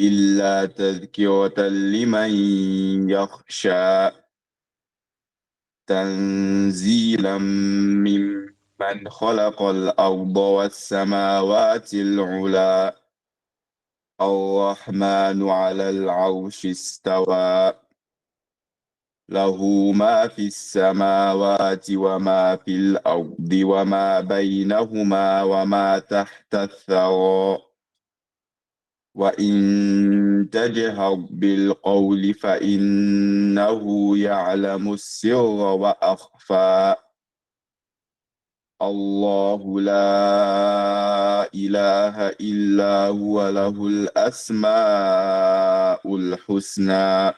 إلا تذكرة لمن يخشى تنزيلا ممن خلق الأرض والسماوات العلى الرحمن على العرش استوى له ما في السماوات وما في الأرض وما بينهما وما تحت الثرى وإن تجهر بالقول فإنه يعلم السر وأخفى الله لا إله إلا هو له الأسماء الحسنى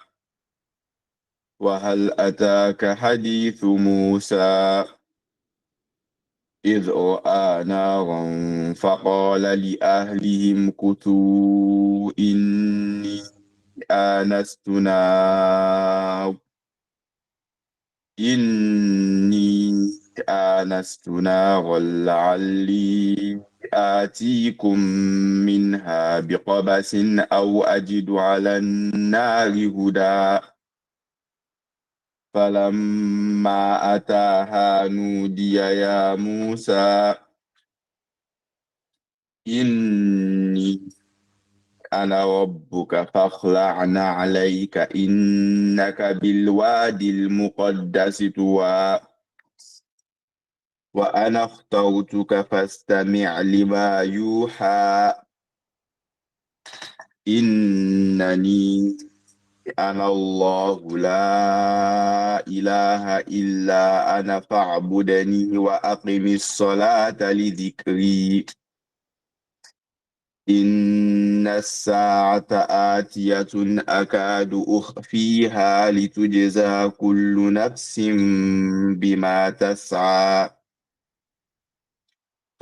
وهل أتاك حديث موسى إذ رأى نارا فقال لأهلهم كثوا آنست إني آنست نارا لعلي آتيكم منها بقبس أو أجد على النار هدى فلما أتاها نودي يا موسى إني أنا ربك فاخلع عليك إنك بالوادي المقدس طوى وأنا اخترتك فاستمع لما يوحى إنني أنا الله لا إله إلا أنا فاعبدني وأقم الصلاة لذكري إن الساعة آتية أكاد أخفيها لتجزى كل نفس بما تسعى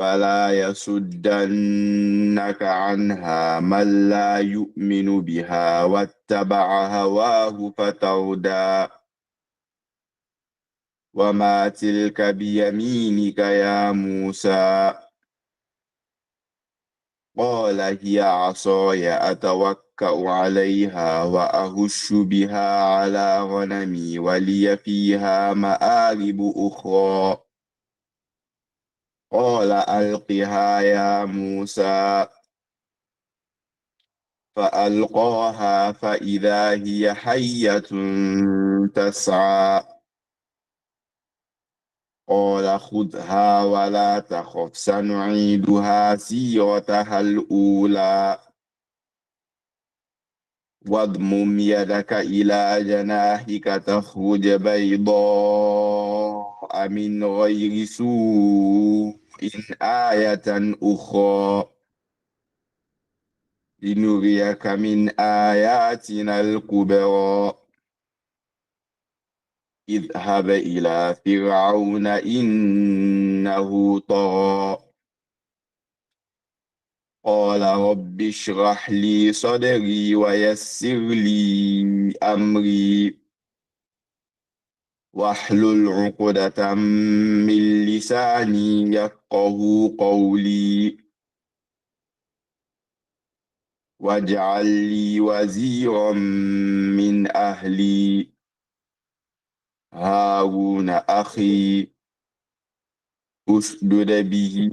فلا يصدنك عنها من لا يؤمن بها واتبع هواه فتردى وما تلك بيمينك يا موسى قال هي عصاي أتوكأ عليها وأهش بها على غنمي ولي فيها مآرب أخرى قال ألقها يا موسى فألقاها فإذا هي حية تسعى قال خذها ولا تخف سنعيدها سيرتها الأولى واضمم يدك إلى جناحك تخرج بيضاء من غير سوء آية أخرى لنريك من آياتنا الكبرى اذهب إلى فرعون إنه طغى قال رب اشرح لي صدري ويسر لي أمري واحلل عقدة من لساني يفقه قولي واجعل لي وزيرا من أهلي هارون أخي أشدد به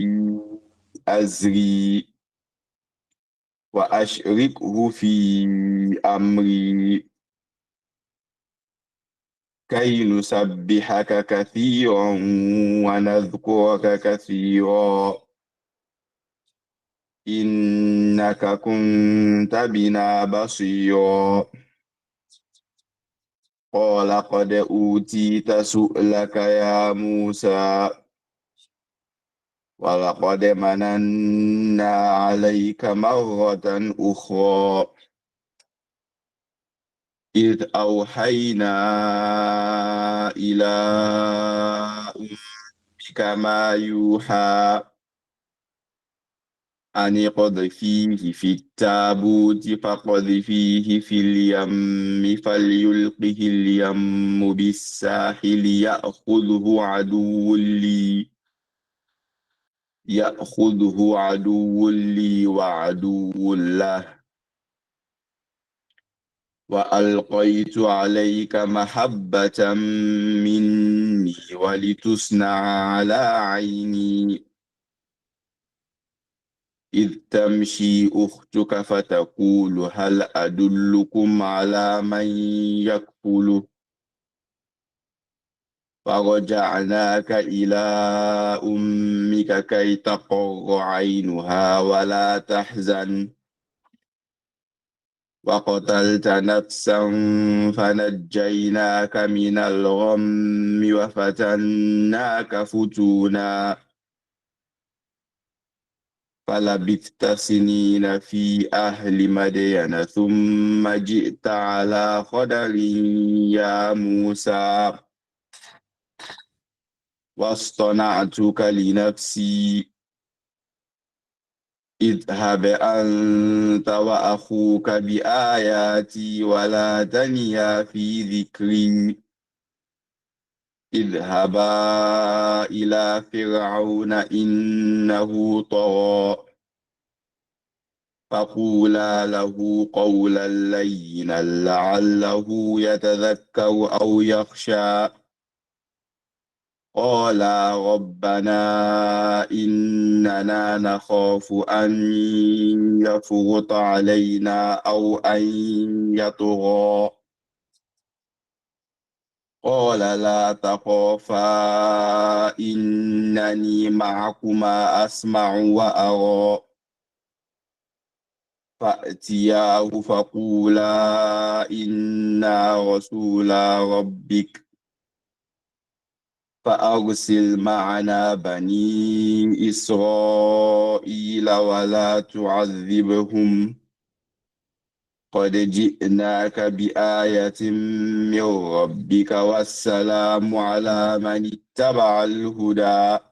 أزري وأشركه في أمري كي نسبحك كثيرا ونذكرك كثيرا إنك كنت بنا بصيرا قال قد أوتيت سؤلك يا موسى ولقد مننا عليك مرة أخرى إذ أوحينا إلى أمك ما يوحى أن اقذفيه في التابوت فاقذفيه في اليم فليلقه اليم بالساحل يأخذه عدو لي وعدو له وألقيت عليك محبة مني ولتصنع على عيني إذ تمشي أختك فتقول هل أدلكم على من يكفله فرجعناك إلى أمك كي تقر عينها ولا تحزن وقتلت نفسا فنجيناك من الغم وفتناك فتونا فلبثت سنين في أهل مدين ثم جئت على قدر يا موسى واصطنعتك لنفسي اذهب أنت وأخوك بآياتي ولا تنيا في ذكري اذهبا إلى فرعون إنه طغى فقولا له قولا لينا لعله يتذكر أو يخشى قالا ربنا إننا نخاف أن يفرط علينا أو أن يطغى قال لا تخافا إنني معكما أسمع وأرى فأتياه فقولا إنا رسولا ربك فأرسل معنا بني إسرائيل ولا تعذبهم قد جئناك بآية من ربك والسلام على من اتبع الهدى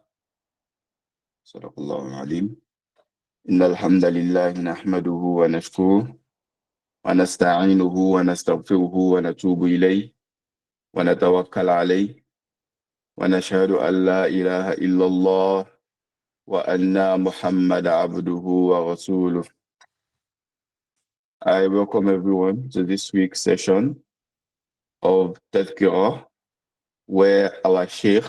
صدق الله العظيم. إن الحمد لله نحمده ونشكره ونستعينه ونستغفره ونتوب إليه ونتوكل عليه ونشهد أن لا إله إلا الله وأن محمد عبده ورسوله. I welcome everyone to this week's session of Tadhkiroh, where our Sheikh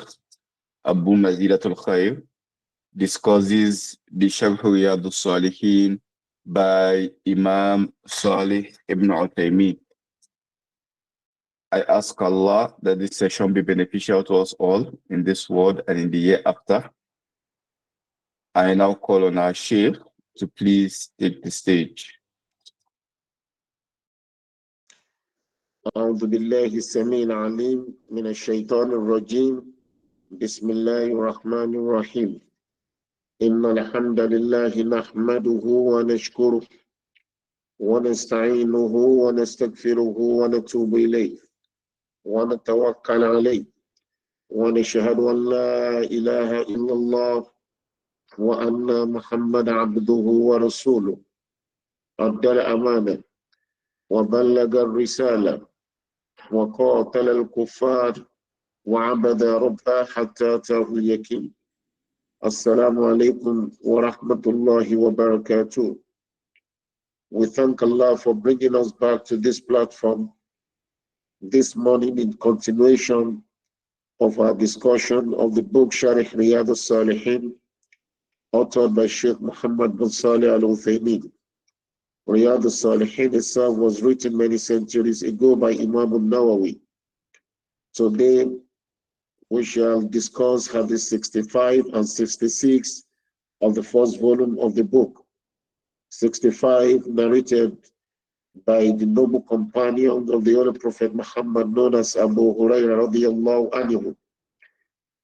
Abu Mazeedatil Khayr discusses the Sharh Riyadus Salihin by Imam Salih ibn Uthaymeen. I ask Allah that this session be beneficial to us all in this world and in the year after. I now call on our Sheikh to please take the stage. أعوذ بالله السميع العليم من الشيطان الرجيم بسم الله الرحمن الرحيم إن الحمد لله نحمده ونشكره ونستعينه ونستغفره ونتوب إليه ونتوكل عليه ونشهد أن لا إله إلا الله وأن محمد عبده ورسوله أدى الأمانة وبلغ الرسالة وقاتل الكفار وعبد ربه حتى أتاه اليقين. Assalamu alaikum wa rahmatullahi wa barakatuh. We thank Allah for bringing us back to this platform this morning in continuation of our discussion of the book Sharh Riyadus Salihin, authored by Sheikh Muhammad bin Salih al-Uthaymeen. Riyadus Salihin itself was written many centuries ago by Imam al-Nawawi. Today, we shall discuss Hadith 65 and 66 of the first volume of the book. 65 narrated by the noble companion of the Holy Prophet Muhammad known as Abu Hurairah radiyallahu anhu.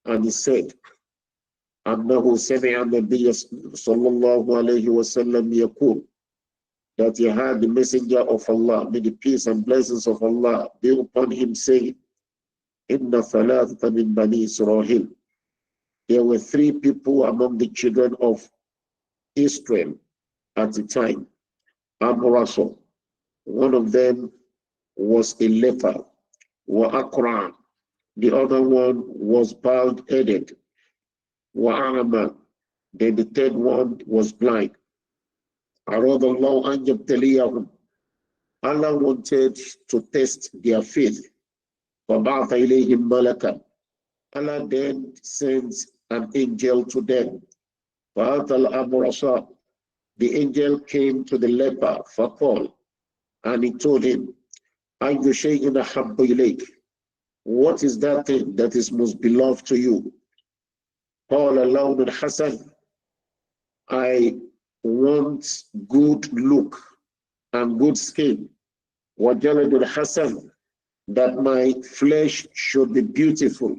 And he said, أنه سمع النبي صلى الله عليه وسلم يقول, that he heard the messenger of Allah, may the peace and blessings of Allah be upon him, saying, إن ثلاثة من بني إسرائيل. There were three people among the children of Israel at the time. Amuraso, one of them was a leper. Wa the other one was bald-headed. Wa then the third one was blind. Aradallahu an yabtaliyahum. Allah wanted to test their faith. فَبَعْثَ إِلَيْهِمْ مَلَكًا. Allah then sends an angel to them. فَأَتَى الْأَبْرَصَ. The angel came to the leper, فَقَالَ, and he told him, أَيُّ شَيْءٍ أَحَبُّ إِلَيْكَ. What is that thing that is most beloved to you? قَالَ لَوْنٌ حَسَنٌ. I want good look and good skin. وَجَلَدٌ حَسَنٌ. That my flesh should be beautiful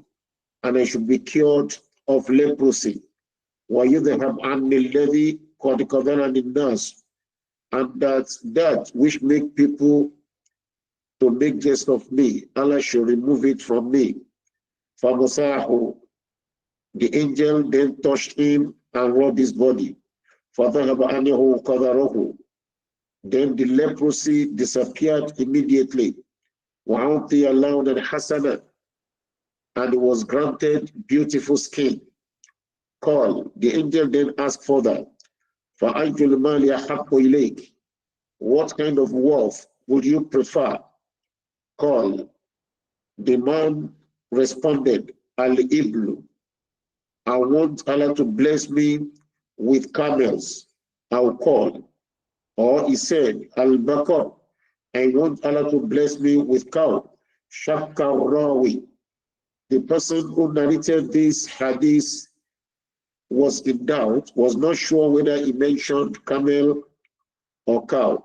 and I should be cured of leprosy. وَيُذْهَبْ عَنِّي الَّذِي قَدْ قَدَرَنِ النَّاسِ. And that which make people to make jest of me, Allah should remove it from me. فَمَسَاحُ. The angel then touched him and rubbed his body. فَذَهَبَ عَنْهُ قَدَرُهُ. Then the leprosy disappeared immediately. وَعُطِيَ لَوْنًا حَسَنًا. And he was granted beautiful skin. Call. The angel then asked further, فَأَيُّ الْمَالِ أَحَبُّ إِلَيْكَ. What kind of wealth would you prefer? Call. The man responded, Al-Iblu. I want Allah to bless me with camels. I'll call. Or he said, Al-Bakar. I want Allah to bless me with cow. Shakka Rawi. The person who narrated this hadith was in doubt, was not sure whether he mentioned camel or cow.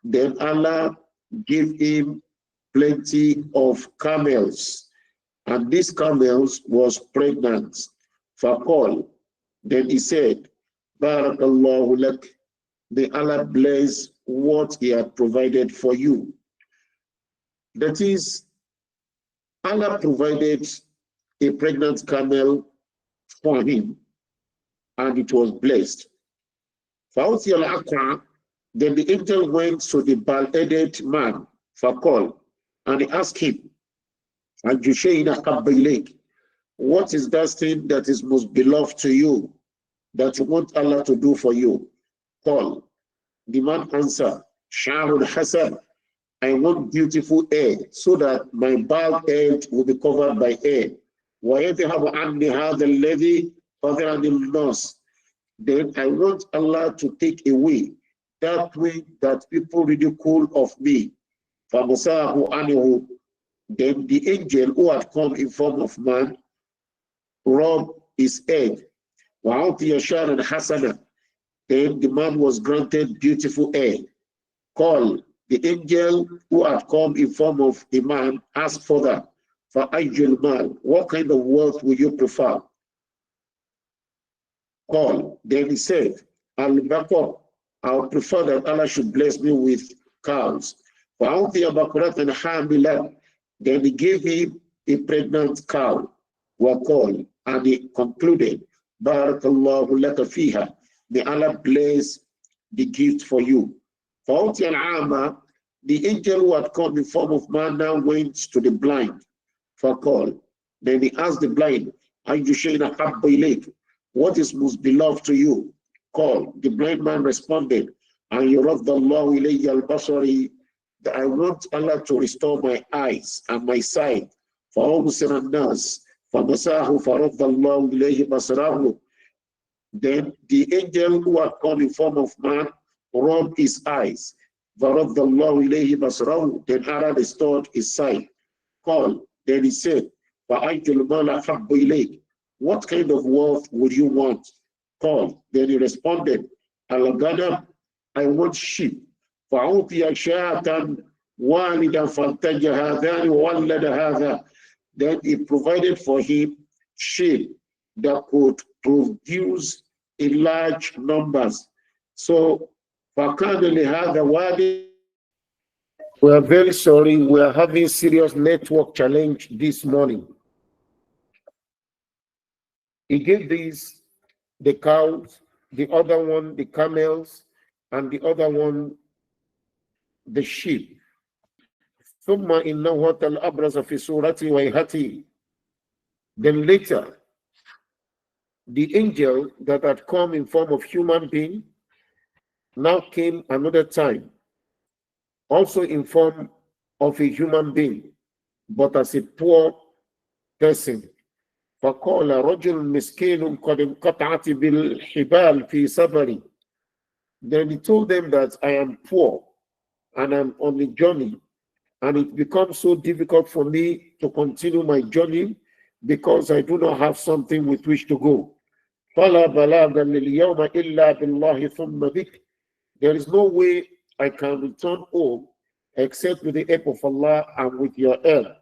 Then Allah gave him plenty of camels, and these camels was pregnant. Faqal. Then he said, Barakallahu lak. May Allah bless what He had provided for you. That is, Allah provided a pregnant camel for him, and it was blessed. Then the angel went to the bald-headed man, Faqal, and he asked him, what is that thing that is most beloved to you, that you want Allah to do for you? Call. The man answered, Sharul Hasan. I want beautiful hair, so that my bald head will be covered by hair. Then I want Allah to take away that way that people ridicule of me. Then the angel who had come in form of man rubbed his head. Then the man was granted beautiful hair. Call. The angel who had come in form of a man asked further, for Ajul Mal, what kind of wealth would you prefer? Call. Then he said, Al-Bakr, I would prefer that Allah should bless me with cows. Then he gave him a pregnant cow. Call. And he concluded, Barakallahu laka fiha. May Allah bless the gift for you. The angel who had come in form of man now went to the blind for call. Then he asked the blind, what is most beloved to you? Call. The blind man responded, that I want Allah to restore my eyes and my sight. Then the angel who had come in form of man rubbed his eyes. Then Allah restored his sight. Call. Then he said, what kind of wealth would you want? Call. Then he responded, Al-Gadab, I want sheep. Then he provided for him sheep that could produce in large numbers. So, we are very sorry. We are having serious network challenge this morning. He gave these, the cows, the other one, the camels, and the other one, the sheep. Then later, the angel that had come in form of human being now came another time, also in form of a human being, but as a poor person. فقال رجل مسكين قد انقطعت بالحبال في سفري. Then he told them that I am poor and I'm on a journey, and it becomes so difficult for me to continue my journey because I do not have something with which to go. فلا بلاغ لليوم إلا بالله ثم بك. There is no way I can return home except with the help of Allah and with your help.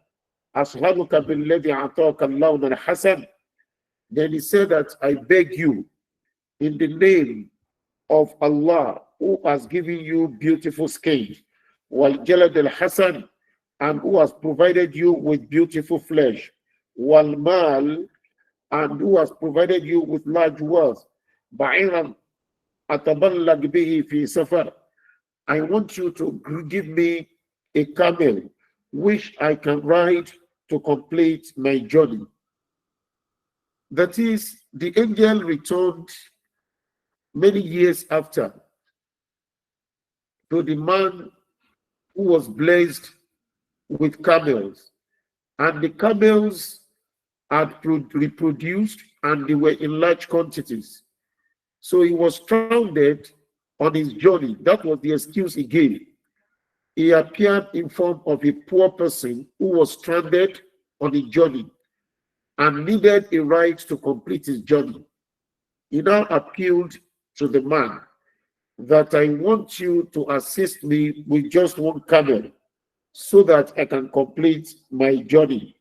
أسألك بالذي أعطاك اللون الحسن. Then he said that I beg you in the name of Allah who has given you beautiful skin, wal jalad al hasan, and who has provided you with beautiful flesh, wal mal, and who has provided you with large wealth. Ba'iran ataballag bihi fi safar. I want you to give me a camel which I can ride to complete my journey. That is, the angel returned many years after to the man who was blessed with camels, and the camels had reproduced and they were in large quantities. So he was stranded on his journey. That was the excuse he gave. He appeared in form of a poor person who was stranded on a journey and needed a ride to complete his journey. He now appealed to the man that I want you to assist me with just one camel so that I can complete my journey.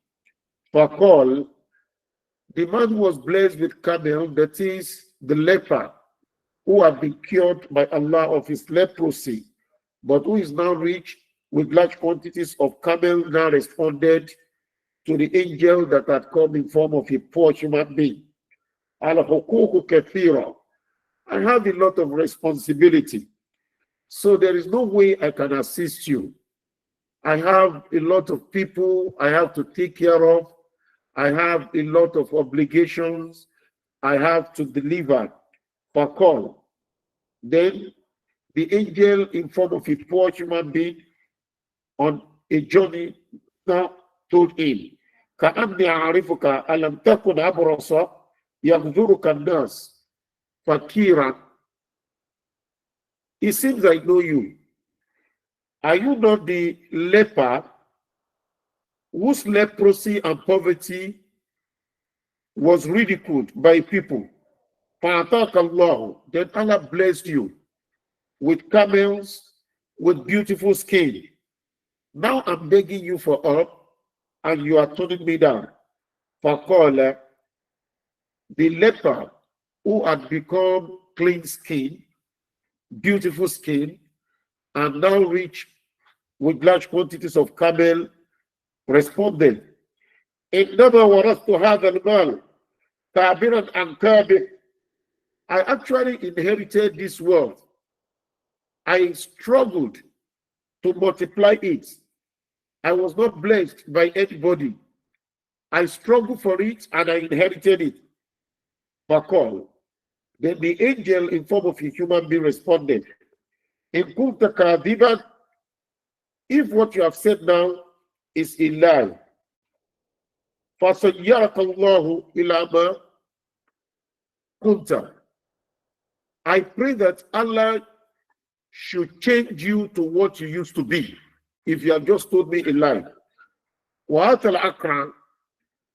Fakol, the man was blessed with camel, that is the leper, who had been cured by Allah of his leprosy, but who is now rich with large quantities of camel, now responded to the angel that had come in form of a poor human being. Al-hukuku kathira. I have a lot of responsibility, so there is no way I can assist you. I have a lot of people I have to take care of. I have a lot of obligations I have to deliver for call. Then the angel in form of a poor human being on a journey now told him, كأني أعرفك ألم تكن أبرص يغذرك الناس فكيرا. It seems I know you. Are you not the leper whose leprosy and poverty was ridiculed by people? فَأَعْطَاكَ اللَّهُ. Then Allah blessed you with camels, with beautiful skin. Now I'm begging you for help, and you are turning me down. فَقَالَ, the leper who had become clean skin, beautiful skin, and now rich with large quantities of camel, responded, إِنَّمَا وَرَثْتُ هَذَا الْمَالِ كَابِرًا عَنْ كَابِرٍ. I actually inherited this wealth. I struggled to multiply it. I was not blessed by anybody. I struggled for it and I inherited it. Fakal. Then the angel in form of a human being responded, In kunta kadhiban, if what you have said now is a lie, فَسَيَّرَكَ اللَّهُ إِلَى مَا كُنْتَ. I pray that Allah should change you to what you used to be if you have just told me a lie. وَأَتَى الْأَقْرَى.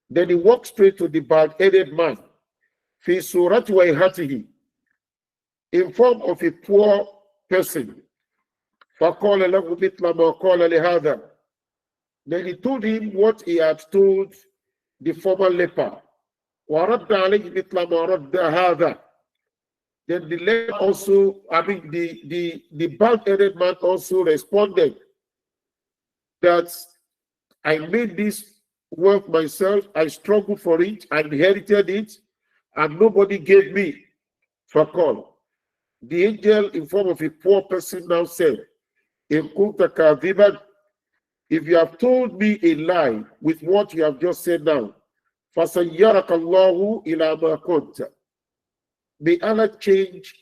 Then he walked straight to the bald-headed man, فِي سُورَةِ وَيْهَتِهِ, in form of a poor person. فَقَالَ لَهُ مِثْلَ مَا قَالَ لِهَذَا. Then he told him what he had told the former leper. وَرَدَّ عَلَيْهِ مِثْلَ مَا رَدَّ هَذَا. Then the leper also, the bald-headed man also responded that I made this work myself, I struggled for it, I inherited it, and nobody gave me for call. The angel in form of a poor person now said, In kunta kadhiban, if you have told me a lie with what you have just said now, فَسَيَّرَكَ اللَّهُ إِلَى مَا كُنْتَ. May Allah change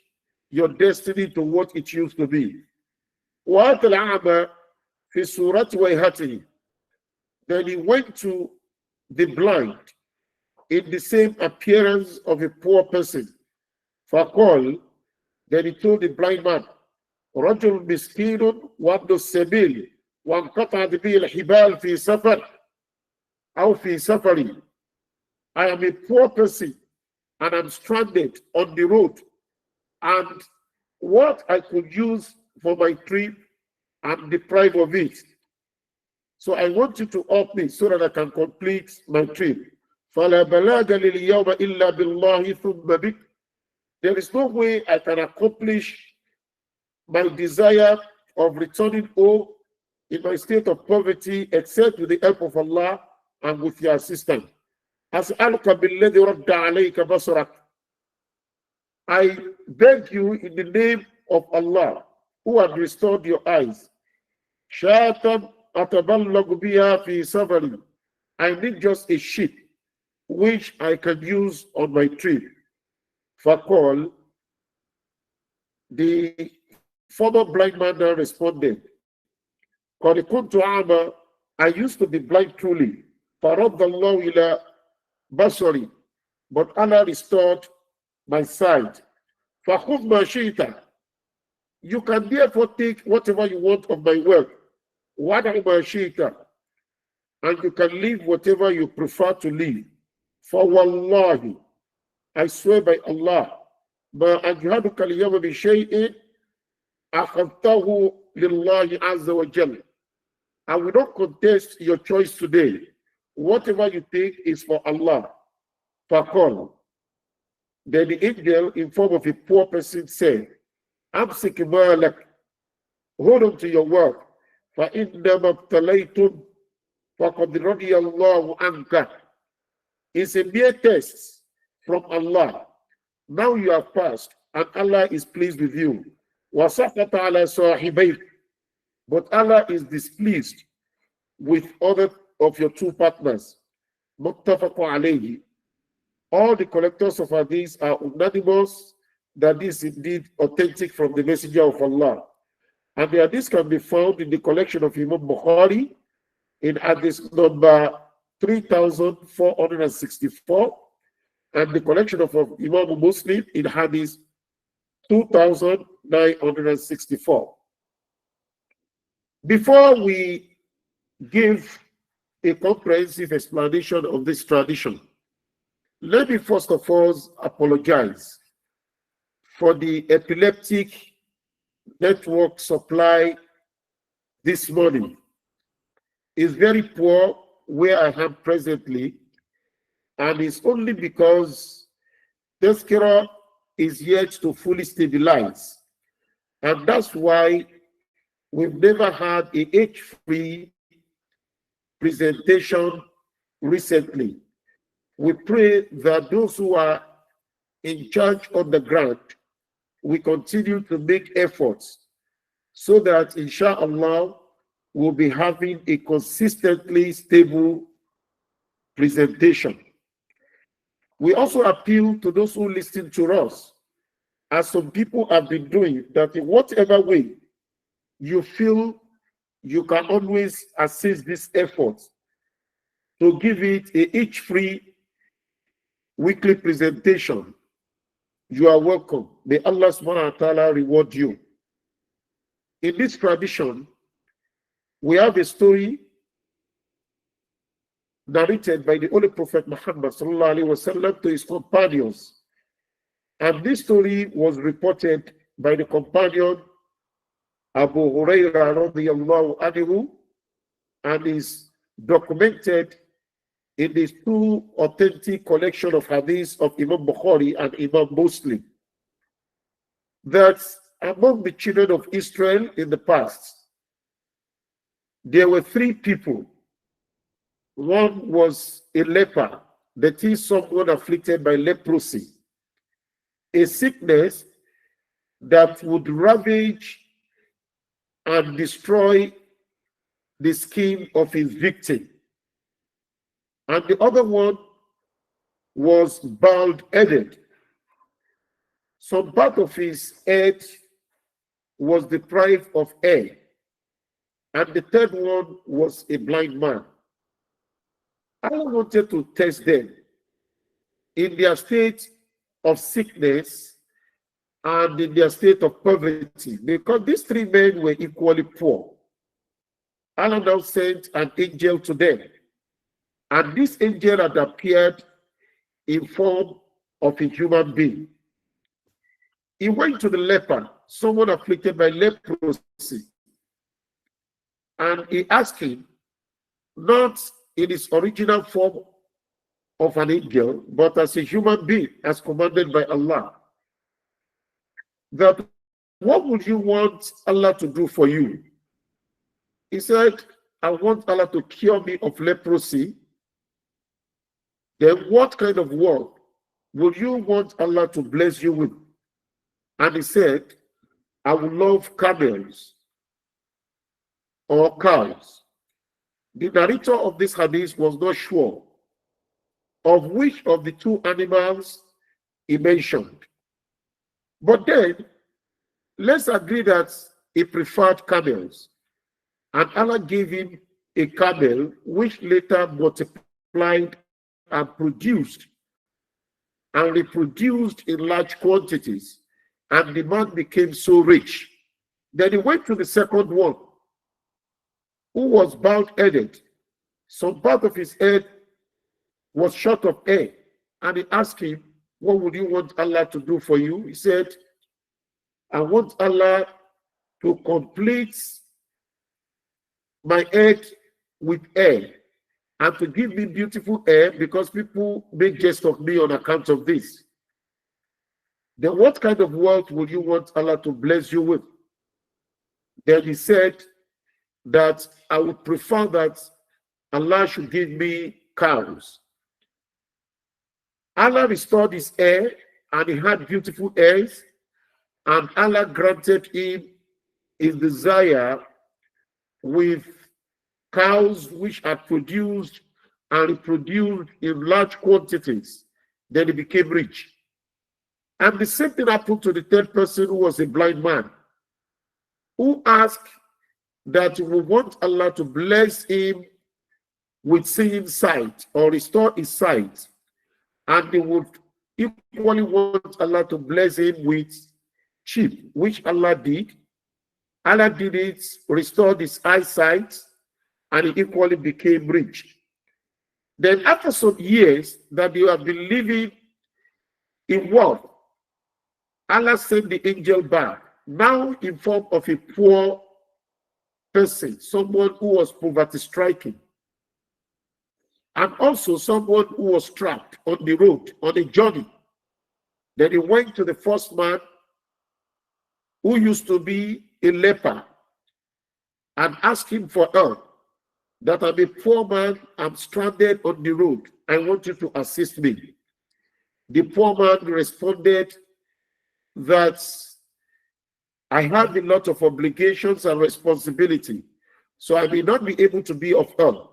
your destiny to what it used to be. وَأَتَى الْأَعْمَى فِي سُورَةِ وَيْهَتِهِ. Then he went to the blind in the same appearance of a poor person. فَقَالَ, then he told the blind man, رَجُلٌ مِسْكِينٌ وَابْنُ السَّبِيلِ وَانْقَطَعَتْ بِهِ الْحِبَالُ فِي سَفَرٍ أو في سفرٍ. I am a poor person and I'm stranded on the road, and what I could use for my trip, I'm deprived of it. So I want you to help me so that I can complete my trip. فَلَا بَلَاغَ لِلْيَوْمَ إِلَّا بِاللَّهِ ثُمَّ بِكَ. There is no way I can accomplish my desire of returning home in my state of poverty except with the help of Allah and with your assistance. أسألك بالذي رد عليك بصرك. I beg you in the name of Allah who had restored your eyes. شاة أتبلغ بها في سفري. I need just a sheep which I can use on my trip. فقال, the former blind man now responded, قد كنت أعمى, I used to be blind truly. فرد الله إلى بصري, but Allah restored my sight. فخذ ما شئت. You can therefore take whatever you want of my wealth. وَدَعْ مَا شِئْتَ. And you can leave whatever you prefer to leave. فَوَاللَّهِ, I swear by Allah, مَا أَجْهَدُكَ الْيَوْمَ بِشَيْءٍ أَخَذْتَهُ لِلَّهِ عَزَّ وَجَلَّ. I will not contest your choice today. Whatever you take is for Allah. فَقَالَ, then the angel in form of a poor person said, أَمْسِكْ مَالَكَ, hold on to your wealth. فَإِنَّمَا ابْتَلَيْتُمْ فَقَدْ رَضِيَ اللَّهُ عَنْكَ. It's a mere test from Allah. Now you have passed, and Allah is pleased with you. وَسَقَطَ عَلَى صَاحِبَيْكَ. But Allah is displeased with other of your two partners. مُتَّفَقٌ عَلَيْهِ. All the collectors of hadith are unanimous that this is indeed authentic from the Messenger of Allah. And the hadith can be found in the collection of Imam Bukhari in hadith number 3464, and the collection of Imam Muslim in hadith 2964. Before we give a comprehensive explanation of this tradition, let me first of all apologize for the epileptic network supply this morning. Is very poor where I am presently, and it's only because Tadhkiroh is yet to fully stabilize, and that's why we've never had a H-free presentation recently. We pray that those who are in charge on the ground we continue to make efforts so that inshallah we'll be having a consistently stable presentation. We also appeal to those who listen to us, as some people have been doing, that in whatever way you feel you can always assist this effort to give it a each free weekly presentation. You are welcome. May Allah subhanahu wa ta'ala reward you. In this tradition, we have a story narrated by the Holy Prophet Muhammad sallallahu alaihi wasallam to his companions. And this story was reported by the companion Abu Hurairah radiyallahu anhu, and is documented in these two authentic collection of hadiths of Imam Bukhari and Imam Muslim, that among the children of Israel in the past, there were three people. One was a leper, that is someone afflicted by leprosy, a sickness that would ravage and destroy the skin of his victim. And the other one was bald-headed. Some part of his head was deprived of air, and the third one was a blind man. Allah wanted to test them in their state of sickness and in their state of poverty, because these three men were equally poor. Allah now sent an angel to them, and this angel had appeared in form of a human being. He went to the leper, someone afflicted by leprosy, and he asked him, not in his original form of an angel, but as a human being, as commanded by Allah, that what would you want Allah to do for you? He said, I want Allah to cure me of leprosy. Then what kind of work would you want Allah to bless you with? And he said, I would love camels or cows. The narrator of this hadith was not sure of which of the two animals he mentioned. But then, let's agree that he preferred camels. And Allah gave him a camel, which later multiplied and produced and reproduced in large quantities. And the man became so rich. Then he went to the second one, who was bald-headed. Some part of his head was short of hair. And he asked him, what would you want Allah to do for you? He said, I want Allah to complete my head with hair and to give me beautiful hair, because people make jest of me on account of this. Then what kind of wealth would you want Allah to bless you with? Then he said that I would prefer that Allah should give me cows. Allah restored his hair, and he had beautiful hairs, and Allah granted him his desire with cows which had produced and reproduced in large quantities. Then he became rich. And the same thing happened to the third person, who was a blind man, who asked that he would want Allah to bless him with seeing sight or restore his sight. And he would equally want Allah to bless him with sheep, which Allah did. Allah did it, restored his eyesight, and he equally became rich. Then after some years that you have been living in wealth, Allah sent the angel back, now in form of a poor person, someone who was poverty striking, and also someone who was trapped on the road, on a journey. Then he went to the first man, who used to be a leper, and asked him for help. That I'm a poor man, I'm stranded on the road, I want you to assist me. The poor man responded that I have a lot of obligations and responsibility, so I may not be able to be of help.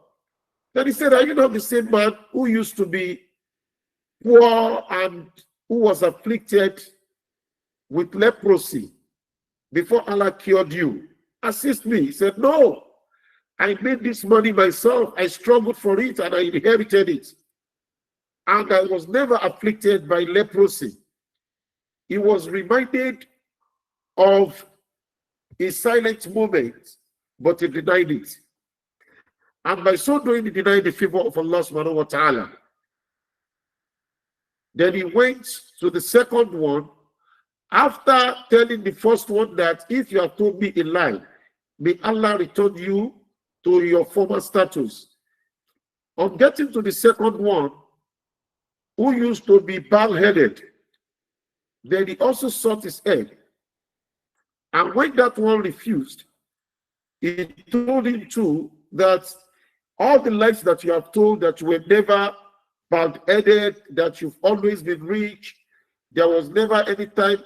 Then he said, are you not the same man who used to be poor and who was afflicted with leprosy before Allah cured you? Assist me. He said, no, I made this money myself. I struggled for it and I inherited it. And I was never afflicted by leprosy. He was reminded of a silent moment, but he denied it. And by so doing, he denied the favor of Allah subhanahu wa ta'ala. Then he went to the second one, after telling the first one that if you have told me a lie, may Allah return you to your former status. On getting to the second one, who used to be bald-headed, then he also sought his head. And when that one refused, he told him too that all the lies that you have told, that you were never bald-headed, that you've always been rich, there was never any time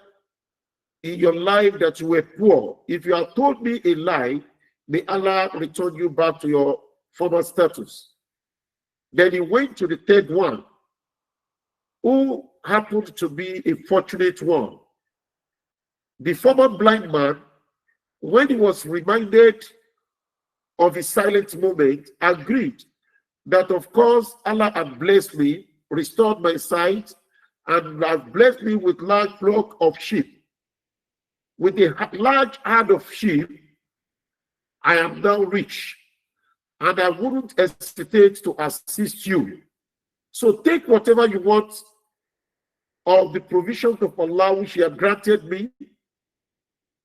in your life that you were poor. If you have told me a lie, may Allah return you back to your former status. Then he went to the third one, who happened to be a fortunate one. The former blind man, when he was reminded of his silent moment, agreed that of course Allah had blessed me, restored my sight, and has blessed me with large flock of sheep. With a large herd of sheep, I am now rich, and I wouldn't hesitate to assist you. So take whatever you want of the provisions of Allah which He had granted me,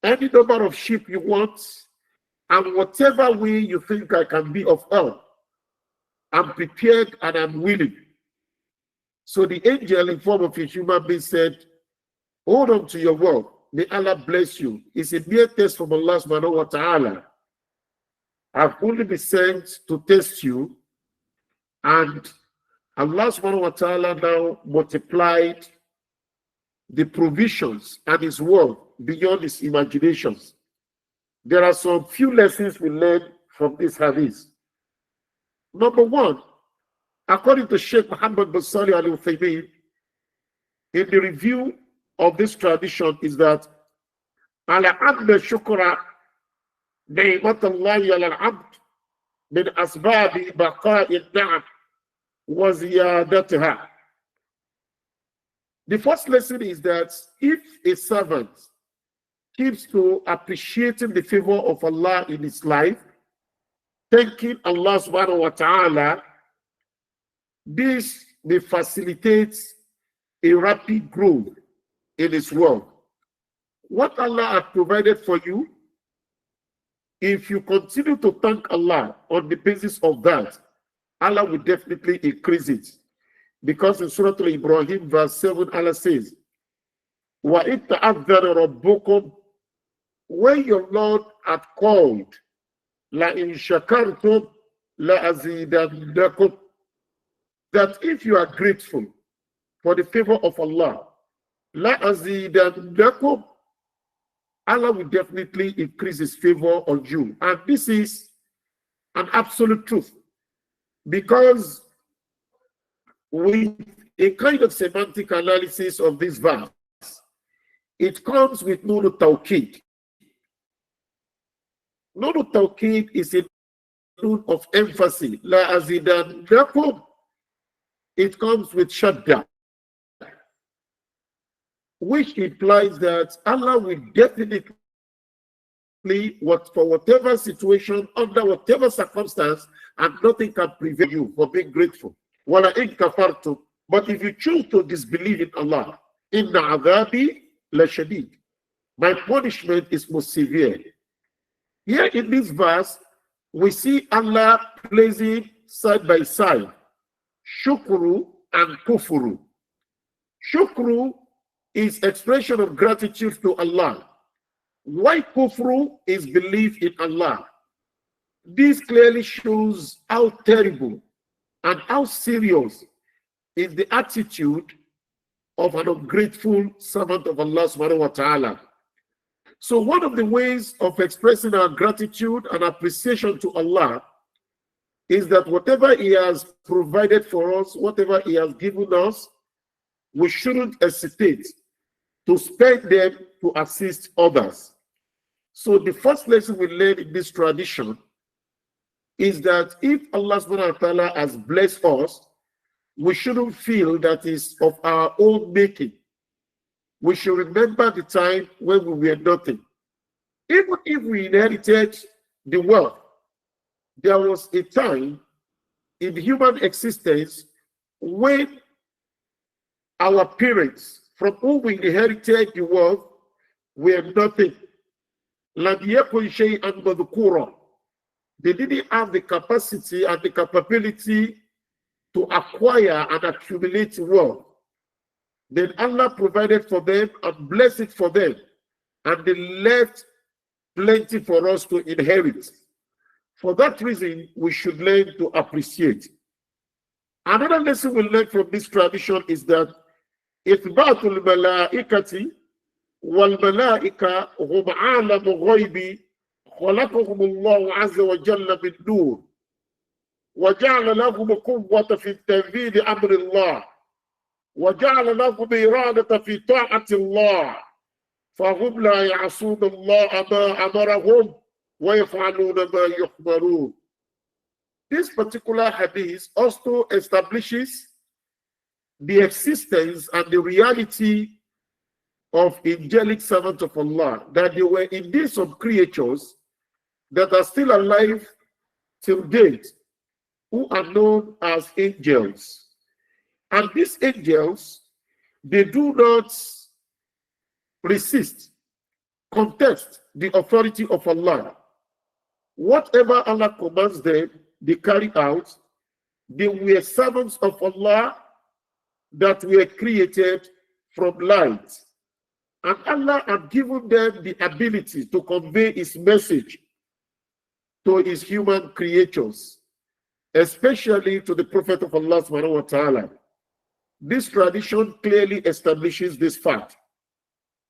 any number of sheep you want, and whatever way you think I can be of help. I'm prepared and I'm willing. So the angel in form of a human being said, hold on to your word. May Allah bless you. It's a mere test from Allah subhanahu wa ta'ala. I've only been sent to test you, and Allah subhanahu wa ta'ala now multiplied the provisions and His word beyond His imaginations. There are some few lessons we learn from this hadith. Number one, according to Sheikh Muhammad bin Salih Al Uthaymeen, in the review of this tradition, is that ala anna shukra ni'mat Allah ala al-abd min asbab baqa'i an-na'am wa ziyadatiha. The first lesson is that if a servant keeps to appreciating the favor of Allah in his life, thanking Allah subhanahu wa ta'ala, this may facilitate a rapid growth in His world. What Allah has provided for you, if you continue to thank Allah on the basis of that, Allah will definitely increase it. Because in Surah Al-Ibrahim, verse 7, Allah says, وَإِذْ تَعَذَّرَ رَبُّكُمْ, when your Lord had called, لَإِنْ شَكَرْتُمْ لَأَزِيدَنَّكُمْ, that if you are grateful for the favor of Allah, لَأَزِيدَنَّكُمْ, Allah will definitely increase His favor on you. And this is an absolute truth, because with a kind of semantic analysis of this verse, it comes with Nunu Tawqid. Nunu Tawqid is a note of emphasis. La azidannakum. It comes with shadda, which implies that Allah will definitely, for whatever situation, under whatever circumstance, and nothing can prevent you from being grateful. Wala in kafartum. But if you choose to disbelieve in Allah, inna adhabi la shadid, my punishment is most severe. Here in this verse, we see Allah placing side by side shukru and kufru. Shukru is expression of gratitude to Allah, while kufru is belief in Allah. This clearly shows how terrible and how serious is the attitude of an ungrateful servant of Allah subhanahu wa ta'ala. So one of the ways of expressing our gratitude and appreciation to Allah is that whatever He has provided for us, whatever He has given us, we shouldn't hesitate to spend them to assist others. So the first lesson we learn in this tradition is that if Allah subhanahu wa ta'ala has blessed us, we shouldn't feel that it's of our own making. We should remember the time when we were nothing. Even if we inherited the wealth, there was a time in human existence when our parents, from whom we inherited the wealth, were nothing. They didn't have the capacity and the capability to acquire and accumulate wealth. Then Allah provided for them and blessed it for them, and they left plenty for us to inherit. For that reason, we should learn to appreciate. Another lesson we learn from this tradition is that إثبات الملائكة والملائكة هم عالم غيب خلقهم الله عز وجل من نور وجعل لهم قوة في التنفيذ أمر الله وجعل لهم إرادة في طاعة الله فهم لا يعصون الله ما أمرهم ويفعلون ما يؤمرون. This particular hadith also establishes the existence and the reality of angelic servants of Allah, that they were indeed some creatures that are still alive till date, who are known as angels. And these angels, they do not resist, contest the authority of Allah. Whatever Allah commands them, they carry out. They were servants of Allah that were created from light. And Allah had given them the ability to convey His message to His human creatures, especially to the Prophet of Allah subhanahu wa ta'ala. This tradition clearly establishes this fact.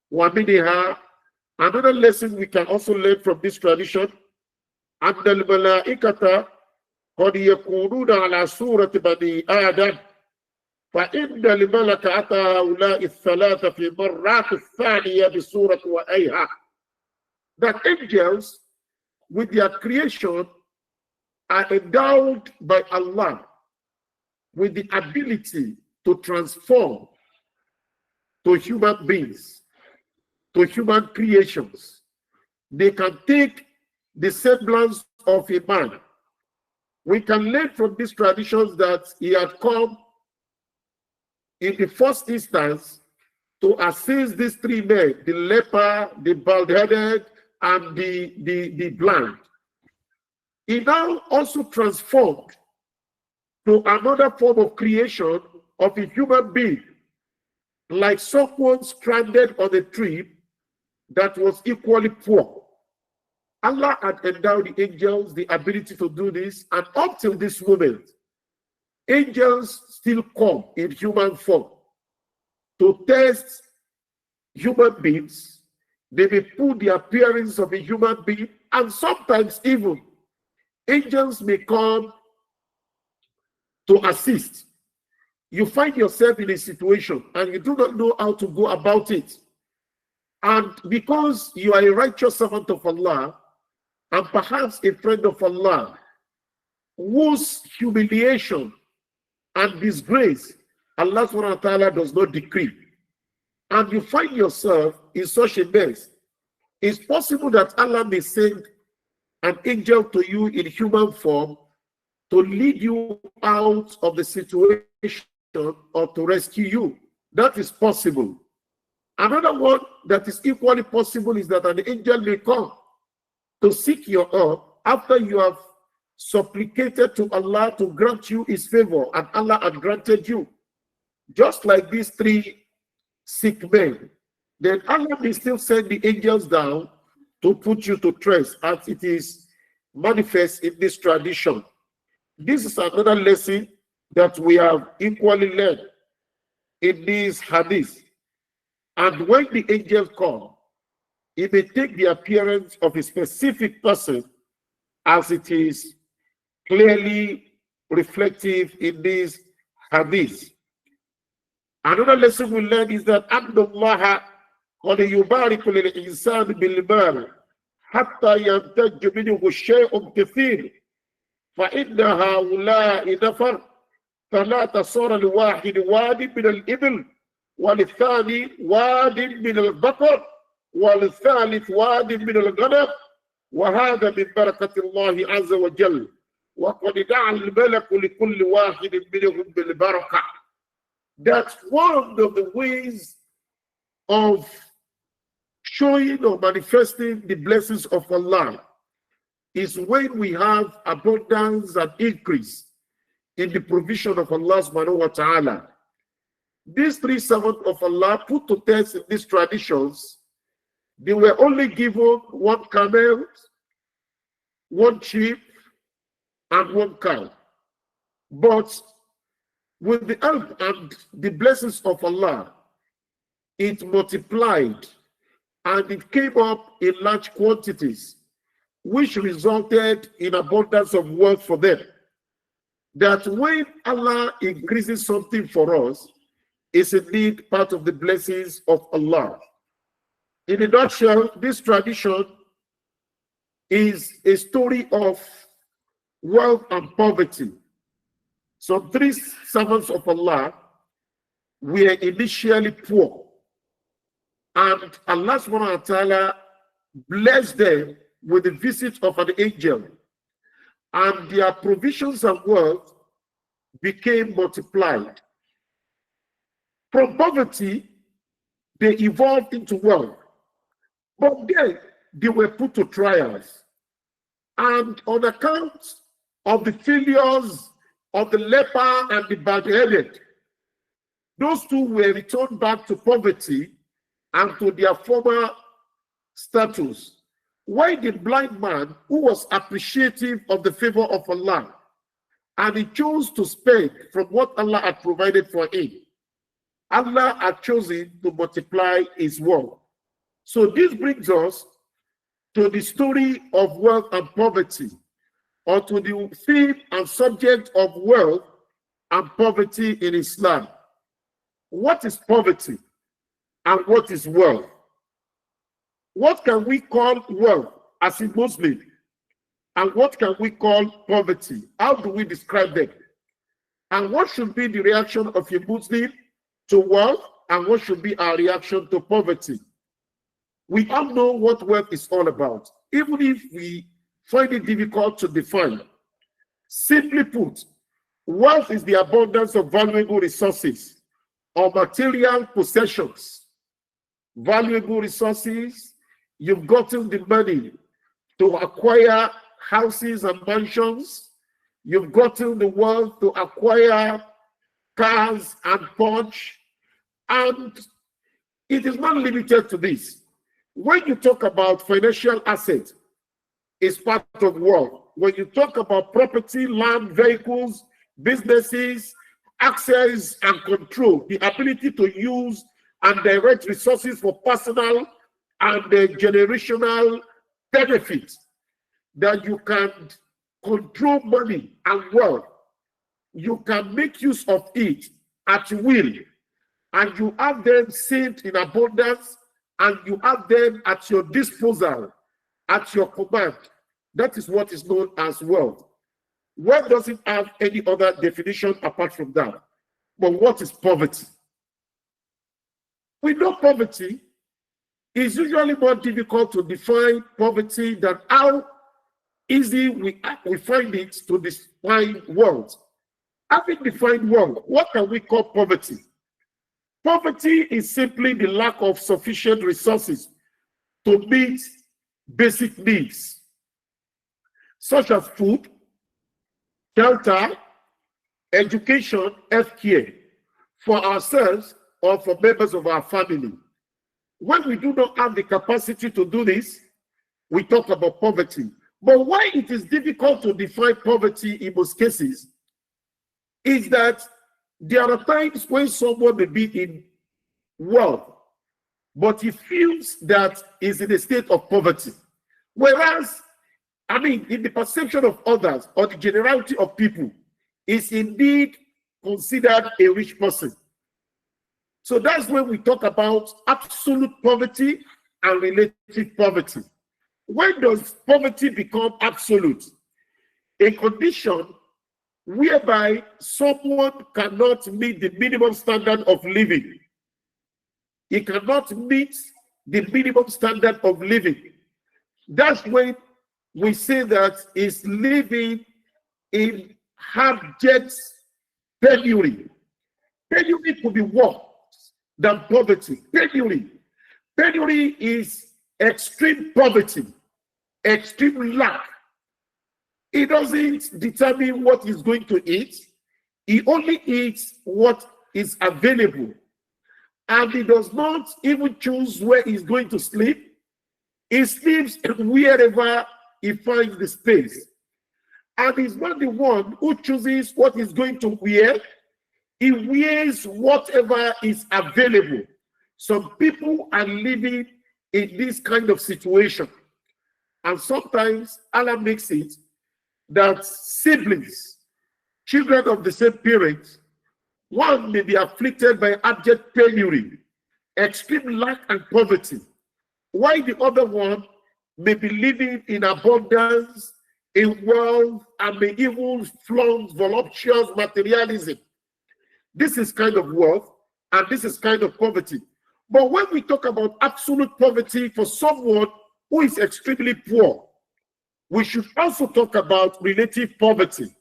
Another lesson we can also learn from this tradition, أن الملائكة قد يكونون على صورة بني آدم فإن الملك أتى هؤلاء الثلاثة في مرات الثانية بصورة وأيها. That angels with their creation are endowed by Allah with the ability to transform to human beings, to human creations. They can take the semblance of a man. We can learn from these traditions that he had come in the first instance to assist these three men, the leper, the bald-headed, and the blind. He now also transformed to another form of creation of a human being, like someone stranded on a tree that was equally poor. Allah had endowed the angels the ability to do this, and up till this moment, angels still come in human form to test human beings. They may put the appearance of a human being, and sometimes even angels may come to assist. You find yourself in a situation and you do not know how to go about it. And because you are a righteous servant of Allah, and perhaps a friend of Allah, whose humiliation and disgrace Allah subhanahu wa ta'ala does not decree, and you find yourself in such a mess, it's possible that Allah may send an angel to you in human form to lead you out of the situation or to rescue you. That is possible. Another one that is equally possible is that an angel may come to seek your help after you have supplicated to Allah to grant you His favor, and Allah had granted you. Just like these three sick men, then Allah may still send the angels down to put you to rest, as it is manifest in this tradition. This is another lesson that we have equally learned in this hadith. And when the angels come, it may take the appearance of a specific person, as it is clearly reflective in this hadith. Another lesson we learn is that Abdullah قد يبارك للإنسان بالمال حتى ينتج منه شيء كثير فإن هؤلاء نفر ثلاثة صار لواحد واد من الإبل وللثاني واد من البقر والثالث واد من الغنم وهذا من بركة الله عز وجل وقد دعا الملك لكل واحد منهم بالبركة. That's one of the ways of showing or manifesting the blessings of Allah, is when we have abundance and increase in the provision of Allah subhanahu wa ta'ala. These three servants of Allah put to test in these traditions, they were only given one camel, one sheep, and one cow. But with the help and the blessings of Allah, it multiplied and it came up in large quantities, which resulted in abundance of wealth for them. That when Allah increases something for us, is indeed part of the blessings of Allah. In a nutshell, this tradition is a story of wealth and poverty. Some three servants of Allah were initially poor, and Allah subhanahu wa ta'ala blessed them with the visit of an angel, and their provisions and wealth became multiplied. From poverty, they evolved into wealth, but then they were put to trials. And on account of the failures of the leper and the bad-headed, those two were returned back to poverty and to their former status. While the blind man, who was appreciative of the favor of Allah, and he chose to spend from what Allah had provided for him, Allah had chosen to multiply his wealth. So this brings us to the story of wealth and poverty, or to the theme and subject of wealth and poverty in Islam. What is poverty and what is wealth? What can we call wealth as a Muslim? And what can we call poverty? How do we describe them? And what should be the reaction of a Muslim to wealth, and what should be our reaction to poverty? We all know what wealth is all about, even if we find it difficult to define. Simply put, wealth is the abundance of valuable resources or material possessions. Valuable resources, you've gotten the money to acquire houses and mansions. You've gotten the wealth to acquire cars and Porsche. And it is not limited to this. When you talk about financial assets, it's part of wealth. When you talk about property, land, vehicles, businesses, access and control, the ability to use and direct resources for personal and generational benefits, that you can control money and wealth. You can make use of it at will, and you have them saved in abundance, and you have them at your disposal, at your command. That is what is known as wealth. Wealth doesn't have any other definition apart from that. But what is poverty? We know poverty is usually more difficult to define poverty than how easy we find it to define wealth. Having defined wealth, what can we call poverty? Poverty is simply the lack of sufficient resources to meet basic needs, such as food, shelter, education, healthcare, for ourselves or for members of our family. When we do not have the capacity to do this, we talk about poverty. But why it is difficult to define poverty in most cases is that there are times when someone may be in wealth, but he feels that he's in a state of poverty. Whereas, in the perception of others or the generality of people, is indeed considered a rich person. So that's when we talk about absolute poverty and relative poverty. When does poverty become absolute? A condition whereby someone cannot meet the minimum standard of living. He cannot meet the minimum standard of living. That's when we say that he's living in abject penury. Penury could be worse than poverty. Penury is extreme poverty, extreme lack. He doesn't determine what he's going to eat. He only eats what is available. And he does not even choose where he's going to sleep. He sleeps wherever he finds the space. And he's not the one who chooses what he's going to wear. He wears whatever is available. Some people are living in this kind of situation. And sometimes Allah makes it that siblings, children of the same parents, one may be afflicted by abject penury, extreme lack and poverty. while the other one may be living in abundance, in wealth, and may even flaunt voluptuous materialism. This is kind of wealth, and this is kind of poverty. But when we talk about absolute poverty for someone who is extremely poor, we should also talk about relative poverty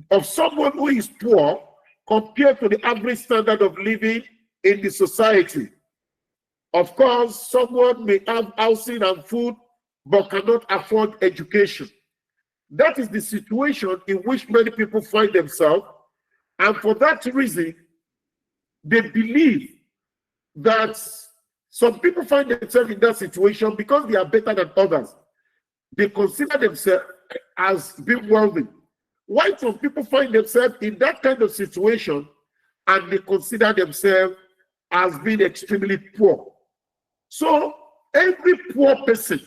of someone who is poor compared to the average standard of living in the society. Of course, someone may have housing and food, but cannot afford education. That is the situation in which many people find themselves. And for that reason, they believe that some people find themselves in that situation because they are better than others. They consider themselves as being wealthy. Why some people find themselves in that kind of situation and they consider themselves as being extremely poor. So every poor person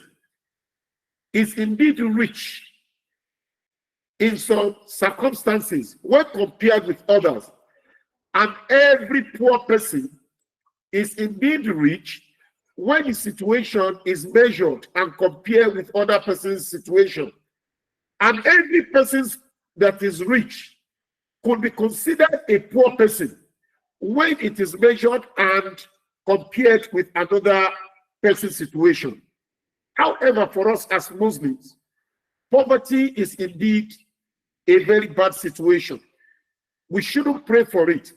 is indeed rich in some circumstances when compared with others. And every poor person is indeed rich when the situation is measured and compared with other person's situation. And every person that is rich could be considered a poor person when it is measured and compared with another person's situation. However, for us as Muslims, poverty is indeed a very bad situation. We shouldn't pray for it.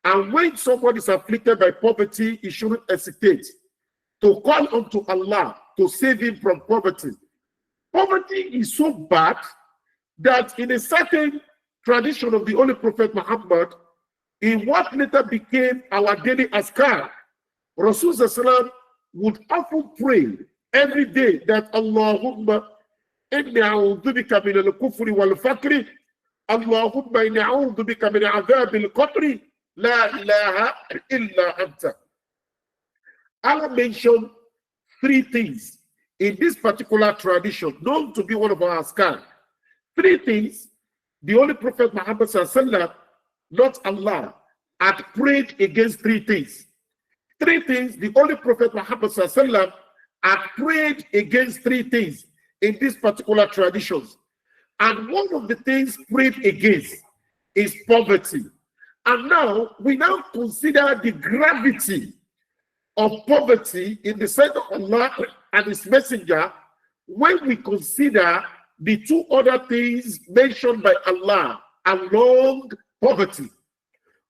And when someone is afflicted by poverty, he shouldn't hesitate to call unto Allah to save him from poverty. Poverty is so bad that in a certain tradition of the Holy Prophet Muhammad, in what later became our daily askar, Rasulullah would often pray every day that Allahumma inni a'udhu bika min al-kufri wal-fakri, Allahumma inni a'udhu bika min adhab al-qatri, la ilaha illa anta. Allah mentioned three things in this particular tradition, known to be one of our askar. Three things the Holy Prophet Muhammad sallallahu, not Allah, had prayed against. Three things. Three things the Holy Prophet Muhammad sallallahu had prayed against. Three things in this particular traditions. And one of the things prayed against is poverty. And now we now consider the gravity of poverty in the sight of Allah and His Messenger when we consider the two other things mentioned by Allah along poverty.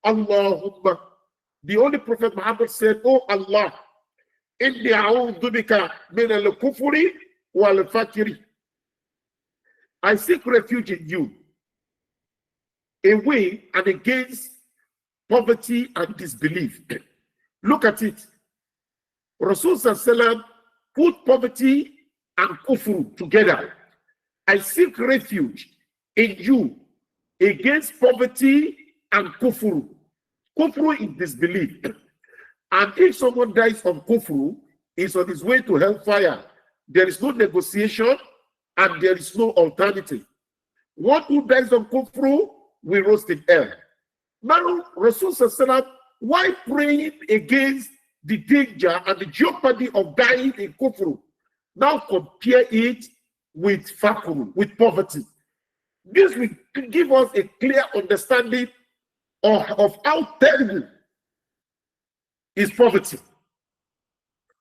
Allahumma, the Holy Prophet Muhammad said, "Oh Allah, inni a'udhu bika min al-kufri wal-fakri." I seek refuge in you, away and against poverty and disbelief. Look at it. Rasulullah put poverty and kufru together. I seek refuge in you against poverty and kufru. Kufru is disbelief. And if someone dies from kufru, is on his way to hellfire. There is no negotiation and there is no alternative. One who dies on kufru will roast in hell. Now, Rasulullah, why praying against the danger and the jeopardy of dying in kufru? Now compare it with fakru, with poverty. This will give us a clear understanding of how terrible is poverty.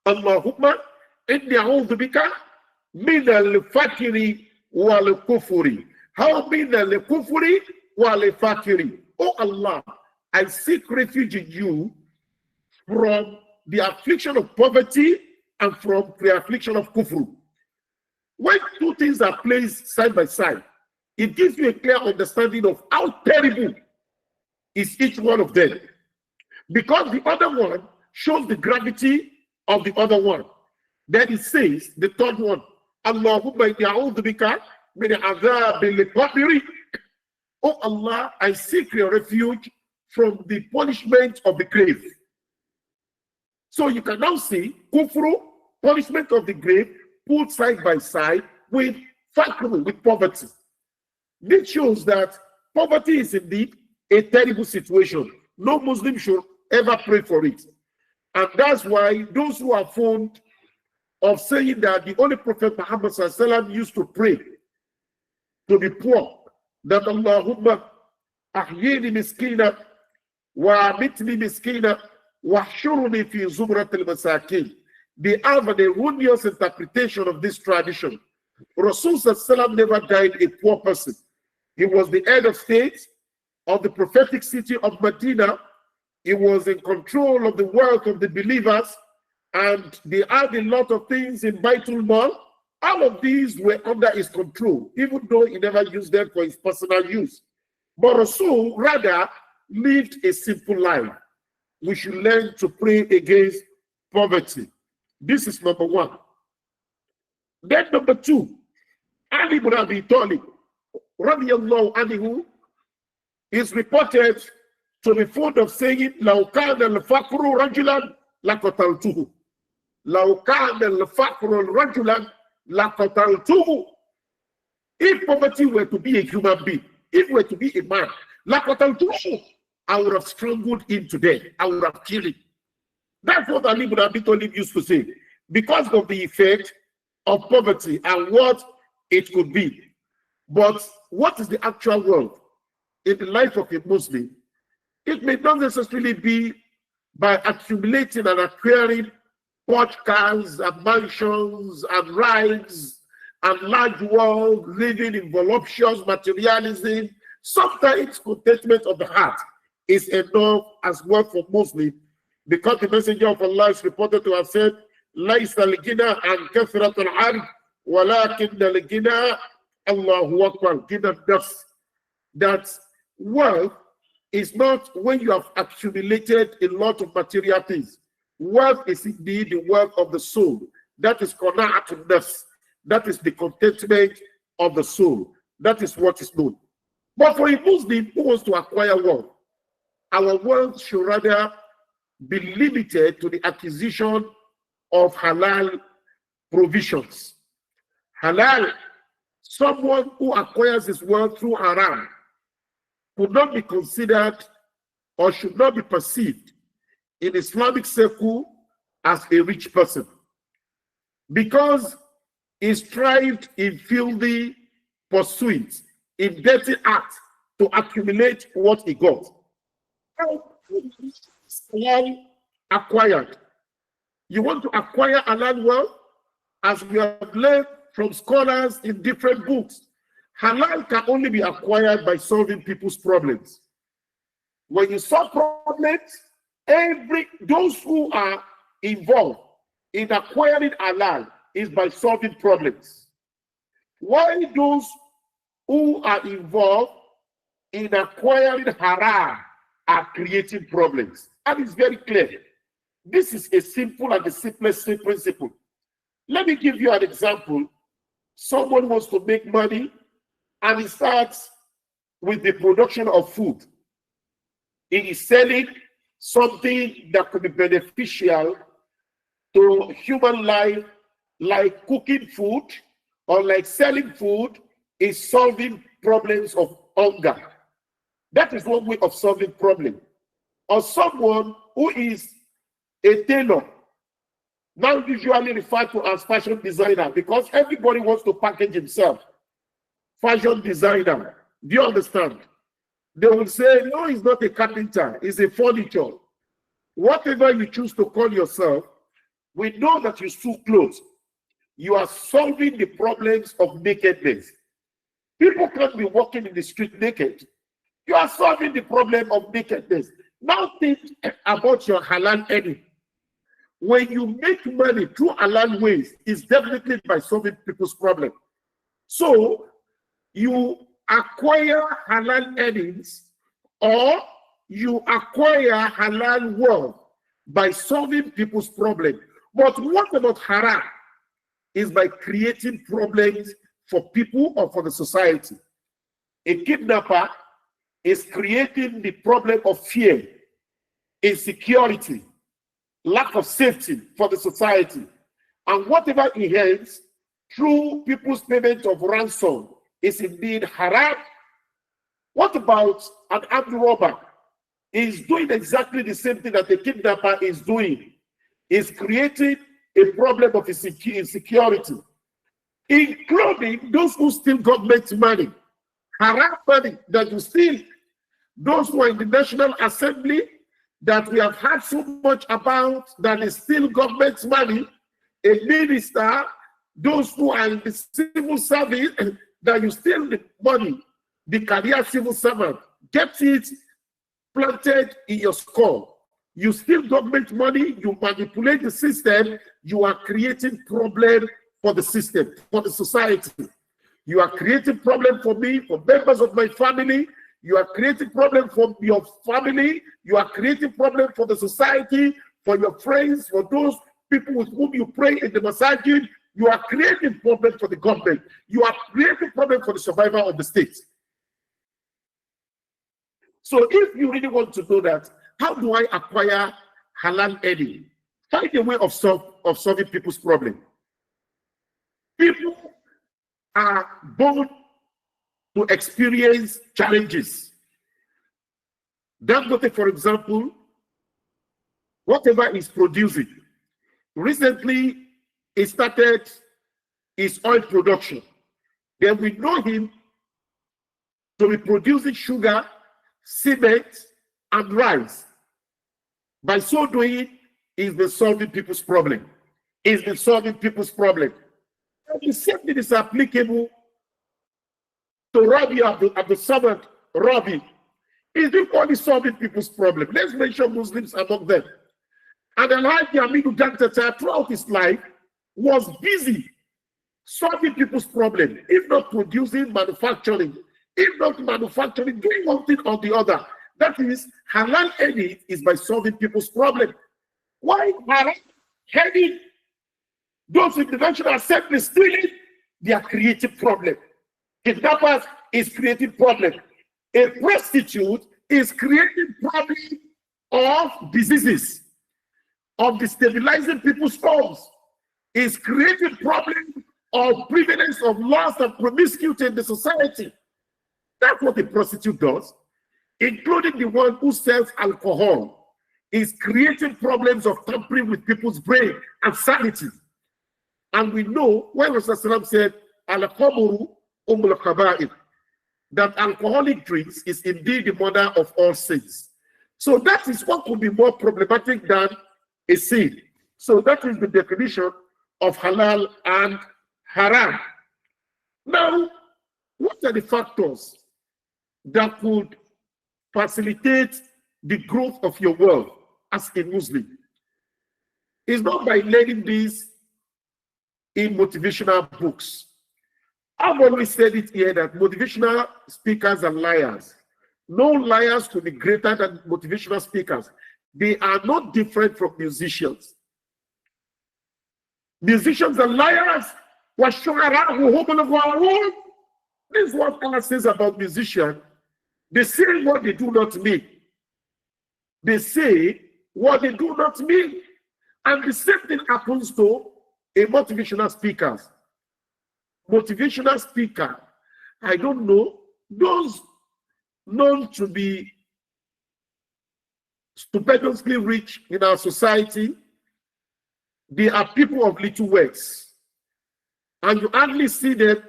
Allahumma inni a'udhu bika min al-fakri wal-kufri. How min al-kufri wal-fakri? Oh Allah, I seek refuge in you from the affliction of poverty and from the affliction of kufru. When two things are placed side by side, it gives you a clear understanding of how terrible is each one of them. Because the other one shows the gravity of the other one. Then it says, the third one, Allahumma inni a'udhu bika min adhabil qabri. Oh Allah, I seek your refuge from the punishment of the grave. So you can now see kufru, punishment of the grave, put side by side with fakru, with poverty. This shows that poverty is indeed a terrible situation. No Muslim should ever pray for it. And that's why those who are found of saying that the only Prophet Muhammad sallallahu used to pray to the poor, that Allahumma ahyini miskina wa amitni miskina wa hshurni fi zumrat al-masakin. They have an erroneous interpretation of this tradition. Rasul sallallahu never died a poor person. He was the head of state of the prophetic city of Medina. He was in control of the wealth of the believers, and they had a lot of things in Baitul Mal. All of these were under his control, even though he never used them for his personal use. But Rasul rather lived a simple life. We should learn to pray against poverty. This is number one. Then number two, Ali ibn Abi Talib, radiyallahu anhu, is reported to be fond of saying, لَوْ كَانَ الْفَقْرُ رَجُلًا لَقَتَلْتُهُ. لَوْ كَانَ الْفَقْرُ رَجُلًا لَقَتَلْتُهُ. If poverty were to be a human being, if it were to be a man, لَقَتَلْتُهُ, I would have strangled him to death. I would have killed him. That's what Ali ibn Abi Talib used to say, because of the effect of poverty and what it could be. But what is the actual world in the life of a Muslim? It may not necessarily be by accumulating and acquiring Porsche cars and mansions and rides and large wealth, living in voluptuous materialism. Sometimes contentment of the heart is enough as well for Muslim, because the messenger of Allah is reported to have said, لَيْسَ الْغِنَى عَنْ كَثْرَةِ الْعَرْضِ وَلَكِنَّ الْغِنَى اللَّهُ أَكْبَرُ غِنَى النَّفْسِ. That wealth is not when you have accumulated a lot of material things. Wealth is indeed the wealth of the soul. That is qana'atun nafs. That is the contentment of the soul. That is what is known. But for a Muslim who wants to acquire wealth, our wealth should rather be limited to the acquisition of halal provisions. Halal, someone who acquires his wealth through haram, could not be considered or should not be perceived in Islamic circle as a rich person, because he strived in filthy pursuits, in dirty acts to accumulate what he got. Acquired. You want to acquire halal wealth, as we have learned from scholars in different books. Halal can only be acquired by solving people's problems. When you solve problems, those who are involved in acquiring halal is by solving problems. While those who are involved in acquiring haram are creating problems. And it's very clear. This is a simple and the simplest principle. Let me give you an example. Someone wants to make money and he starts with the production of food. He is selling something that could be beneficial to human life, like cooking food or like selling food, is solving problems of hunger. That is one way of solving problem. Or someone who is a tailor, now usually referred to as fashion designer, because everybody wants to package himself. Fashion designer. Do you understand? They will say, no, he's not a carpenter, he's a furniture. Whatever you choose to call yourself, we know that you sew clothes. You are solving the problems of nakedness. People can't be walking in the street naked. You are solving the problem of nakedness. Now think about your halal earning. When you make money through halal ways, it's definitely by solving people's problem. So you acquire halal earnings or you acquire halal wealth by solving people's problem. But what about haram? Is by creating problems for people or for the society. A kidnapper is creating the problem of fear, insecurity, lack of safety for the society. And whatever he earns through people's payment of ransom is indeed haram. What about an armed robber? He's doing exactly the same thing that the kidnapper is doing. He's creating a problem of insecurity, including those who steal government money, haram money that you steal, those who are in the National Assembly that we have heard so much about that is still government money, a minister, those who are in the civil service that you steal the money, the career civil servant, get it planted in your skull. You steal government money, you manipulate the system, you are creating problem for the system, for the society. You are creating problem for me, for members of my family. You are creating problem for your family. You are creating problem for the society, for your friends, for those people with whom you pray in the masajid. You are creating problem for the government. You are creating problem for the survival of the state. So if you really want to know that, how do I acquire halal earning? Find a way of solving people's problem. People are born to experience challenges. Dangote, for example, whatever is producing, recently he started his oil production. Then we know him to be producing sugar, cement, and rice. By so doing, he's been solving people's problem. He's been solving people's problem. And the same thing is applicable to Rabi of the servant, Rabi. He's been only solving people's problem. Let's mention Muslims among them. And Alhaji Aminu Dantata throughout his life was busy solving people's problem, if not producing, manufacturing, if not manufacturing, doing one thing or the other. That is, halal earning is by solving people's problem. Why halal earning? Those in the National Assembly stealing, they are creating problem. Kidnappers is creating problem. A prostitute is creating problem of diseases, of destabilizing people's homes, is creating problem of prevalence of lust and promiscuity in the society. That's what a prostitute does, including the one who sells alcohol, is creating problems of tampering with people's brain and sanity. And we know when Rasulullah said, Al-Khamru Ummul Khaba'ir, that alcoholic drinks is indeed the mother of all sins. So that is what could be more problematic than a sin. So that is the definition of halal and haram. Now, what are the factors that could facilitate the growth of your world as a Muslim? It's not by learning this in motivational books. I've always said it here that motivational speakers are liars. No liars could be greater than motivational speakers. They are not different from musicians. Musicians are liars. This is what Allah says about musicians. They say what they do not mean. They say what they do not mean. And the same thing happens to a motivational speaker. Motivational speaker, I don't know, those known to be stupendously rich in our society, they are people of little words. And you hardly see them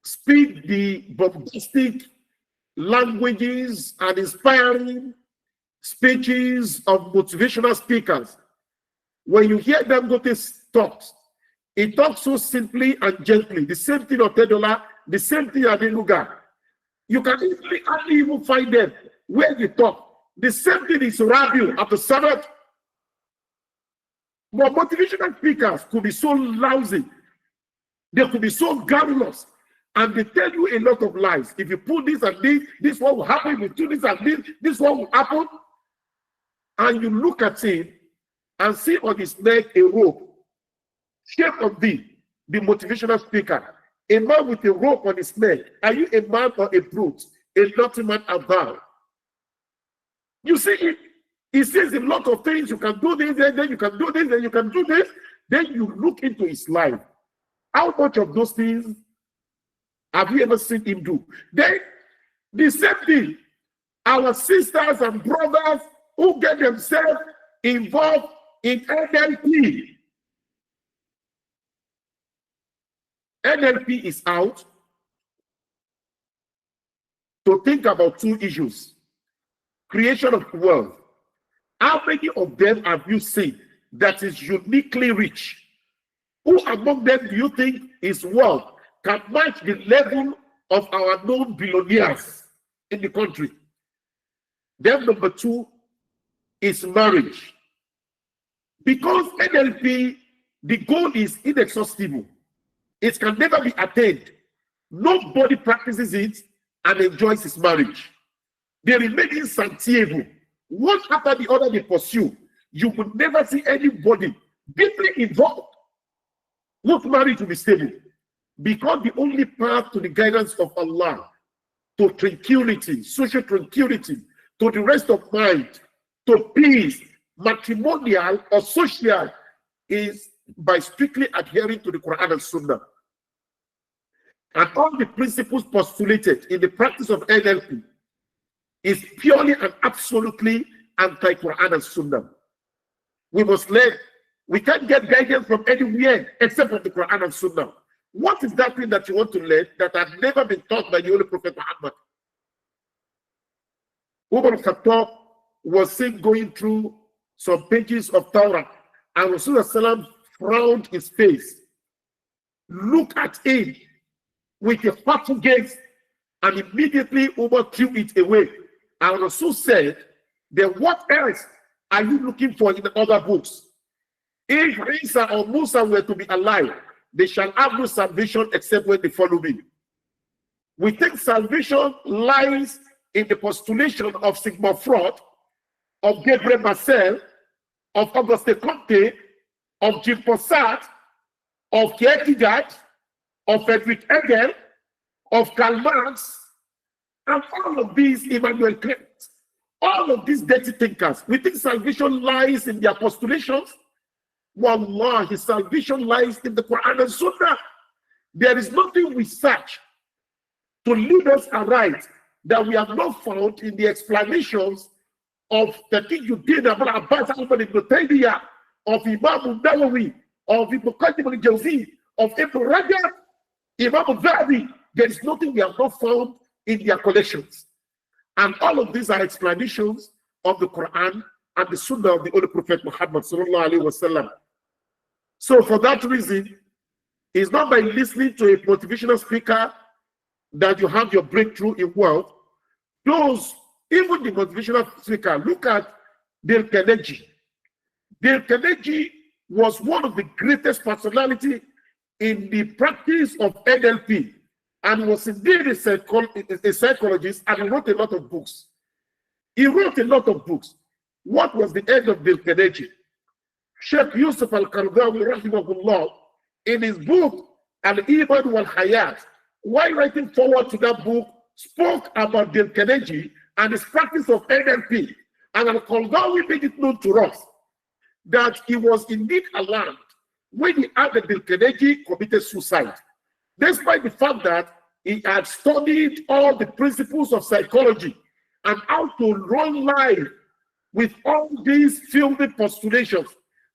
speak the bombastic languages and inspiring speeches of motivational speakers. When you hear them go to talks, it talks so simply and gently. The same thing of Tedola, the same thing at Enuga. You can easily hardly even find them where they talk. The same thing is Rabiu at the Sabbath. But motivational speakers could be so lousy. They could be so garrulous. And they tell you a lot of lies. If you put this and this, this one will happen. If you do this and this one will happen. And you look at him and see on his neck a rope. Shape of the motivational speaker. A man with a rope on his neck. Are you a man or a brute? A naughty man or thou? You see, he says a lot of things. You can do this, and then you can do this, and you can do this. Then you look into his life. How much of those things have you ever seen him do? Then the same thing. Our sisters and brothers who get themselves involved in NLP. NLP is out to think about two issues: creation of wealth. How many of them have you seen that is uniquely rich? Who among them do you think his wealth can match the level of our known billionaires in the country? Then number two is marriage. Because NLP, the goal is inexhaustible. It can never be attained. Nobody practices it and enjoys his marriage. They remain in Santiago. One after the other they pursue. You will never see anybody deeply involved not married to be stable. Because the only path to the guidance of Allah, to tranquility, social tranquility, to the rest of mind, to peace, matrimonial or social, is by strictly adhering to the Quran and Sunnah. And all the principles postulated in the practice of NLP is purely and absolutely anti-Quran and Sunnah. We must learn. We can't get guidance from anywhere except from the Quran and Sunnah. What is that thing that you want to learn that had never been taught by the Holy Prophet Muhammad? Umar al-Khattab was seen going through some pages of Torah, and Rasulullah frowned his face, looked at him with a hurtful gaze, and immediately Umar threw it away. And Rasul said, then what else are you looking for in the other books? If Isa or Musa were to be alive, they shall have no salvation except when they follow me. We think salvation lies in the postulation of Sigmund Freud, of Gabriel Marcel, of Auguste Comte, of Jean Paul Sartre, of Kierkegaard, of Friedrich Hegel, of Karl Marx, and all of these Immanuel Kant, all of these dirty thinkers. We think salvation lies in their postulations. Wallahi, salvation lies in the Quran and Sunnah. There is nothing we search to lead us aright that we have not found in the explanations of Tadhkiroh, Abu Abbas Ibn Taymiyyah, of Imam Nawawi, of Ibn Qayyim al-Jawzi, of Ibn Rajab, Imam al-Zahabi. There is nothing we have not found in their collections. And all of these are explanations of the Quran and the Sunnah of the Holy Prophet Muhammad sallallahu alaihi wasallam. So for that reason, it's not by listening to a motivational speaker that you have your breakthrough in wealth. Those, even the motivational speaker, look at Dale Carnegie. Dale Carnegie was one of the greatest personalities in the practice of NLP, and was indeed a psychologist, and he wrote a lot of books. He wrote a lot of books. What was the end of Dale Carnegie? Sheikh Yusuf al-Qaradawi, rahimahullah, in his book, Al-Iman wal-Hayat, while writing forward to that book, spoke about Dale Carnegie and his practice of NLP. And al-Qaradawi made it known to us that he was indeed alarmed when he heard that Dale Carnegie committed suicide, despite the fact that he had studied all the principles of psychology and how to run life with all these filthy postulations.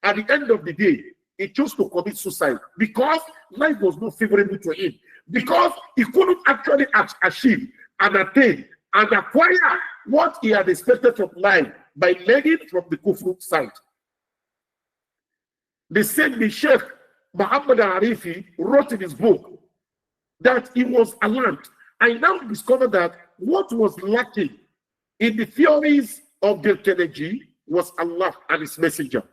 At the end of the day, he chose to commit suicide because life was not favorable to him, because he couldn't actually achieve and attain and acquire what he had expected from life by learning from the Kufr side. The same Sheikh Muhammad Arifi wrote in his book that he was alarmed. I now discovered that what was lacking in the theories of Dale Carnegie was Allah and His Messenger.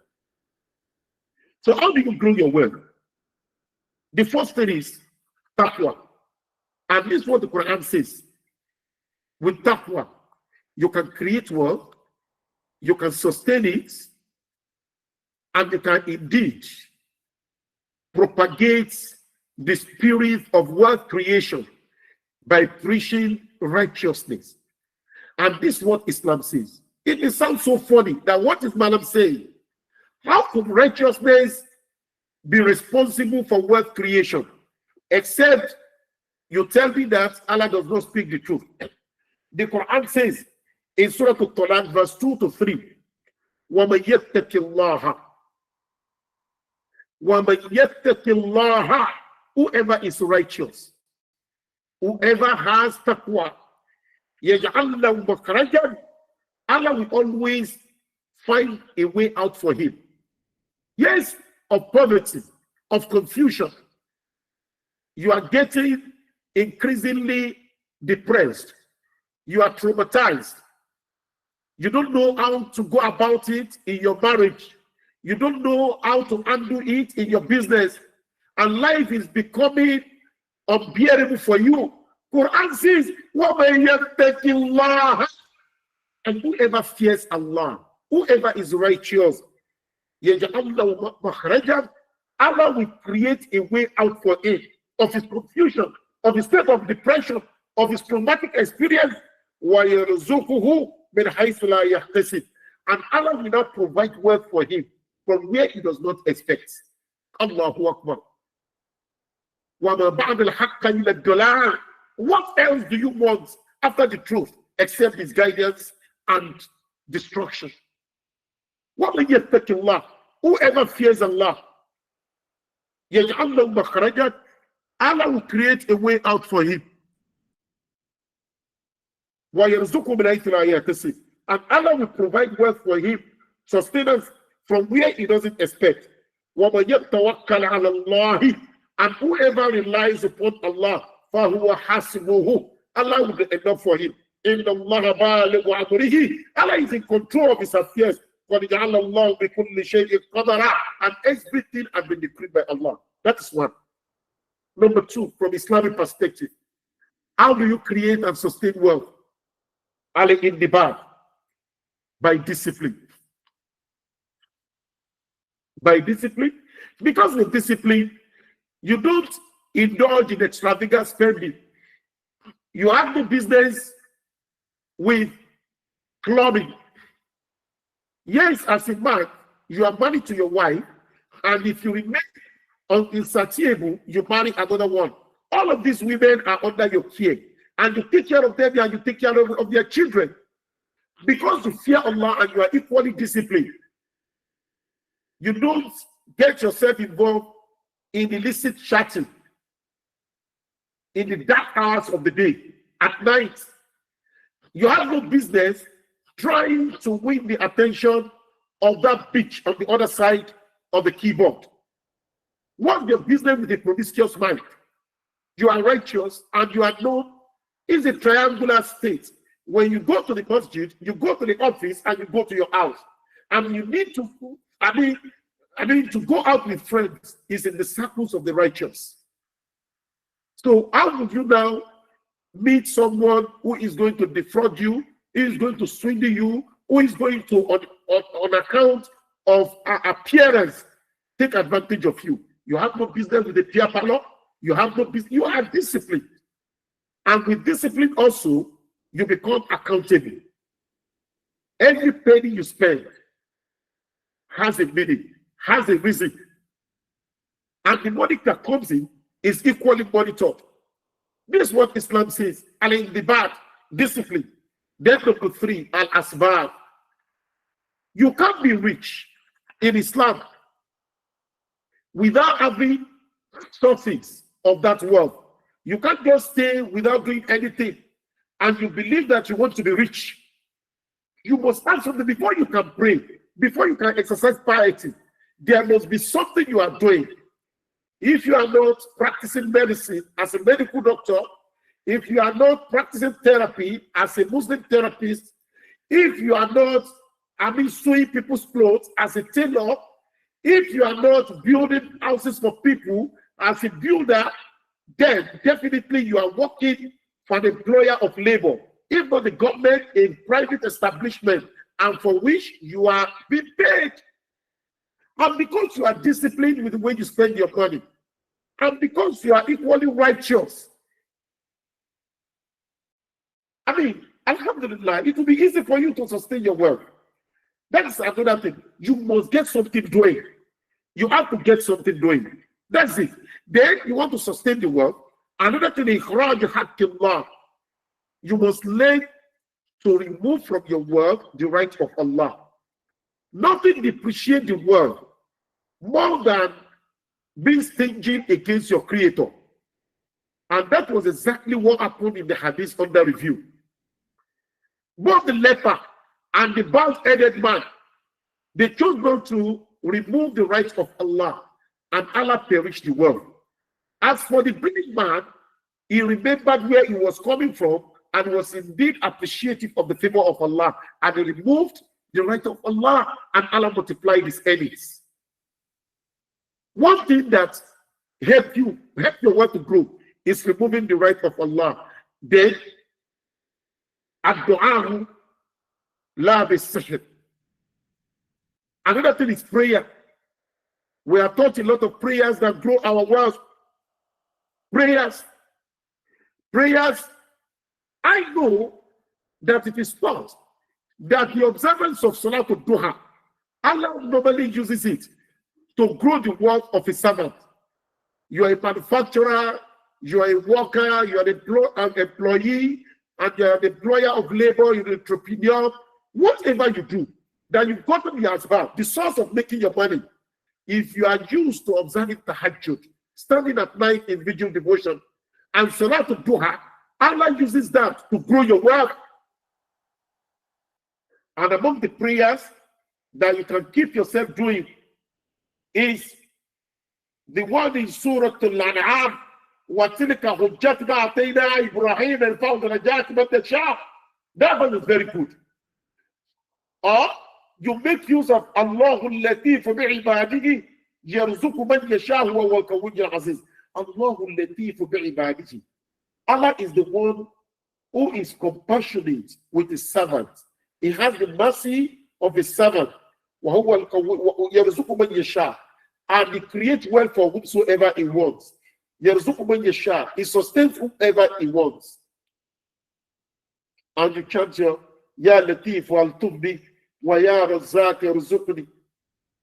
So how do you grow your wealth? The first thing is taqwa. And this is what the Quran says. With taqwa, you can create wealth, you can sustain it, and you can indeed propagate the spirit of wealth creation by preaching righteousness. And this is what Islam says. It sounds so funny that what is Islam saying? How could righteousness be responsible for wealth creation? Except you tell me that Allah does not speak the truth. The Quran says in Surah Al-Talaq, verse 2 to 3, وَمَن يَتَّقِ اللَّهَ whoever is righteous, whoever has taqwa, يَجْعَلْ لَهُ مَخْرَجًا, Allah will always find a way out for him. Yes, of poverty, of confusion. You are getting increasingly depressed. You are traumatized. You don't know how to go about it in your marriage. You don't know how to handle it in your business. And life is becoming unbearable for you. Quran says, وَمَن يَتَّقِ اللَّهَ, and whoever fears Allah, whoever is righteous, يَجْعَلْ لَهُ مَخْرَجًا, Allah will create a way out for him of his confusion, of his state of depression, of his traumatic experience. وَيَرْزُقُهُ مِنْ حَيْثُ لَا يَحْتَسِبُ, and Allah will not provide wealth for him from where he does not expect. Allahu Akbar. وَمَا بَعْدَ الْحَقَّ إِلَّا الضَّلَالُ, what else do you want after the truth except his guidance and destruction? وَمَن يَتَّقِ اللَّهَ, whoever fears Allah, يَجْعَلْ لَهُ مَخْرَجًا, Allah will create a way out for him. وَيَرْزُقُهُ مِنْ حَيْثُ لَا يَحْتَسِبُ, and Allah will provide wealth for him, sustenance from where he doesn't expect. وَمَن يَتَوَكَّلْ عَلَى اللَّهِ, and whoever relies upon Allah, فَهُوَ حَسْبُهُ, Allah will be enough for him. إِنَّ اللَّهَ بَالِغُ أَمْرِهِ, Allah is in control of his affairs. وَجَعَلَ اللَّهُ بِكُلِّ شَيْءٍ قَدَرًا, and everything has been decreed by Allah. That is one. Number two, from Islamic perspective, how do you create and sustain wealth? In the bad, by discipline. By discipline, because with discipline, you don't indulge in extravagant spending. You have no business with clubbing. Yes, as a man, you are married to your wife, and if you remain insatiable, you marry another one. All of these women are under your care, and you take care of them and you take care of their children. Because you fear Allah and you are equally disciplined, you don't get yourself involved in illicit chatting in the dark hours of the day, at night. You have no business trying to win the attention of that bitch on the other side of the keyboard. What's your business with a promiscuous mind? You are righteous and you are known. It's a triangular state. When you go to the masjid, you go to the office, and you go to your house. And you need to, to go out with friends is in the circles of the righteous. So how would you now meet someone who is going to defraud you, who is going to swindle you, who is going to, on account of appearance, take advantage of you? You have no business with the peer parlor. You have no business. You are disciplined. And with discipline also, you become accountable. Every penny you spend has a meaning, has a reason. And the money that comes in is equally monitored. This is what Islam says. And in the bad, discipline. Then number three, al-asbab. You can't be rich in Islam without having sources of that wealth. You can't just stay without doing anything and you believe that you want to be rich. You must have something before you can pray, before you can exercise piety. There must be something you are doing. If you are not practicing medicine as a medical doctor, if you are not practicing therapy as a Muslim therapist, if you are not, sewing people's clothes as a tailor, if you are not building houses for people as a builder, then definitely you are working for the employer of labor, if not the government, a private establishment, and for which you are being paid. And because you are disciplined with the way you spend your money, and because you are equally righteous, alhamdulillah, it will be easy for you to sustain your wealth. That is another thing. You must get something doing. You have to get something doing. That's it. Then you want to sustain the wealth. Another thing is, you must learn to remove from your wealth the right of Allah. Nothing depreciates the wealth more than being stinging against your creator. And that was exactly what happened in the hadith under review. Both the leper and the bald-headed man, they chose not to remove the rights of Allah, and Allah perished the world. As for the blind man, he remembered where he was coming from and was indeed appreciative of the favor of Allah, and he removed the right of Allah, and Allah multiplied his earnings. One thing that help your work to grow is removing the right of Allah. Then, ad-du'a la bis-sihr. Another thing is prayer. We are taught a lot of prayers that grow our wealth. Prayers. I know that it is taught that the observance of Salatul Duha, Allah normally uses it to grow the wealth of a servant. You are a manufacturer, you are a worker, you are an employee, and you are the employer of labor, you're an entrepreneur. Whatever you do, that you've gotten the asbab, the source of making your money. If you are used to observing tahajjud, standing at night in vigil devotion, and Salatul Duha, Allah uses that to grow your wealth. And among the prayers that you can keep yourself doing is the one in Surah Al-An'am, وَتِلْكَ حُجَّتْنَا أَتَيْنَا إِبْرَاهِيمَ الْفَوْضَ نَجَاتِ مَنْ تَشَاءُ. That one is very good. Or you make use of Allahu al-Latif bi'ibadihi yarzuqu man yasha'u wa huwa al-qawiyyu al-aziz. Allahu al-Latif bi'ibadihi. Allah is the one who is compassionate with his servant. He has the mercy of his servant. Wa huwa al-qawiyyu yarzuqu man yasha'u. And he creates wealth for whomsoever he wants. Yarzuqu man yasha'u. He sustains whoever he wants. And you chant your Ya Latif wal-Tubbi wa Ya Razzaq yarzuqni.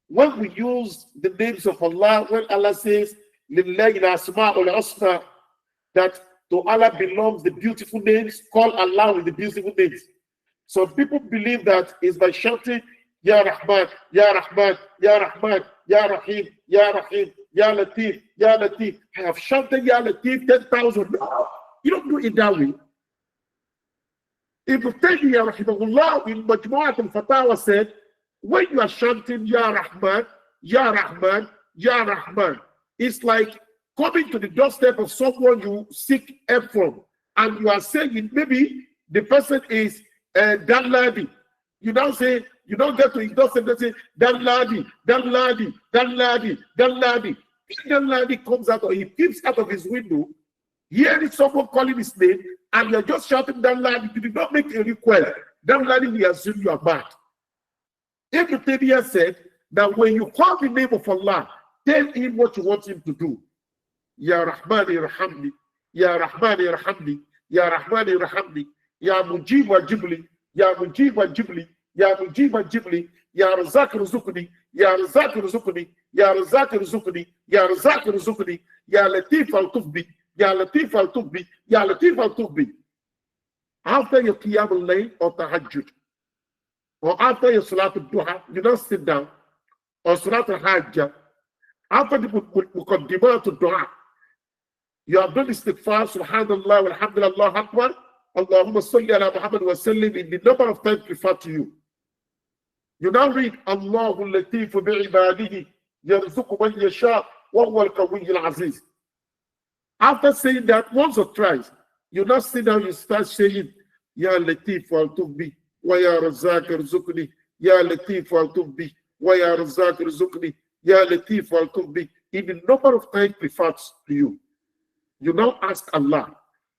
When we use the names of Allah, when Allah says Lillahi al-asma'ul husna, that to Allah belongs the beautiful names, call Allah with the beautiful names. So people believe that is by shouting Ya Rahman, Ya Rahman, Ya Rahman, Ya Rahim, Ya Rahim, Ya Latif, Ya Latif. I have shouted Ya Latif 10,000. No, you don't do it that way. Ibn Taymiyyah rahimahullah in Majmu'at al-Fatawa said, when you are chanting Ya Rahman, Ya Rahman, Ya Rahman, it's like coming to the doorstep of someone you seek help from, and you are saying maybe the person is Dan Ladi. You now say, you don't get to his doorstep and say Dan Ladi, Dan Ladi, Dan Ladi, Dan Ladi. If Dan Ladi comes out or he peeps out of his window, hearing someone calling his name, and you're just shouting Dan Ladi, you did not make a request. Dan Ladi will assume you are bad. Ibn Taymiyyah said that when you call the name of Allah, tell him what you want him to do. Ya Rahman Irhamni, Ya Rahman Irhamni, Ya Rahman Irhamni, Ya Mujib wa Jibli, Ya Mujib wa Jibli, Ya Mujib wa Jibli, Ya Razak Rizukni, Ya Razak Rizukni, Ya Razak Rizukni, Ya Razak Rizukni, Ya Latif al-Tubbi, Ya Latif al-Tubbi, Ya Latif al-Tubbi. After your Qiyam al-Layl or Tahajjud, or after your Salatul Duha, you don't sit down, or Salatul Hajjah, after the Muqaddimat al-Duha, you have done istighfar, subhanallah, walhamdulillah, Allahu Akbar, Allahumma salli ala Muhammad wa sallim in the number of times preferred to you. You now read Allahu al-Latif bi'ibadihi yarzuqu man yasha wa huwa al-qawiyyu al-aziz. After saying that once or twice, you now sit down, you start saying Ya Latif wal-Tubbi wa Ya Razzaq irzuqni, Ya Latif wal-Tubbi wa Ya Razzaq irzuqni, Ya Latif wal-Tubbi in the number of times preferred to you. You now ask Allah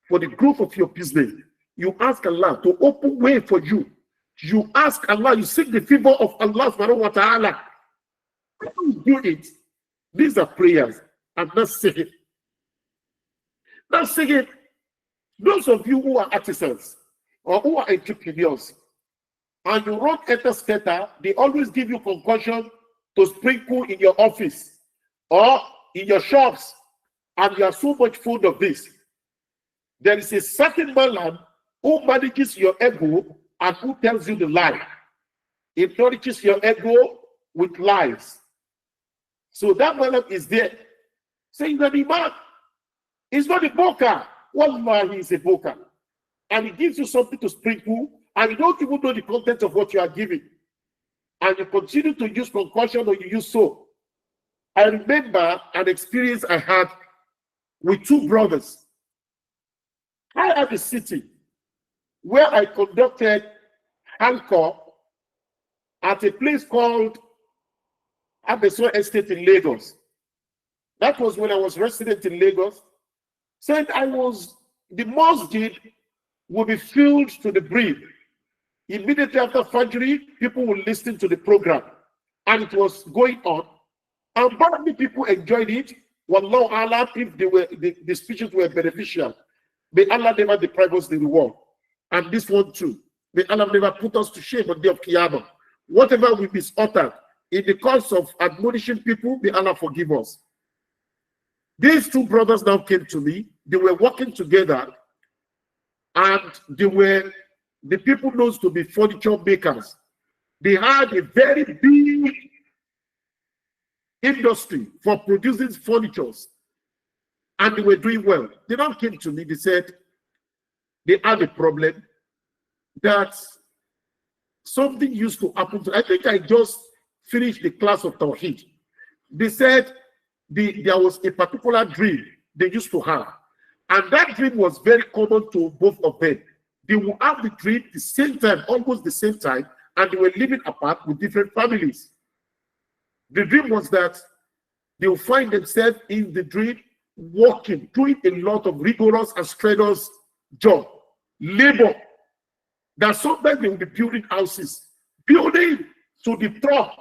for the growth of your business. You ask Allah to open way for you. You ask Allah, you seek the favor of Allah subhanahu wa ta'ala. When you do it, these are prayers and not singing. Not singing. Those of you who are artisans or who are entrepreneurs and you run enter-skater, they always give you concussion to sprinkle in your office or in your shops, and you are so much full of this. There is a certain man who manages your ego and who tells you the lie. He nourishes your ego with lies. So that man is there. saying that Imam is not a boker. Wallahi, he's a boker. And he gives you something to sprinkle, and you don't even know the content of what you are giving. And you continue to use concussion or you use soap. I remember an experience I had with two brothers. I had a city where I conducted Halqa at a place called Abeso Estate in Lagos. That was when I was resident in Lagos. Said the masjid would be filled to the brim. Immediately after Fajr, people would listen to the program. And it was going on. And probably people enjoyed it. Wallahu alam, if the speeches were beneficial. May Allah never deprive us the reward. And this one too. May Allah never put us to shame on the day of Qiyamah. Whatever we misuttered in the course of admonishing people, may Allah forgive us. These two brothers now came to me. They were working together. And they were the people known to be furniture makers. They had a very big industry for producing furnitures. And they were doing well. They now came to me. They said they had a problem that something used to happen to. I think I just finished the class of Tawheed. They said there was a particular dream they used to have. And that dream was very common to both of them. They would have the dream the same time, almost the same time, and they were living apart with different families. The dream was that they will find themselves in the dream working, doing a lot of rigorous and strenuous job, labor. That sometimes they will be building houses, building to the top.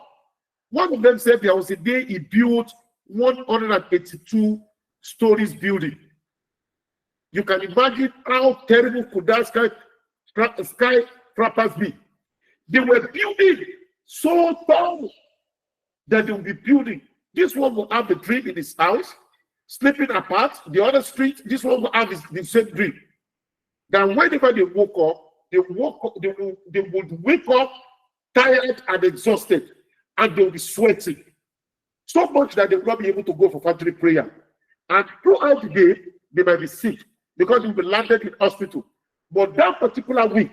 One of them said there was a day he built 182 stories building. You can imagine how terrible could that skyscrapers be. They were building so tall that they will be building. This one will have a dream in his house, sleeping apart. The other street, this one will have the same dream. Then whenever they woke up, they would wake up tired and exhausted, and they will be sweating. So much that they will not be able to go for Fajr prayer. And throughout the day, they might be sick because they will be landed in hospital. But that particular week,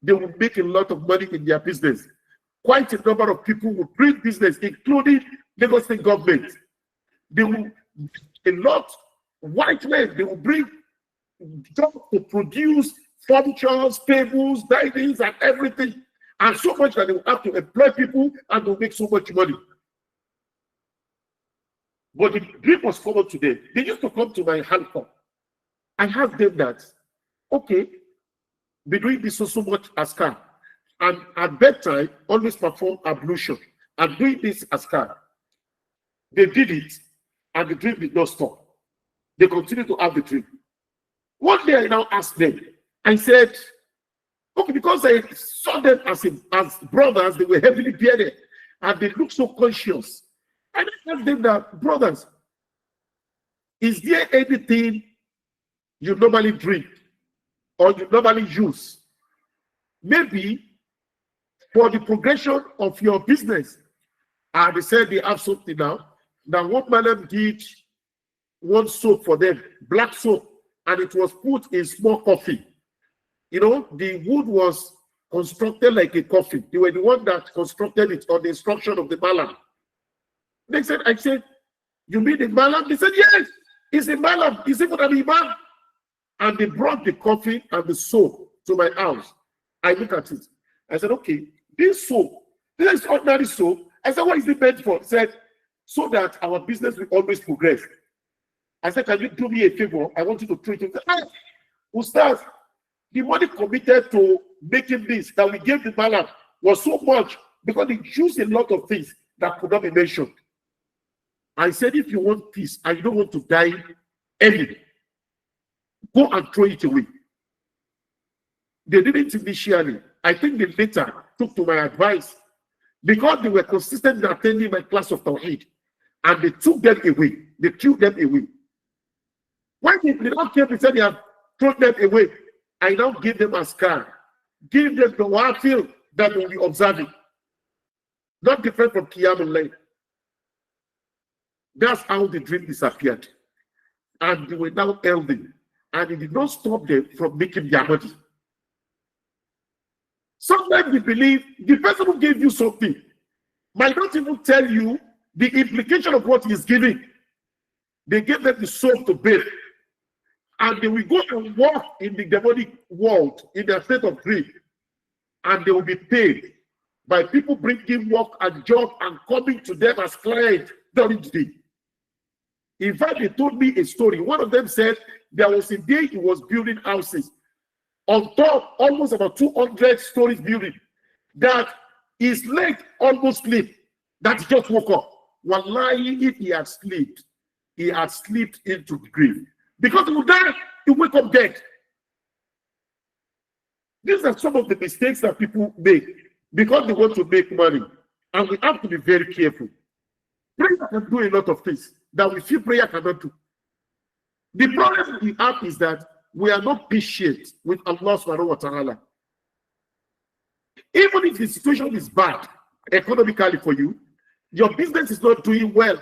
they will make a lot of money in their business. Quite a number of people will bring business, including Lagos State government. They will, a lot, white men, they will bring jobs to produce furniture, tables, dinings, and everything. And so much that they will have to employ people and they will make so much money. But the dream was common to them. They used to come to my halqa. I asked them that, okay, be doing this so much askar. And at bedtime, always perform ablution. And doing this askar. They did it, and the dream did not stop. They continued to have the dream. One day I now asked them, I said, okay, because I saw them as brothers, they were heavily bearded, and they looked so conscious. And I asked them that, brothers, is there anything you normally drink or you normally use? Maybe for the progression of your business. And they said they have something now. Now, what madam did one soap for them, black soap, and it was put in small coffee. You know, the wood was constructed like a coffin. They were the one that constructed it on the instruction of the malam. They said, I said, you mean the malam? They said, yes, it's a malam. Is it for an imam? And they brought the coffee and the soap to my house. I looked at it. I said, okay, this soap, this is ordinary soap. I said, what is it meant for? He said, so that our business will always progress. I said, can you do me a favor? I want you to treat it. Ustaz, the money committed to making this that we gave the malam was so much because it used a lot of things that could not be mentioned. I said, if you want peace and you don't want to die early, go and throw it away. They didn't initially. I think they later took to my advice because they were consistent in attending my class of Tawheed, and they took them away. They threw them away. When they did not care, they said they have thrown them away. I now give them a scar. Give them the wafil that will be observing. Not different from Qiyamul Layl. That's how the dream disappeared. And they were now healthy. And it did not stop them from making their money. Sometimes we believe the person who gave you something might not even tell you the implication of what he is giving. They gave them the soap to bathe. And they will go and walk in the demonic world in their state of dream. And they will be paid by people bringing work and job and coming to them as clients during the day. In fact, they told me a story. One of them said there was a day he was building houses on top, almost about 200 stories building, that his leg almost slipped, that he just woke up. Wallahi, if he had slipped into the grave. Because he would die, he wake up dead. These are some of the mistakes that people make because they want to make money. And we have to be very careful. Prayer can do a lot of things that we feel prayer cannot do. The problem we have is that we are not patient with Allah subhanahu wa ta'ala. Even if the situation is bad economically for you, your business is not doing well,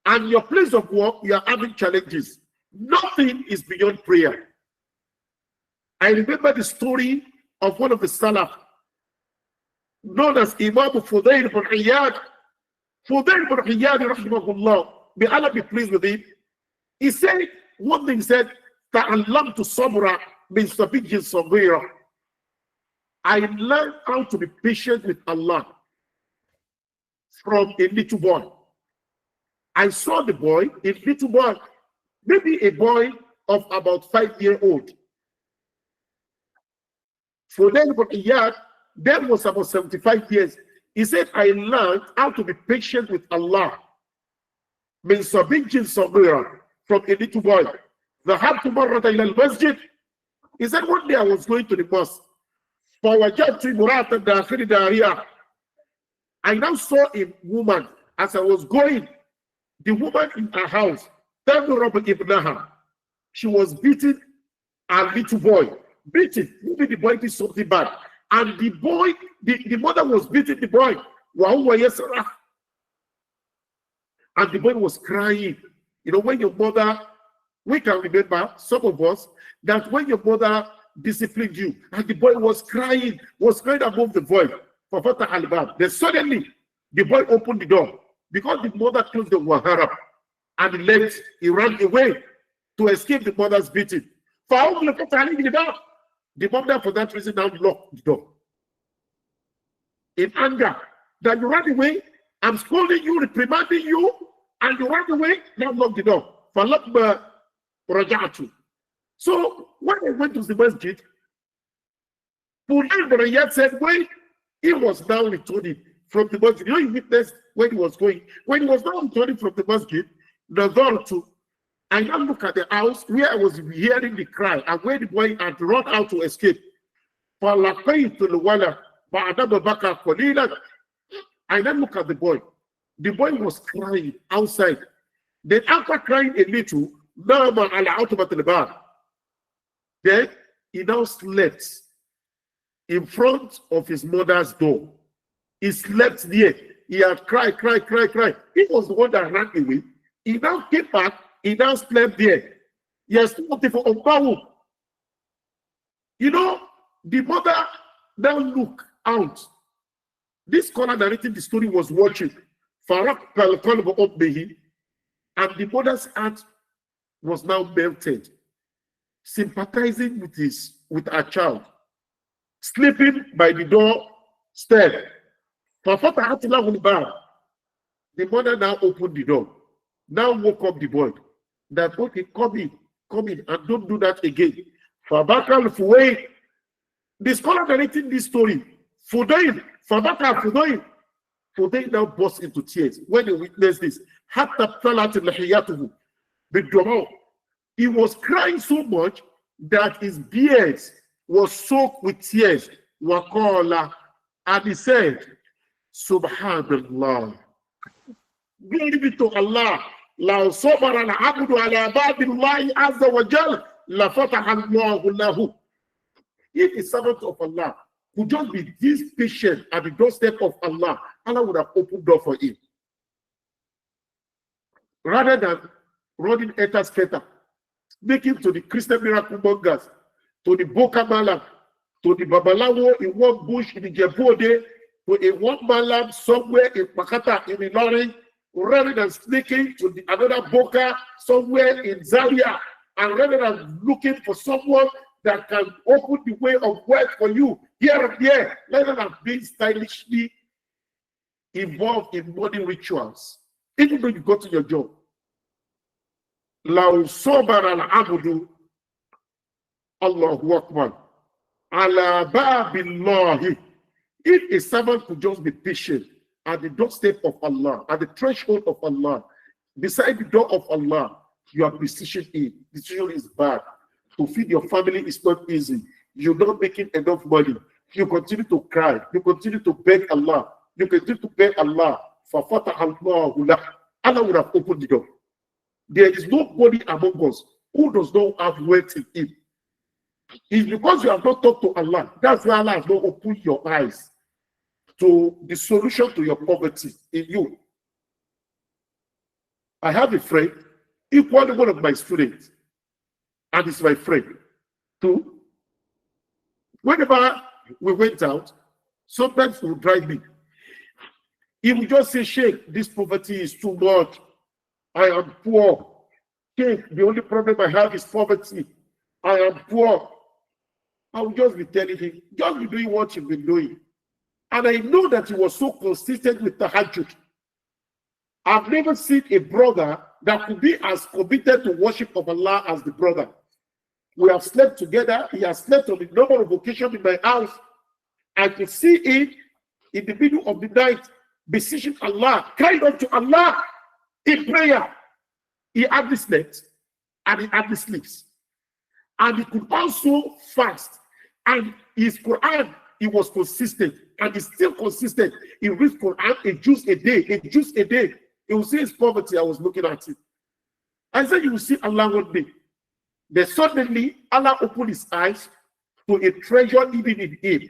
and your place of work, you are having challenges. Nothing is beyond prayer. I remember the story of one of the Salaf, known as Imam Fudayl ibn Iyad. Fudayl ibn Iyad, rahimahullah, may Allah be pleased with him. He said, one thing he said, Ta'allamtu sabra min sabijin saghira. I learned how to be patient with Allah from a little boy. I saw the boy, a little boy, maybe a boy of about 5 years old. For then, that was about 75 years. He said, I learned how to be patient with Allah. Min sabijin saghira, from a little boy. ذهبت مرة إلى المسجد. He said, one day I was going to the mosque. فوجدت امرأة داخل دارها. I now saw a woman as I was going. The woman in her house, تضرب ابنها. She was beating a little boy. Beating. Maybe the boy did something bad. And the boy, the mother was beating the boy. وهو يصرخ. And the boy was crying. You know, when your mother, we can remember, some of us, that when your mother disciplined you, and the boy was crying above the voice, for Fatah al-Bab. Then suddenly, the boy opened the door, because the mother closed the wahara, and he ran away to escape the mother's beating. The mother, for that reason, now locked the door. In anger, that you ran away, I'm scolding you, reprimanding you, and you ran away, now lock the door. So when I went to the masjid, Fudayl said, when he was now returning from the masjid, you know, he witnessed when he was going. When he was now returning from the masjid, I now look at the house where I was hearing the cry and where the boy had run out to escape. I then look at the boy. The boy was crying outside. Then after crying a little, then he now slept in front of his mother's door. He slept there. He had cried. He was the one that ran away. He now came back. He now slept there. Yes, you know, the mother now looked out. This scholar narrating the story was watching. And the mother's heart was now melted, sympathizing with her child, sleeping by the doorstep. The mother now opened the door, now woke up the boy. That, okay, come in, and don't do that again. The scholar narrating this story, Fudayl now burst into tears when he witnessed this. He was crying so much that his beard was soaked with tears. And he said, Subhanallah. Glory be to Allah. لو صبر العبد على باب الله عز وجل لفتح الله له. If a servant of Allah would just be this patient at the doorstep of Allah, Allah would have opened door for him. rather than running etasketa, speaking to the Christian miracle mongers, to the Boka Malam, to the Babalawo in one bush in the Jebode, to a one Malam somewhere in Makata in the Lorry, rather than sneaking to another Boka somewhere in Zaria, and rather than looking for someone that can open the way of work for you here and there, rather than being stylishly involved in money rituals, even though you go to your job. Law sobar al-abdu, Allahu Akbar, ala babillahi. If a servant could just be patient at the doorstep of Allah, at the threshold of Allah, beside the door of Allah, your decision is bad. To feed your family is not easy. You're not making enough money. You continue to cry. You continue to beg Allah. You continue to beg Allah. For Allah would have opened the door. There is nobody among us who does not have wealth in him. It's because you have not talked to Allah. That's why Allah has not opened your eyes to the solution to your poverty in you. I have a friend, equally one of my students, and it's my friend too. Whenever we went out, sometimes he would drive me. He would just say, Sheikh, this poverty is too much. I am poor. Sheikh, the only problem I have is poverty. I am poor. I would just be telling him, just be doing what you've been doing. And I know that he was so consistent with tahajjud. I've never seen a brother that could be as committed to worship of Allah as the brother. We have slept together. He has slept on a number of occasions in my house. I could see him in the middle of the night, beseeching Allah, crying out to Allah in prayer. He hardly slept and he hardly sleeps. And he could also fast. And his Quran, he was consistent. And he's still consistent. He reads Quran, a juice a day, a juice a day. He will see his poverty. I was looking at it. I said, you will see Allah one day. Then suddenly, Allah opened his eyes to a treasure living in him.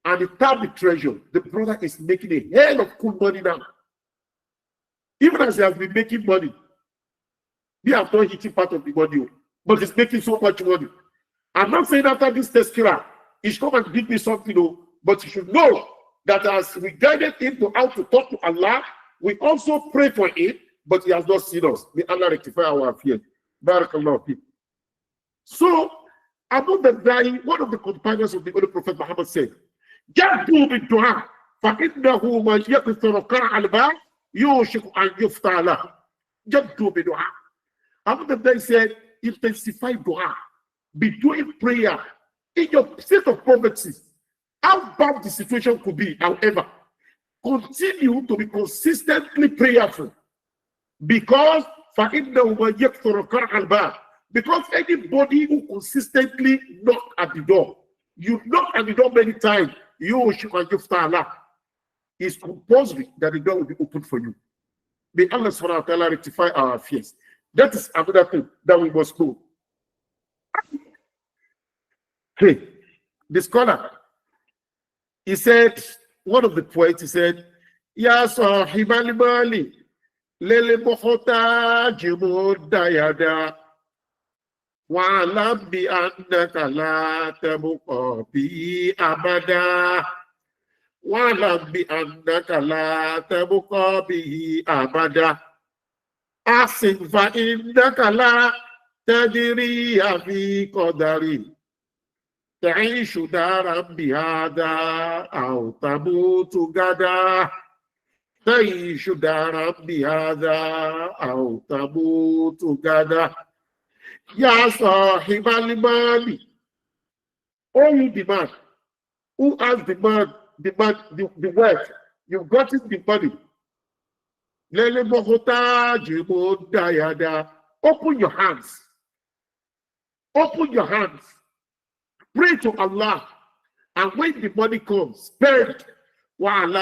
And he tapped the treasure. The brother is making a hell of good money now. Even as he has been making money, we have not hitting part of the money, but he's making so much money. I'm not saying after this Tadhkiroh, he should come and give me something, but you should know that as we guided him to how to talk to Allah, we also pray for him, but he has not seen us. May Allah rectify our affairs. Barakallahu. So, Abu Darda, one of the companions of the Holy Prophet Muhammad said, "Jabdu bid-du'a, fa-innahu man yakthuru qara'a al-ba' yushiku an yufta lahu." Jabdu bid-du'a. Abu Darda said, intensify dua. Be doing prayer in your state of poverty. How bad the situation could be, however, continue to be consistently prayerful. Because because anybody who consistently knock at the door, you knock at the door many times, it's compulsory that the door will be opened for you. May Allah subhanahu wa ta'ala rectify our affairs. That is another thing that we must know. Hey, the scholar, he said, one of the poets, he said, Ya sahibal mali, lele mokhota jimud dayada, wa lam bi annaka la tabuqa bi abada, wa lam bi annaka la tabuqa bi abada. Asin fa innaka la tadri fi qadari. تعيش دارا بهذا أو تموت غدا تعيش دارا بهذا أو تموت غدا يا صاحب المال. Oh, you the man who has the wealth, you've gotten the money. Lele mohota jimo dayada. Open your hands. Open your hands. Pray to Allah, and when the money comes, spend. And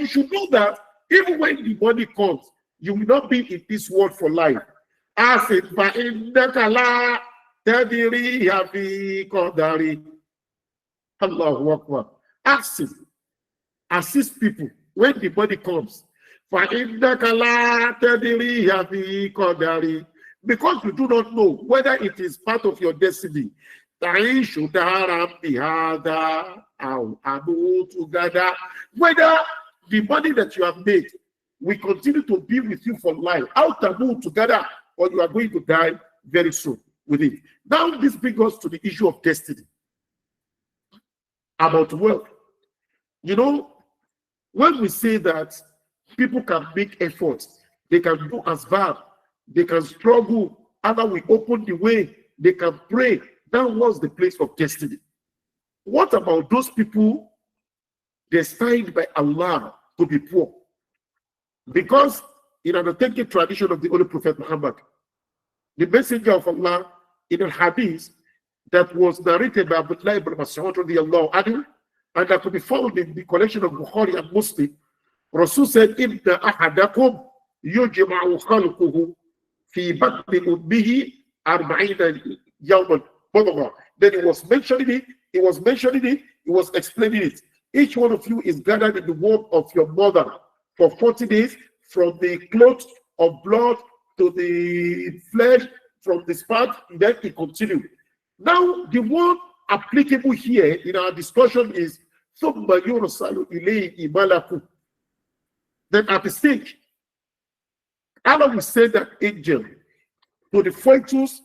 you should know that even when the money comes, you will not be in this world for life. Ask Allahu Akbar. Ask him. Assist people when the money comes. Because you do not know whether it is part of your destiny. Whether the money that you have made will continue to be with you for life, out and move together, or you are going to die very soon with it. Now, this brings us to the issue of destiny, about wealth. You know, when we say that people can make efforts, they can do asbab, they can struggle, Allah will open the way, they can pray. That was the place of destiny. What about those people destined by Allah to be poor? Because in an authentic tradition of the Holy Prophet Muhammad, the messenger of Allah, in a hadith that was narrated by Abdullah ibn Mas'ud radiyallahu anhu, and that could be found in the collection of Bukhari and Muslim, Rasul said, "Inna ahadakum yujma'u khalquhu fi batni ummihi 40 yawman badagha." Then he was mentioning it, he was explaining it. Each one of you is gathered in the womb of your mother for 40 days, from the clot of blood to the flesh, from the spark, then it continued. Now, the one applicable here in our discussion is ثُمَّ يُرْسَلُ إِلَيْهِ مَلَكٌ. Then at the stage, Allah will send that angel to the fetus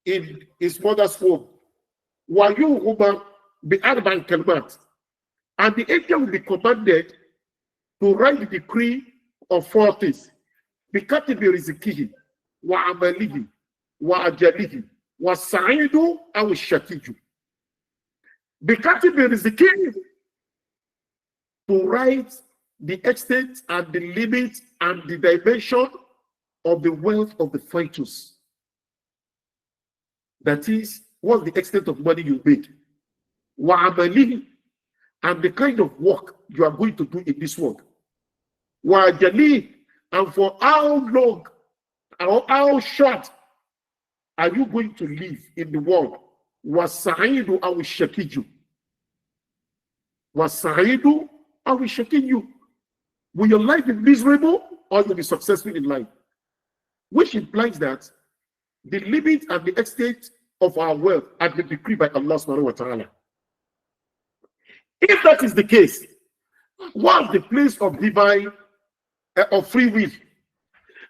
in his mother's womb. وَيُوهُمَا بِأَرْبَعِ كَلْمَاتٍ. And the angel will be commanded to write the decree of 4 things. بِكَتِبِ رِزْقِهِ وَعَمَلِهِ وَأَجَلِهِ وَالسَّعِيدُ أَوْ الشَّقِيُّ. بِكَتِبِ رِزْقِهِ, to write the extent and the limit and the dimension of the wealth of the fetus. That is, what's the extent of money you make. وَعَمَلِهِ, and the kind of work you are going to do in this world. وَأَجَلِهِ, and for how long or how short are you going to live in the world. وَالسَّعِيدُ أَوْ الشَّقِيُّ. وَالسَّعِيدُ أَوْ الشَّقِيُّ. Will your life be miserable or you'll be successful in life? Which implies that the limit and the extent of our wealth has been decreed by Allah subhanahu wa ta'ala. If that is the case, what's the place of divine of free will?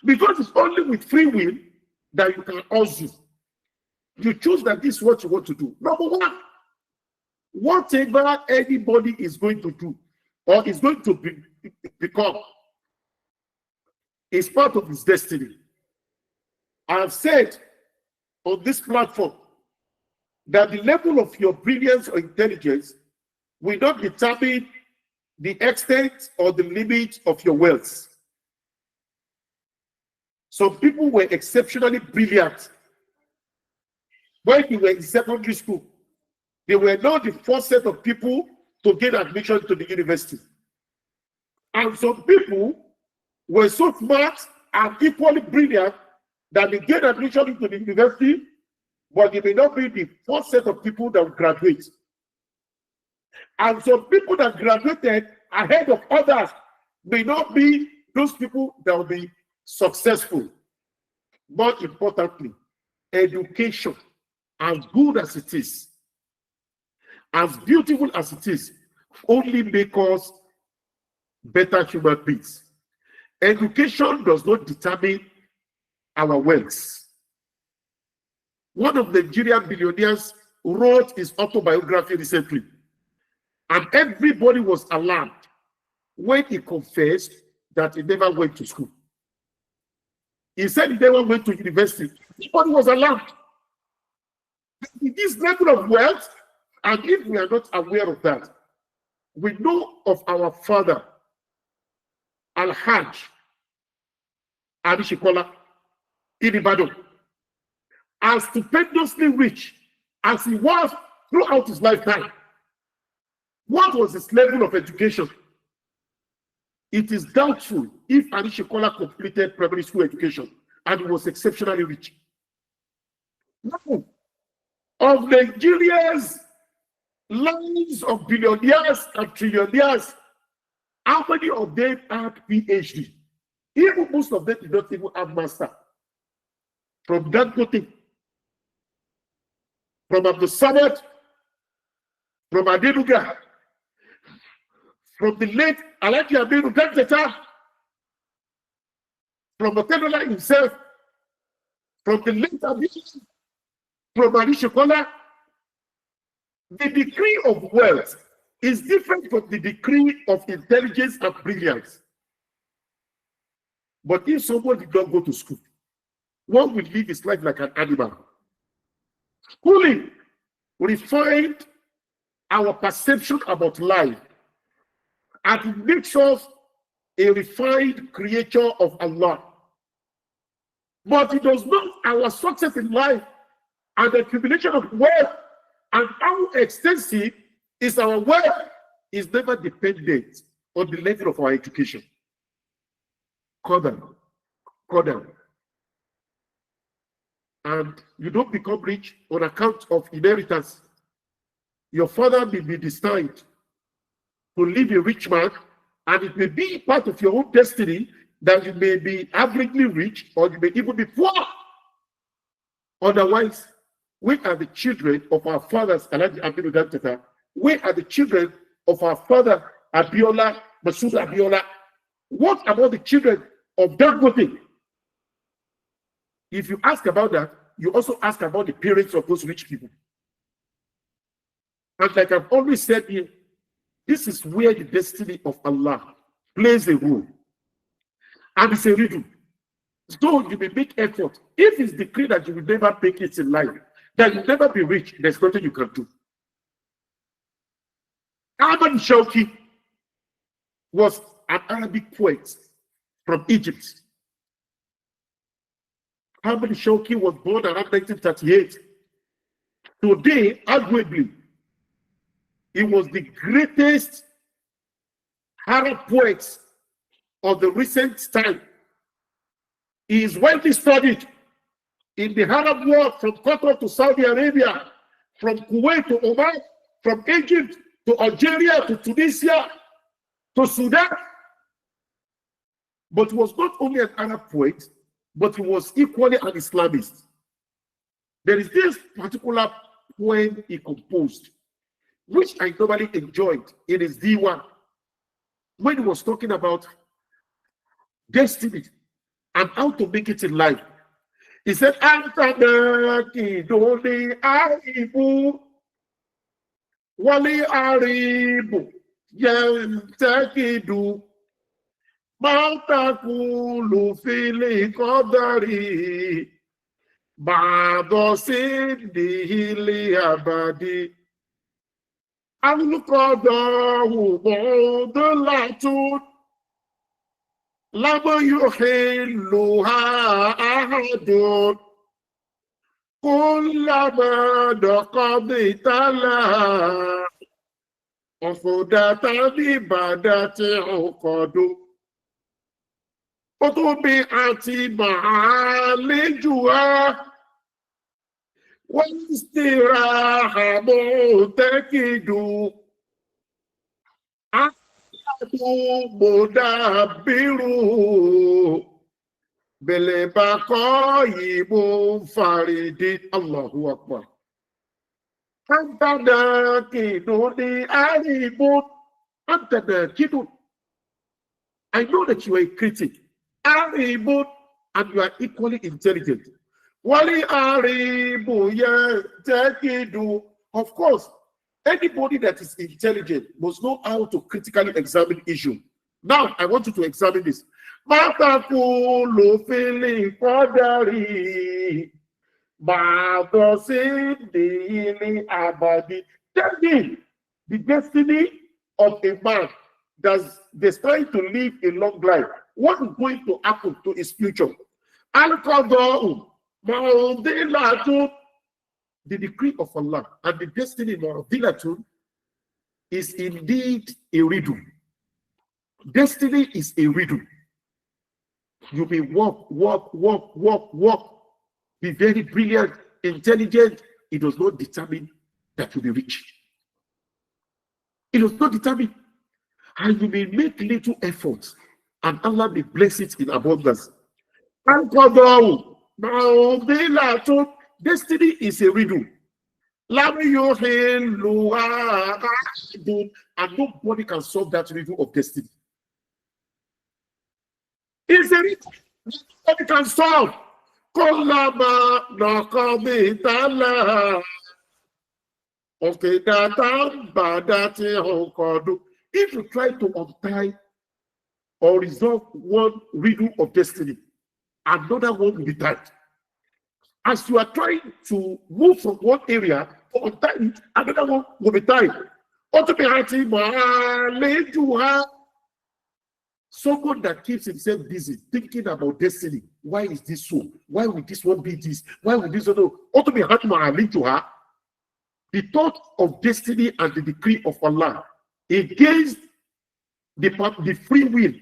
Because it's only with free will that you can also. You choose that this is what you want to do. Number one, whatever anybody is going to do or is going to become is part of his destiny. I have said on this platform that the level of your brilliance or intelligence will not determine the extent or the limit of your wealth. Some people were exceptionally brilliant when they were in secondary school. They were not the first set of people to get admission to the university. And some people were so smart and equally brilliant that they get admission into the university, but they may not be the first set of people that will graduate. And some people that graduated ahead of others may not be those people that will be successful. More importantly, education, as good as it is, as beautiful as it is, only make us better human beings. Education does not determine our wealth. One of the Nigerian billionaires wrote his autobiography recently, and everybody was alarmed when he confessed that he never went to school. He said he never went to university. Everybody was alarmed. This level of wealth, and if we are not aware of that, we know of our father, Al-Hajj Adishikola in Ibadan, as stupendously rich as he was throughout his lifetime. What was his level of education? It is doubtful if Adishikola completed primary school education and he was exceptionally rich. No. Of Nigeria's lives of billionaires and trillionaires, How many of them had PhD? Even most of them did not even have master. From Dangote, from Abdul Samad, from Adenuga, from the late Alhaji Aminu Dantata, from Otedola himself, from the late Abiy, from Arishokola. The degree of wealth is different from the degree of intelligence and brilliance. But if someone did not go to school, one will live his life like an animal. Schooling refined our perception about life, and it makes us a refined creature of Allah. But it does not our success in life and the accumulation of wealth and how extensive is our wealth is never dependent on the level of our education. Qadar. And you don't become rich on account of inheritance. Your father may be destined to live a rich man, and it may be part of your own destiny that you may be averagely rich or you may even be poor. Otherwise, we are the children of our fathers, Alhaji Aminu Dantata. We are the children of our father, Abiola, Masood Abiola. What about the children of Dangote? If you ask about that, you also ask about the parents of those rich people. And like I've always said here, this is where the destiny of Allah plays a role. And it's a riddle. So you may make effort. If it's decreed that you will never make it in life, that you'll never be rich, there's nothing you can do. Ahmad Shawki was an Arabic poet from Egypt. Ahmad Shawki was born around 1938. Today, arguably, he was the greatest Arab poet of the recent time. He is widely studied in the Arab world, from Qatar to Saudi Arabia, from Kuwait to Oman, from Egypt to Algeria to Tunisia to Sudan. But he was not only an Arab poet, but he was equally an Islamist. There is this particular poem he composed, which I normally enjoyed in his D1, when he was talking about destiny and how to make it in life. He said, Tadhkiroh aribu wali aribu yantakidu Mautakulu fili qadari ba'da siddihi abadi al-qadahu mu'dalatun lam yuhilluha ahadun kullama daqadita laha uqdatan ibadati uqadu وطبيعت معالجها والاستراحة معتقد أحد مدبر بالبقاء منفرد الله أكبر أنت ناكد أريب أنت ناكد. I know that you are a critic, Aribu, and you are equally intelligent. Wali Aribu, yeah, Takidu. Of course, anybody that is intelligent must know how to critically examine issue. Now, I want you to examine this. Matakulu fili qadari ba'da abadi. Tell me the destiny of a man that's destined to live a long life. What is going to happen to his future? Al-Qada'u Mazeedatil, the decree of Allah and the destiny of Mazeedatil is indeed a riddle. Destiny is a riddle. You may walk, be very brilliant, intelligent. It does not determine that you'll be rich. It does not determine. and you may make little efforts, and Allah may bless it in abundance. And now, destiny is a riddle. And nobody can solve that riddle of destiny. It's a riddle nobody can solve. Okay, if you try to untie or resolve one riddle of destiny, another one will be tied. As you are trying to move from one area to untie it, another one will be tied. Someone that keeps himself busy thinking about destiny. Why is this so? Why would this one be this? Why would this one? The thought of destiny and the decree of Allah against the free will.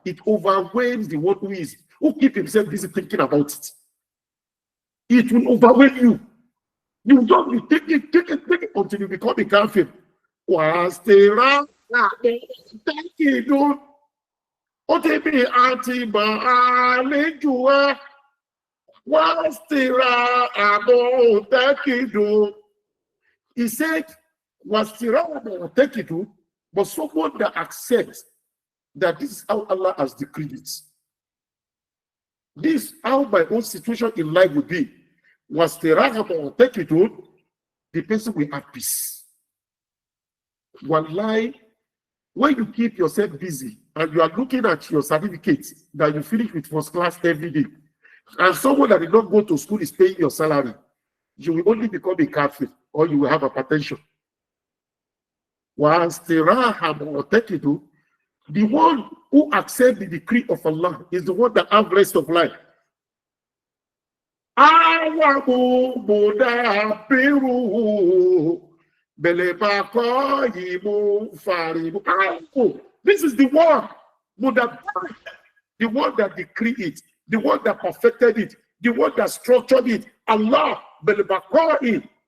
It overwhelms the one who keeps himself busy thinking about it. It will overwhelm you. You will just be taking until you become a kafir. He said, take it, but someone that accepts that this is how Allah has decreed it. This is how my own situation in life would be. Take it, the person will have peace. Wallahi, when you keep yourself busy and you are looking at your certificate that you finish with first class every day, and someone that did not go to school is paying your salary, you will only become a kafir or you will have hypertension. The one who accepts the decree of Allah is the one that has rest of life. This is the one, the one that decreed it, the one that perfected it, the one that structured it. Allah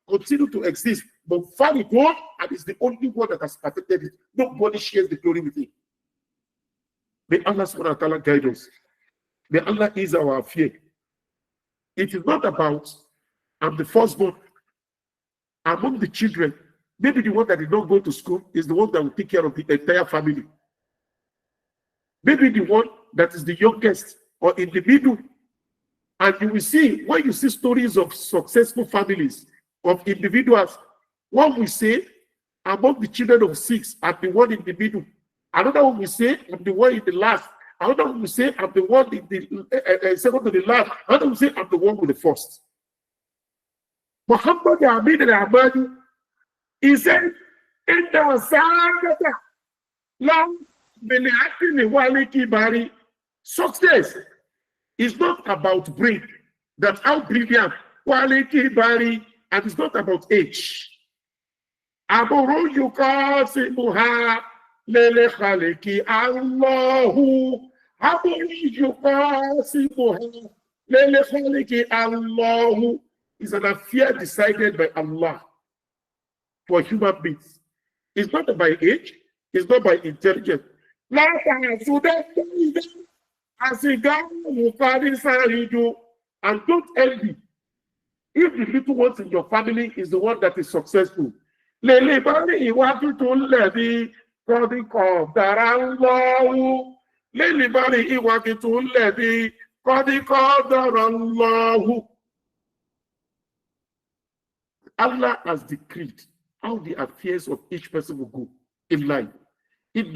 continue to exist, but Farid and is the only one that has perfected it. Nobody shares the glory with him. May Allah subhanahu wa ta'ala guide us. May Allah ease our fear. It is not about I'm the firstborn among the children. Maybe the one that did not go to school is the one that will take care of the entire family. Maybe the one that is the youngest or in the middle. And you will see, when you see stories of successful families, of individuals, one will say, among the children of 6, I'm the one in the middle. Another one will say, I'm the one in the last. Another one will say, I'm the one in the second to the last. Another will say, I'm the one with the first. Muhammad Amin al-Ahmadi, he said, in the success is not about brain, that's how brilliant, quality, body, and it's not about age. Amuru yukasimuha lele khaliki Allahu. Amuru yukasimuha lele khaliki Allahu is an affair decided by Allah for human beings. It's not by age, it's not by intelligence. And don't envy if the little ones in your family is the one that is successful. Allah has decreed how the affairs of each person will go in life. This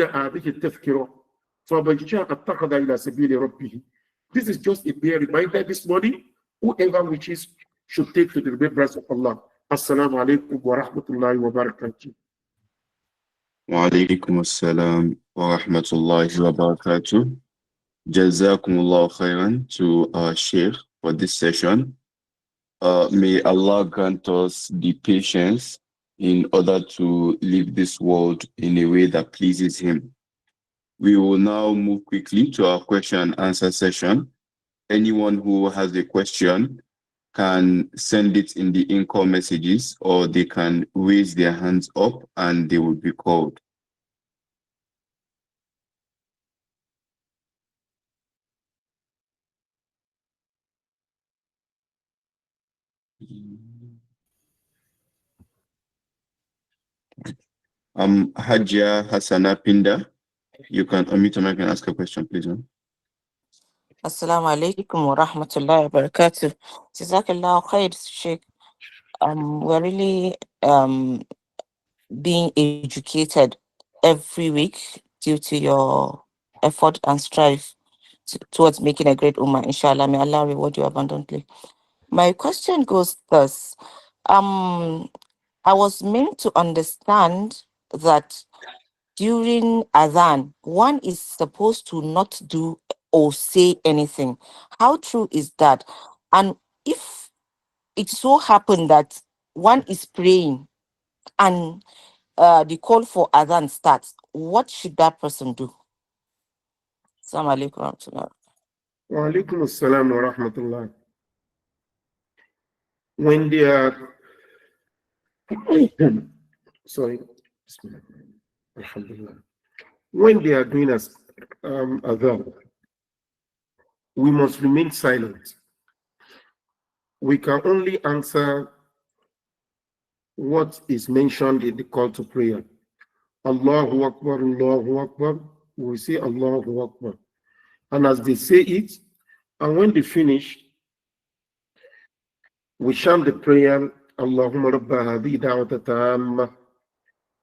is just a mere reminder this morning. Whoever wishes should take to the remembrance of Allah. Assalamu alaikum wa rahmatullahi wa barakatuh. Wa alaikum assalam wa rahmatullahi wa barakatuh. Jazakumullah khairan to our Sheikh for this session. May Allah grant us the patience in order to live this world in a way that pleases Him. We will now move quickly to our question and answer session. Anyone who has a question can send it in the in-call messages, or they can raise their hands up and they will be called. Hajia Hassana Pinda, you can unmute your mic and ask a question, please. Assalamu alaikum wa rahmatullahi wa barakatuh. Jazakallah Khayr, Sheikh. We're really being educated every week due to your effort and strive towards making a great ummah. Inshallah, may Allah reward you abundantly. My question goes thus. I was meant to understand that during Adhan, one is supposed to not do or say anything. How true is that? And if it so happened that one is praying and the call for Adhan starts, what should that person do? Assalamu alaikum wa rahmatullah. Wa alaikum assalam wa rahmatullah. When they are sorry, alhamdulillah. When they are doing adhan, we must remain silent. We can only answer what is mentioned in the call to prayer. Allahu Akbar, Allahu Akbar. We say Allahu Akbar. And as they say it, and when they finish, we chant the prayer, Allahumma rabba hadhi da'wata tamma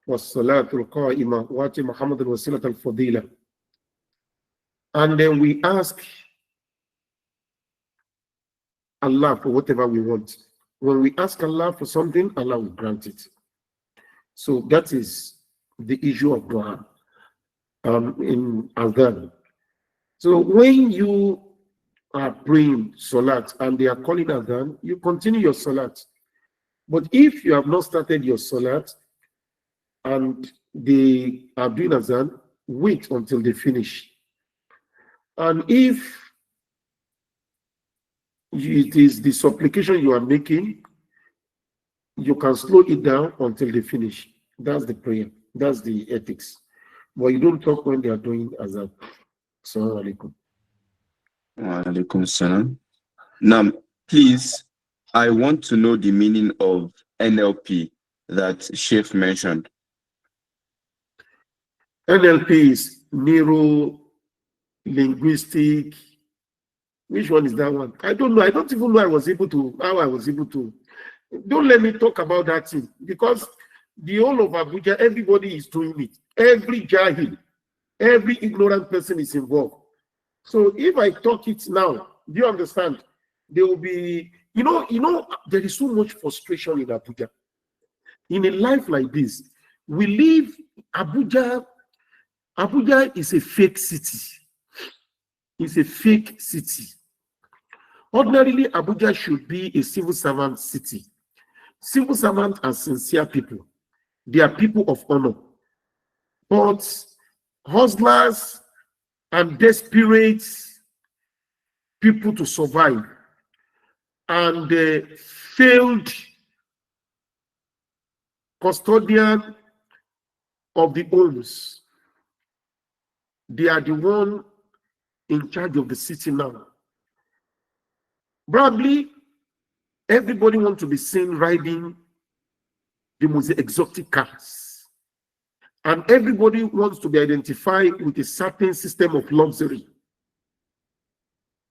was-salatu al-qa'ima wa ati Muhammad al-wasilat al-fadila. And then we ask Allah for whatever we want. When we ask Allah for something, Allah will grant it. So that is the issue of dua in Adhan. So when you are praying Salat and they are calling Adhan, you continue your Salat. But if you have not started your Salat and they are doing Adhan, wait until they finish. And if it is the supplication you are making, you can slow it down until they finish. That's the prayer. That's the ethics. But you don't talk when they are doing Adhan. Assalamu alaikum. Wa alaikum salam. Now, please, I want to know the meaning of NLP that Sheikh mentioned. NLP is neuro linguistic. Which one is that one? I don't know. I don't even know how I was able to. Don't let me talk about that thing, because the whole of Abuja, everybody is doing it. Every jahil, every ignorant person is involved. So if I talk it now, do you understand? There will be, there is so much frustration in Abuja. In a life like this, we live Abuja. Abuja is a fake city. It's a fake city. Ordinarily, Abuja should be a civil servant city. Civil servants are sincere people. They are people of honor. But hustlers and desperate people to survive, and the failed custodian of the homes, they are the one in charge of the city now. Probably everybody wants to be seen riding the most exotic cars, and everybody wants to be identified with a certain system of luxury,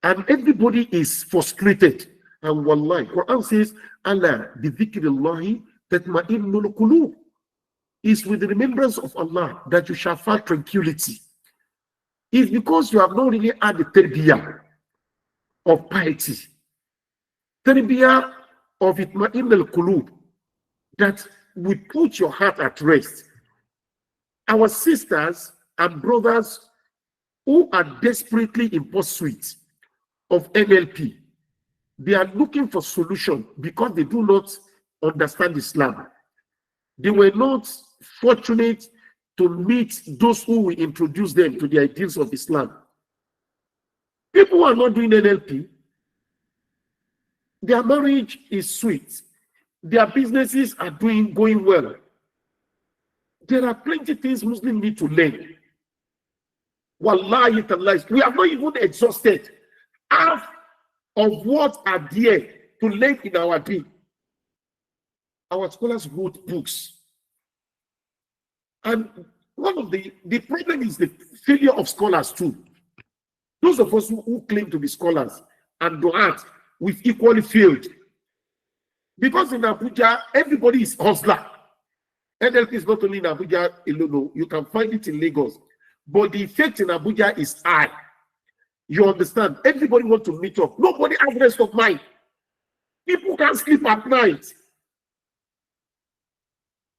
and everybody is frustrated. And wallahi, Quran says, Allah bi dhikrillahi tatma'innul qulub, is with the remembrance of Allah that you shall find tranquility. It's because you have not really had the tarbiyah of piety, tarbiyah of itma'innul qulub, that will put your heart at rest. Our sisters and brothers who are desperately in pursuit of NLP, they are looking for solution because they do not understand Islam. They were not fortunate to meet those who will introduce them to the ideals of Islam. People who are not doing NLP, Their marriage is sweet. Their businesses are going well. There are plenty of things Muslims need to learn. Wallahi, we have not even exhausted half of what are there to learn in our deen. Our scholars wrote books. And one of the problem is the failure of scholars too. Those of us who claim to be scholars and du'at, we've equally failed. Because in Abuja, everybody is hustler. NLP is not only in Abuja alone, you can find it in Lagos. But the effect in Abuja is high. You understand? Everybody wants to meet up. Nobody has rest of mind. People can't sleep at night.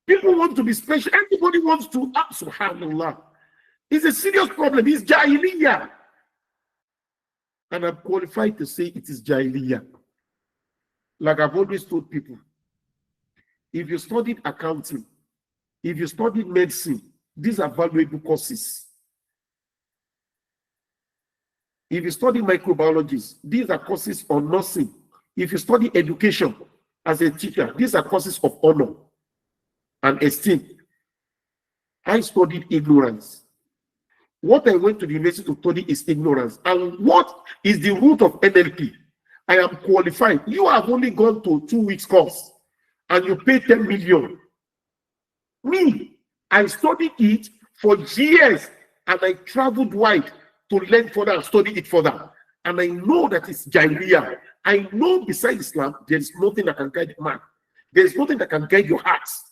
People want to be special. Everybody wants to, subhanallah. It's a serious problem. It's jahiliyyah. And I'm qualified to say it is jahiliyyah. Like I've always told people, if you studied accounting, if you studied medicine, these are valuable courses. If you study microbiology, these are courses on nursing. If you study education as a teacher, these are courses of honor and esteem. I studied ignorance. What I went to the university to study is ignorance. And what is the root of NLP? I am qualified. You have only gone to 2 weeks course and you pay 10 million. Me, I studied it for years and I traveled wide to learn further and study it further. And I know that it's jahiliyyah. I know beside Islam, there is nothing that can guide man. There is nothing that can guide your hearts.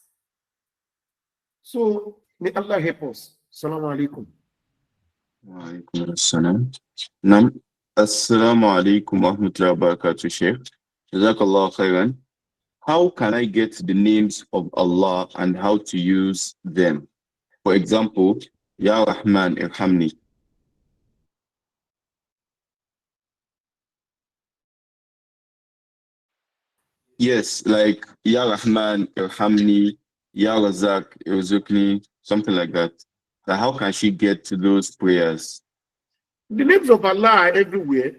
So, may Allah help us. Assalamu alaikum. Wa alaikum assalam. Nam, assalamu alaikum wa rahmatullahi wa barakatuh, Sheikh. Jazakallah khairan. How can I get the names of Allah and how to use them? For example, Ya Rahman Irhamni. Yes, like Ya Rahman Irhamni, Ya Razak Irzukni, something like that. So how can she get to those prayers? The names of Allah are everywhere.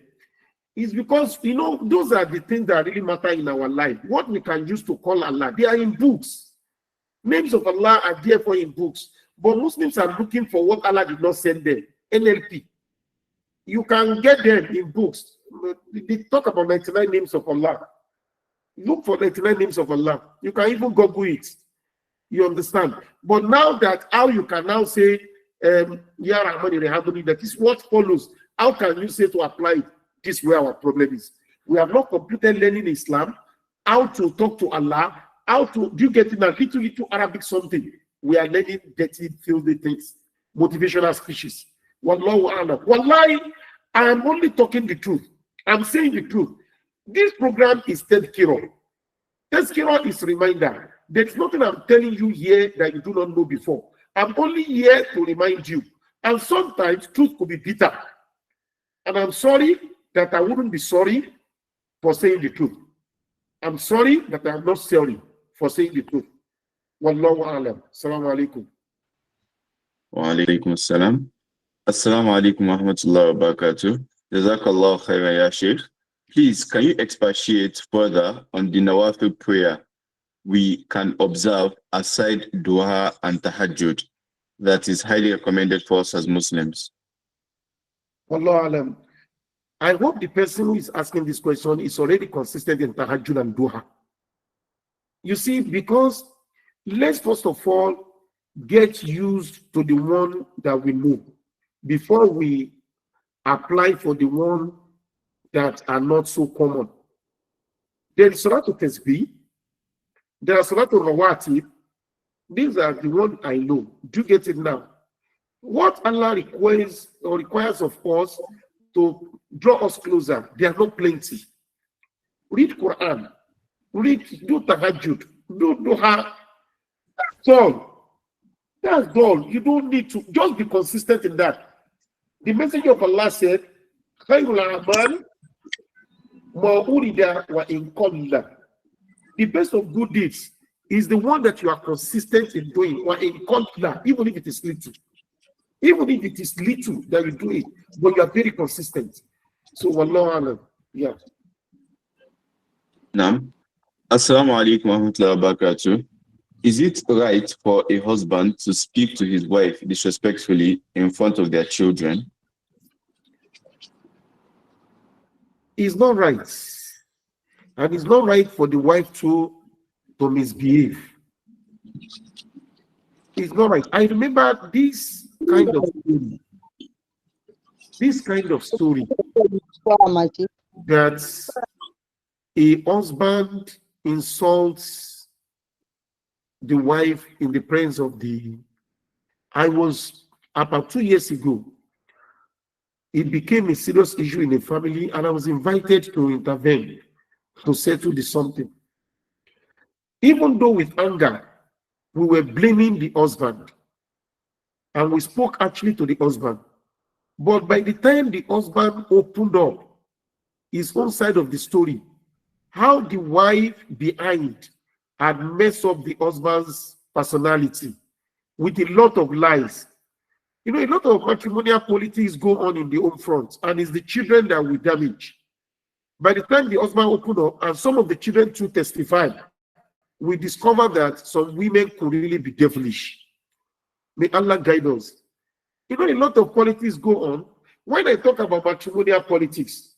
It's because, you know, those are the things that really matter in our life. What we can use to call Allah, they are in books. Names of Allah are therefore in books. But Muslims are looking for what Allah did not send them. NLP. You can get them in books. They talk about 99 names of Allah. Look for 99 names of Allah. You can even Google it. You understand? But now that how you can now say, Ya Rahman Irhamni, that is what follows. How can you say to apply it? This is where our problem is. We have not completed learning Islam, how to talk to Allah, how to, do you get in a little Arabic something? We are learning dirty, filthy things, motivational speeches. Wallahu a'lam. Wallahi, I am only talking the truth. I'm saying the truth. This program is Tadhkiroh. Tadhkiroh is reminder. There's nothing I'm telling you here that you do not know before. I'm only here to remind you. And sometimes truth could be bitter. And I'm sorry that I wouldn't be sorry for saying the truth. I'm sorry that I'm not sorry for saying the truth. Wallahu a'lam. Assalamu alaikum. Wa alaikum assalam. Assalamu alaikum wa rahmatullahi wa barakatuh. Jazakallah khairan ya Sheikh. Please, can you expatiate further on the Nawafil prayer we can observe aside Dua and Tahajjud that is highly recommended for us as Muslims? Wallahu a'lam. I hope the person who is asking this question is already consistent in Tahajjud and Duha. You see, because let's first of all get used to the one that we know before we apply for the one that are not so common. There is Salatul Tasbih, there are Salatul Rawatib. These are the one I know. Do you get it now? What Allah requires of us to draw us closer, they are not plenty. Read Quran, do Tahajjud, do Duha. That's all. That's all. You don't need to just be consistent in that. The Messenger of Allah said, Khayrul a'mal ma urida wa in qalla. The best of good deeds is the one that you are consistent in doing, or in qalla, even if it is little. Even if it is little that you do it, but you are very consistent. So, wallahu alam, yeah. Nam. Assalamu alaikum wa rahmatullahi wa barakatuh. Is it right for a husband to speak to his wife disrespectfully in front of their children? It's not right. And it's not right for the wife to misbehave. It's not right. I remember this kind of story that a husband insults the wife in the presence of the. I was about 2 years ago. It became a serious issue in the family, and I was invited to intervene to settle the something. Even though with anger, we were blaming the husband, and we spoke actually to the husband. But by the time the husband opened up his own side of the story, how the wife behind had messed up the husband's personality with a lot of lies. You know, a lot of matrimonial politics go on in the home front, and it's the children that we damage. By the time the husband opened up, and some of the children too testified, we discovered that some women could really be devilish. May Allah guide us. You know, a lot of politics go on. When I talk about matrimonial politics,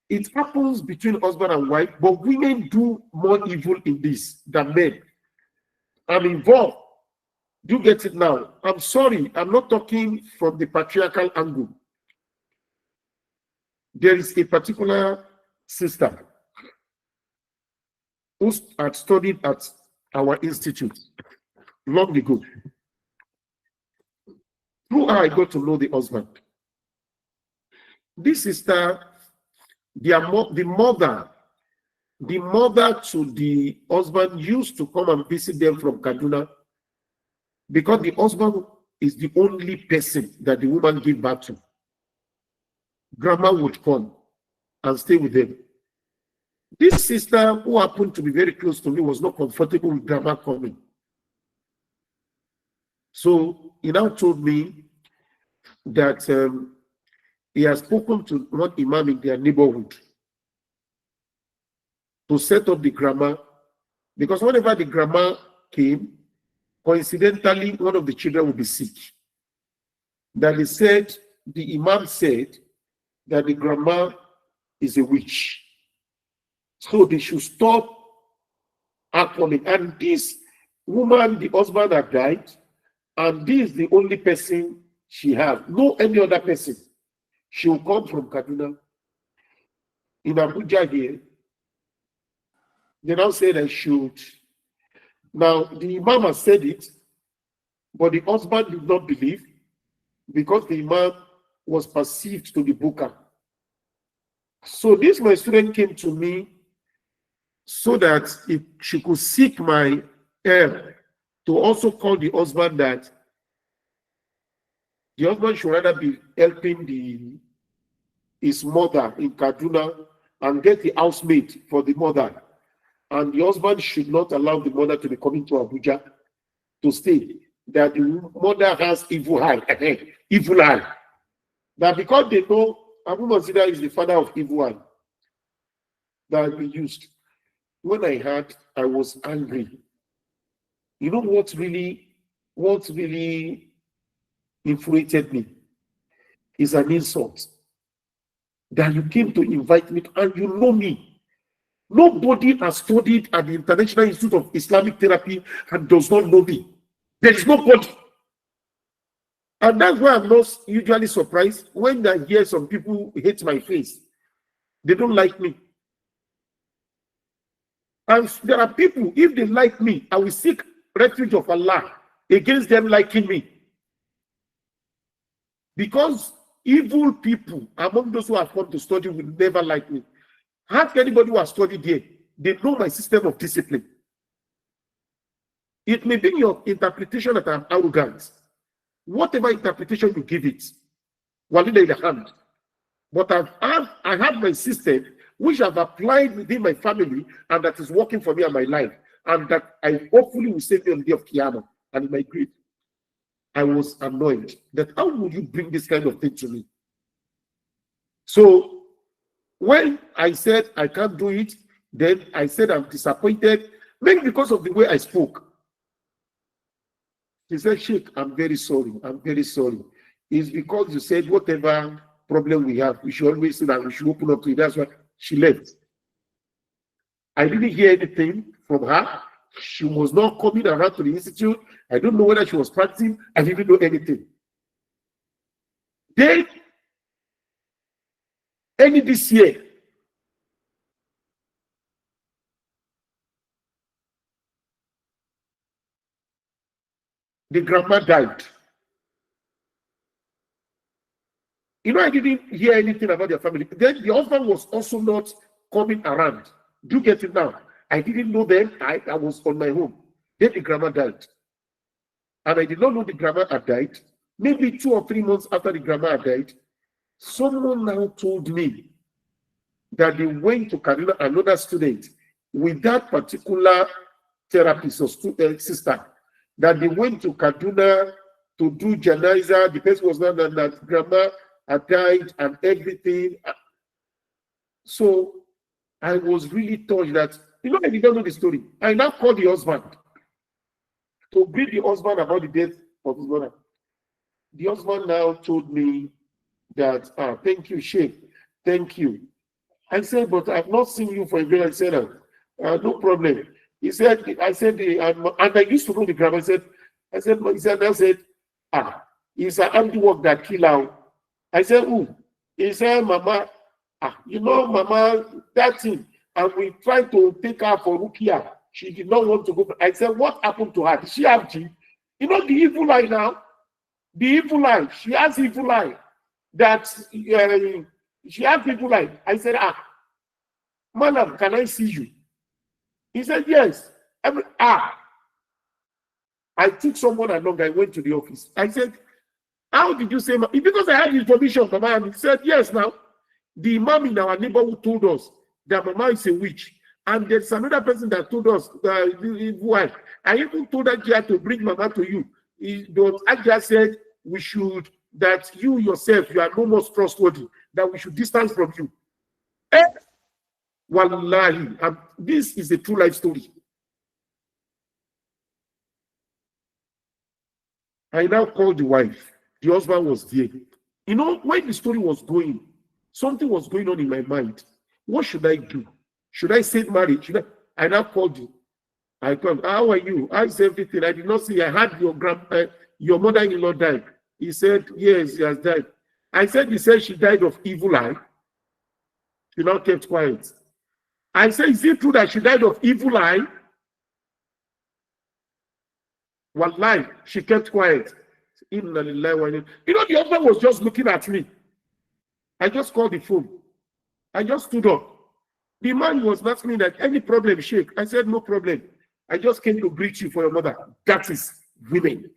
it happens between husband and wife, but women do more evil in this than men. I'm involved. Do you get it now? I'm sorry, I'm not talking from the patriarchal angle. There is a particular sister who had studied at our institute long ago. Through her, I got to know the husband. This sister, the mother to the husband used to come and visit them from Kaduna because the husband is the only person that the woman gave birth to. Grandma would come and stay with them. This sister, who happened to be very close to me, was not comfortable with grandma coming. So he now told me that he has spoken to one imam in their neighborhood to set up the grandma, because whenever the grandma came, coincidentally, one of the children would be sick. That he said, the imam said that the grandma is a witch. So they should stop her coming. And this woman, the husband had died, and this is the only person she has. No any other person. She will come from Kaduna. In Abuja here, they now say that should. Now, the imam has said it, but the husband did not believe because the imam was perceived to be Buka. So this my student came to me so that if she could seek my help to also call the husband that the husband should rather be helping his mother in Kaduna and get the housemaid for the mother. And the husband should not allow the mother to be coming to Abuja to stay. That the mother has evil eye, evil eye. That because they know Abu Mazida is the father of evil eye, that we used. When I heard, I was angry. You know what really infuriated me is an insult. That you came to invite me, and you know me. Nobody has studied at the International Institute of Islamic Therapy and does not know me. There is nobody. And that's why I'm not usually surprised when I hear some people hate my face. They don't like me. And there are people, if they like me, I will seek refuge of Allah against them liking me. Because evil people among those who have come to study will never like me. Ask anybody who has studied here, they know my system of discipline. It may be your interpretation that I'm arrogant. Whatever interpretation you give it, walida in the hand. But I have my system which I've applied within my family and that is working for me and my life. And that I hopefully will save me on the day of Qiyamah and in my grave. I was annoyed that how would you bring this kind of thing to me? So when I said I can't do it, Then I said, I'm disappointed, maybe because of the way I spoke. She said, Sheikh, I'm very sorry. I'm very sorry. It's because you said whatever problem we have, we should always say that we should open up to it. That's why she left. I didn't hear anything from her. She was not coming around to the institute. I don't know whether she was practicing. I didn't know anything. Then, early this year, the grandma died. You know, I didn't hear anything about their family. Then the husband was also not coming around. Do you get it now? I didn't know them. I was on my own. Then the grandma died. And I did not know the grandma had died. Maybe 2 or 3 months after the grandma had died, someone now told me that they went to Kaduna, another student, with that particular therapist or sister, that they went to Kaduna to do janaiza. The person was not that grandma had died and everything. So I was really touched that, you know, I didn't know the story. I now called the husband to brief the husband about the death of his mother. The husband now told me that, thank you, Sheikh, thank you. I said, but I've not seen you for a very long time. No problem. He said, I said, and I used to know the grandma. He said, it's an handiwork that kill out. I said, who? He said, Mama, you know, Mama, that thing. And we tried to take her for Rukia. She did not want to go. I said, what happened to her? Did she have G? You know the evil eye now? The evil eye. She has evil eye. That she has evil eye. I said, madam, can I see you? He said, yes. I took someone along. I went to the office. I said, how did you say? Because I had information from Mama. He said, yes, now. The imam in our neighborhood told us that Mama is a witch. And there's another person that told us, why. I even told Ajia to bring Mama to you. Ajia said, we should, that you yourself, you are no more trustworthy, that we should distance from you. Wallahi, this is a true life story. I now called the wife. The husband was there. You know, when the story was going, something was going on in my mind. What should I do? Should I say marriage? I now called you. I called, how are you? I said everything. I did not see. I had your mother-in-law died. He said, yes, she has died. I said, he said she died of evil eye. She now kept quiet. I said, is it true that she died of evil eye? Wallahi, she kept quiet. You know, the husband was just looking at me. I just called the phone. I just stood up. The man was asking me that, any problem, Sheikh? I said, no problem. I just came to greet you for your mother. That is women.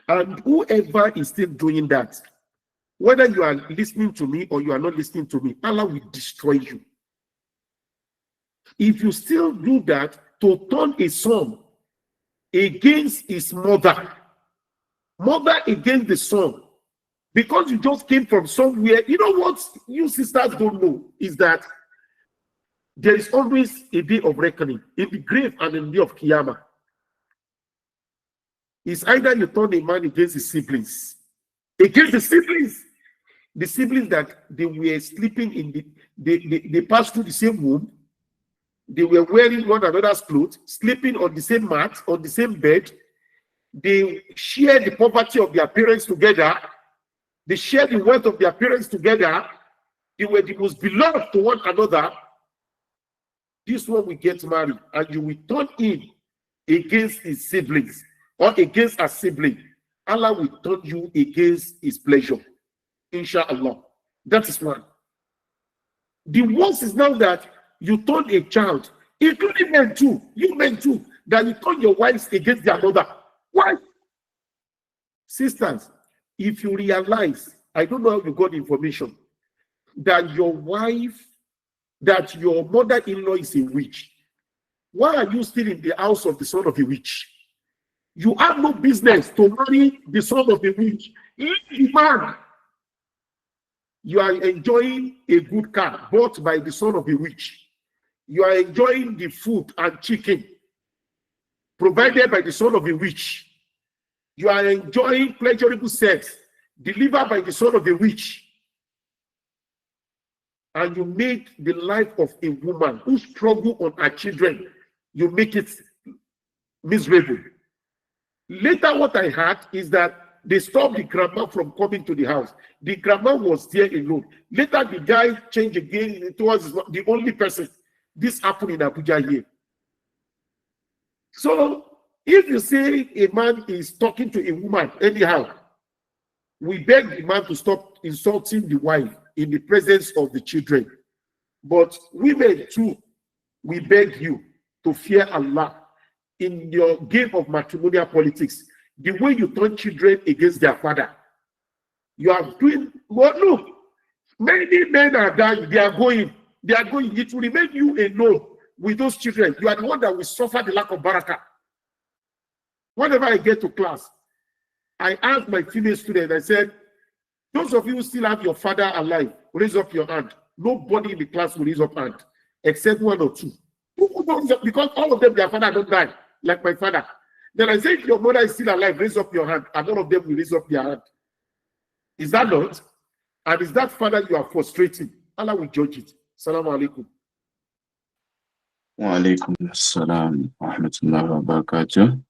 And whoever is still doing that, whether you are listening to me or you are not listening to me, Allah will destroy you. If you still do that, to turn a son against his mother against the son, because you just came from somewhere. You know what you sisters don't know is that there is always a day of reckoning in the grave and in the day of Qiyamah. It's either you turn a man against his siblings, the siblings that they were sleeping in they passed through the same womb, they were wearing one another's clothes, sleeping on the same mat, on the same bed, they shared the poverty of their parents together, they shared the wealth of their parents together, they were the most beloved to one another. This one will get married and you will turn him against his siblings or against a sibling. Allah will turn you against his pleasure. Inshallah. That is one. The worst is now that you turn a child, including men too, you men too, that you turn your wives against their mother. Why? Sisters, if you realize, I don't know how you got information, that your wife, that your mother-in-law is a witch, why are you still in the house of the son of a witch? You have no business to marry the son of a witch. Leave the man. You are enjoying a good car bought by the son of a witch. You are enjoying the food and chicken provided by the son of a witch. You are enjoying pleasurable sex delivered by the son of a witch. And you make the life of a woman who struggles on her children, you make it miserable. Later, what I heard is that they stopped the grandma from coming to the house. The grandma was there alone. Later, the guy changed again towards the only person. This happened in Abuja here. So, if you say a man is talking to a woman anyhow, we beg the man to stop insulting the wife in the presence of the children. But women too, we beg you to fear Allah in your game of matrimonial politics. The way you turn children against their father, you are doing what? Well, look, many men are dying, they are going. It will remain you alone with those children. You are the one that will suffer the lack of barakah. Whenever I get to class, I ask my female students, I said, those of you who still have your father alive, raise up your hand. Nobody in the class will raise up hand, except one or two. Because all of them, their father don't die, like my father. Then I say, if your mother is still alive, raise up your hand, and all of them will raise up their hand. Is that not? And is that father you are frustrating? Allah will judge it. Salaam alaikum. Wa alaikum assalam wa rahmatullahi wa barakatuh.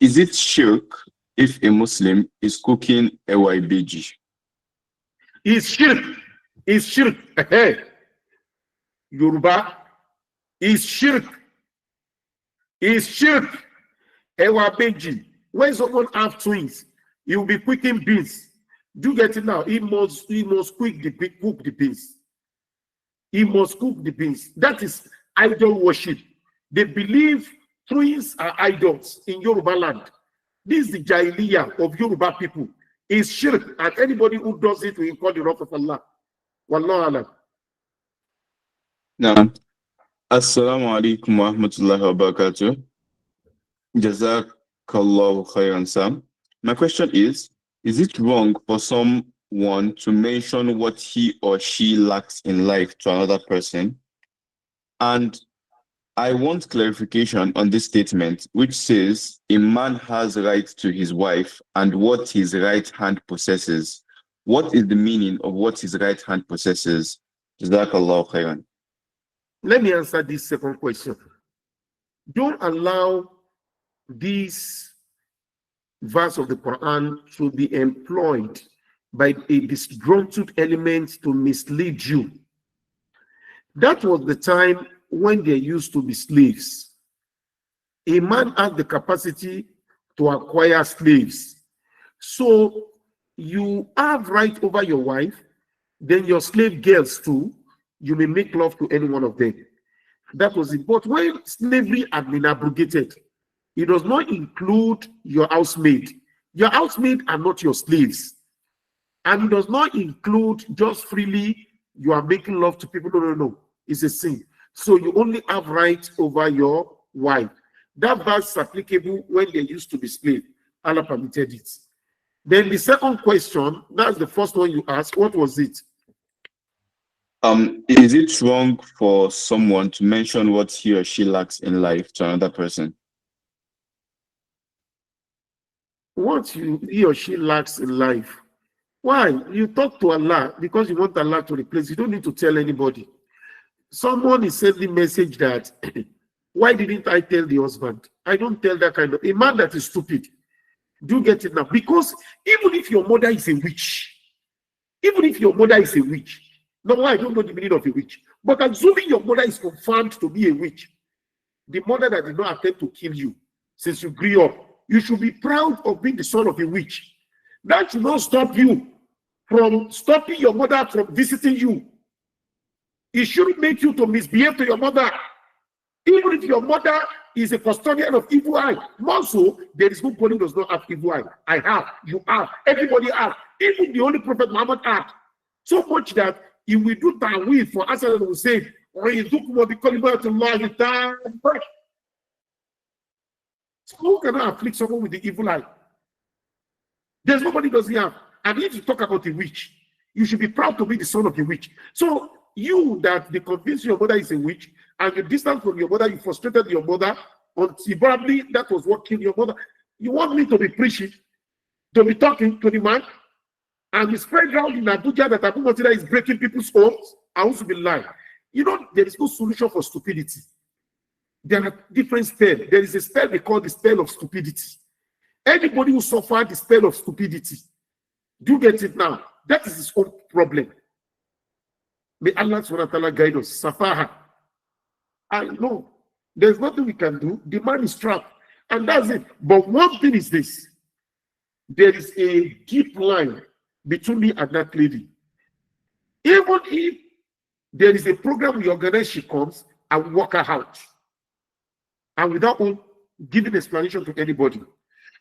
Is it shirk if a Muslim is cooking AYBG? Is shirk. Hey. Yoruba. Is shirk. AYBG. When someone have twins, he will be cooking beans. Do you get it now? He must cook the beans. He must cook the beans. That is idol worship. They believe twins are idols in Yoruba land. This is the Jahiliyyah of Yoruba people. It's shirk, and anybody who does it will incur the wrath of Allah. Wallahu alam. Now, assalamu alaikum wa rahmatullahi wa barakatuh. Jazakallahu khairan, Sam. My question is it wrong for someone to mention what he or she lacks in life to another person? And I want clarification on this statement, which says a man has right to his wife and what his right hand possesses. What is the meaning of what his right hand possesses? Jazakallahu khairan. Let me answer this second question. Don't allow this verse of the Quran to be employed by a disgruntled element to mislead you. That was the time when there used to be slaves. A man had the capacity to acquire slaves. So you have right over your wife, then your slave girls too, you may make love to any one of them. That was it. But when slavery had been abrogated, it does not include your housemaid. Your housemaid are not your slaves. And it does not include just freely you are making love to people. No. It's a sin. So you only have rights over your wife. That verse is applicable when they used to be slaves. Allah permitted it. Then the second question, that's the first one you asked. What was it? Is it wrong for someone to mention what he or she lacks in life to another person? What he or she lacks in life? Why? You talk to Allah because you want Allah to replace. You don't need to tell anybody. Someone is sending message that, why didn't I tell the husband? I don't tell that kind of, a man that is stupid. Do you get it now? Because even if your mother is a witch, no, I don't know the meaning of a witch, but assuming your mother is confirmed to be a witch, the mother that did not attempt to kill you since you grew up, you should be proud of being the son of a witch. That should not stop you from stopping your mother from visiting you. It shouldn't make you to misbehave to your mother. Even if your mother is a custodian of evil eye. More so, there is nobody who does not have evil eye. I have, you have, everybody has. Even the Holy Prophet Muhammad had. So much that he will do ta'weed for us and will say, so who cannot afflict someone with the evil eye? There's nobody who doesn't have. And if you talk about a witch, You should be proud to be the son of a witch. So you that they convince your mother is a witch, and you distance from your mother, you frustrated your mother, until probably that was what killed your mother. You want me to be preaching, to be talking to the man, and you spread around in Abuja that Abu Mazida is breaking people's homes? I want to be lying. You know, there is no solution for stupidity. There are different spells. There is a spell they call the spell of stupidity. Anybody who suffered the spell of stupidity, do you get it now? That is his own problem. May Allah subhanahu wa ta'ala guide us. Safaha. I know there's nothing we can do. The man is trapped. And that's it. But one thing is this: there is a deep line between me and that lady. Even if there is a program we organize, she comes, I will walk her out. And without giving explanation to anybody.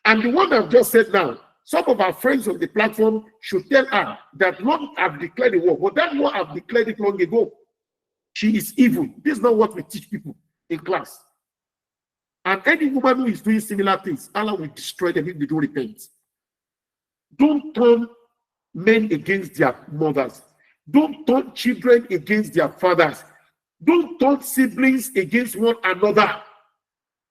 And the one I've just said now, some of our friends on the platform should tell her that Lord have declared a war, but that war have declared it long ago. She is evil. This is not what we teach people in class. And any woman who is doing similar things, Allah will destroy them if they don't repent. Don't turn men against their mothers. Don't turn children against their fathers. Don't turn siblings against one another.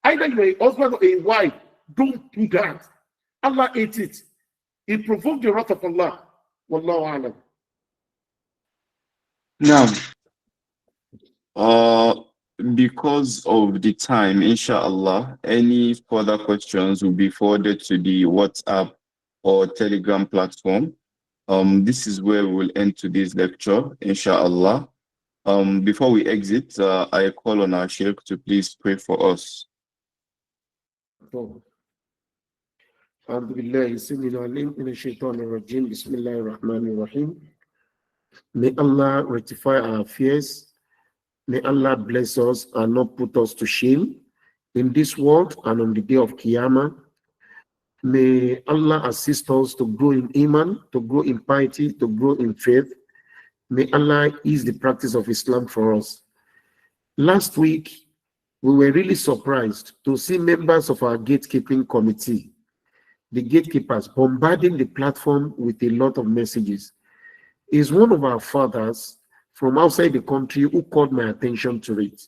Either you're a husband or a wife, don't do that. Allah hates it. It provoked the wrath of Allah. Wallahu alam. Now, because of the time, inshallah, any further questions will be forwarded to the WhatsApp or Telegram platform. This is where we will end today's lecture, inshallah. Before we exit, I call on our Sheikh to please pray for us. أعوذ بالله السميع العليم من الشيطان الرجيم بسم الله الرحمن الرحيم. May Allah rectify our fears. May Allah bless us and not put us to shame in this world and on the day of Qiyamah. May Allah assist us to grow in Iman, to grow in piety, to grow in faith. May Allah ease the practice of Islam for us. Last week, we were really surprised to see members of our gatekeeping committee, the gatekeepers, bombarding the platform with a lot of messages. Is one of our fathers from outside the country who called my attention to it.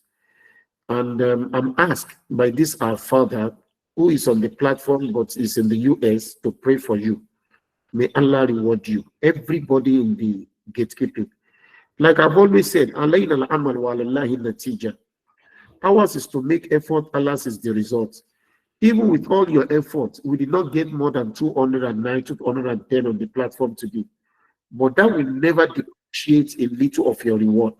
And I'm asked by this our father, who is on the platform but is in the US, to pray for you. May Allah reward you. Everybody in the gatekeeping. Like I've always said, alayna al-amal wa alallahi natija. Ours is to make effort, Allah's is the result. Even with all your effort, we did not get more than 209, 210 on the platform today. But that will never depreciate a little of your reward.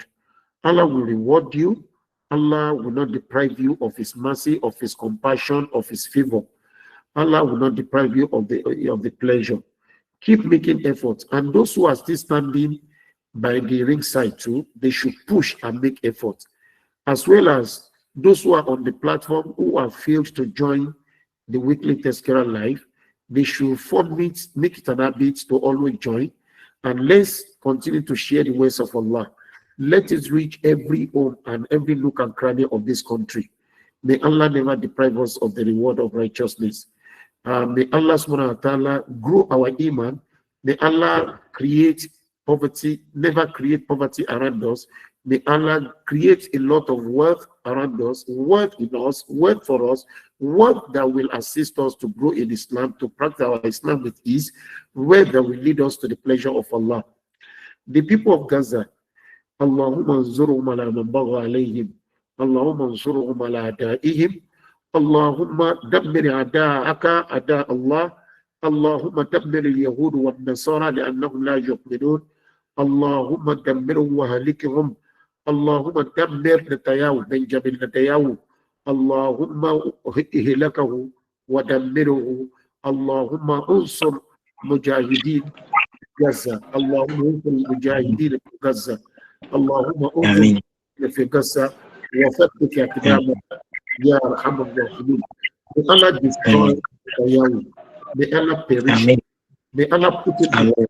Allah will reward you. Allah will not deprive you of His mercy, of His compassion, of His favor. Allah will not deprive you of the pleasure. Keep making efforts. And those who are still standing by the ringside too, they should push and make efforts. As well as those who are on the platform who have failed to join the weekly Tadhkiroh live, they should form it, make it an habit to always join, and let's continue to share the words of Allah. Let it reach every home and every nook and cranny of this country. May Allah never deprive us of the reward of righteousness. May Allah subhanahu wa ta'ala grow our iman. May Allah create poverty, never create poverty around us. May Allah create a lot of wealth around us, wealth in us, wealth for us, wealth that will assist us to grow in Islam, to practice our Islam with ease, wealth that will lead us to the pleasure of Allah. The people of Gaza, Allahumma anzurhum ala man bagha alayhim, Allahumma anzurhum ala a'da'ihim, Allahumma dammir a'da'aka a'da' Allah, Allahumma dammir al-yahud wa al-nasara li'annahum la yu'minun, Allahumma dammirhum wa halikhum, Allahumma dammir Netanyahu, Benjamin Netanyahu, Allahumma ihlakahu wa dammirhu, Allahumma unsur mujahideen Gaza, Allahumma unsur mujahideen Gaza, Allahumma unsur fi Gaza wa fakkik aqdamahum ya arhamar rahimin. May Allah destroy Netanyahu. May Allah perish. May Allah put it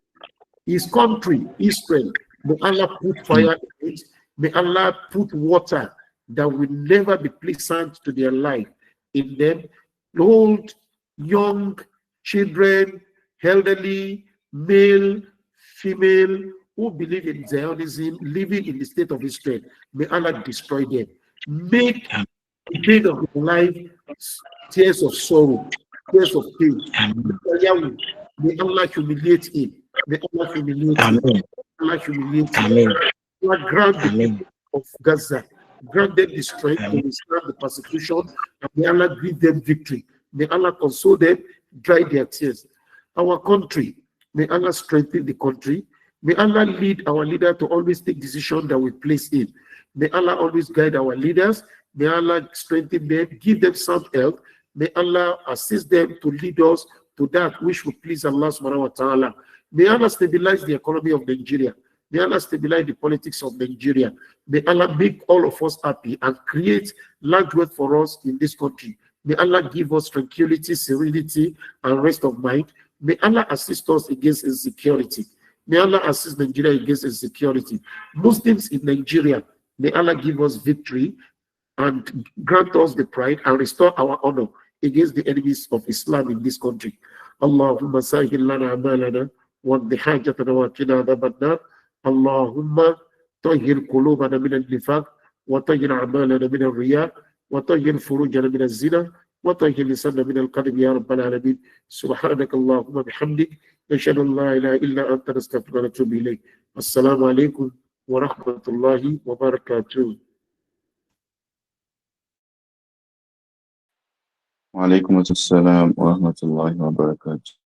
his country, Israel. May Allah put fire in it. May Allah put water that will never be pleasant to their life in them. Old, young, children, elderly, male, female who believe in Zionism, living in the state of Israel, may Allah destroy them. Make the pain of their life tears of sorrow, tears of pain. May Allah humiliate him. May Allah humiliate him. Amen. Allah humiliate him. Amen. Allah grant the Amen. people of Gaza, grant them the strength to withstand the persecution, and may Allah give them victory. May Allah console them, dry their tears. Our country, may Allah strengthen the country. May Allah lead our leader to always take decisions that we place in. May Allah always guide our leaders. May Allah strengthen them, give them sound health. May Allah assist them to lead us to that which will please Allah subhanahu wa ta'ala. May Allah stabilize the economy of Nigeria. May Allah stabilize the politics of Nigeria. May Allah make all of us happy and create large wealth for us in this country. May Allah give us tranquility, serenity, and rest of mind. May Allah assist us against insecurity. May Allah assist Nigeria against insecurity. Muslims in Nigeria, may Allah give us victory and grant us the pride and restore our honor against the enemies of Islam in this country. Allahumma sahil lana amalana wa hajatana wa qina adhaban nar. Allahumma tahhir qulubana min al-nifaq wa tahhir a'malana min al-riya wa tahhir furujana min al-zina wa tahhir lisanana min al-kadhib ya rabbal alamin. Subhanaka Allahumma bihamdik nashhadu an la ilaha illa anta nastaghfiruka wa natubu ilayk. Assalamu alaikum wa rahmatullahi wa barakatuh. Wa alaikum assalam wa rahmatullahi wa barakatuh.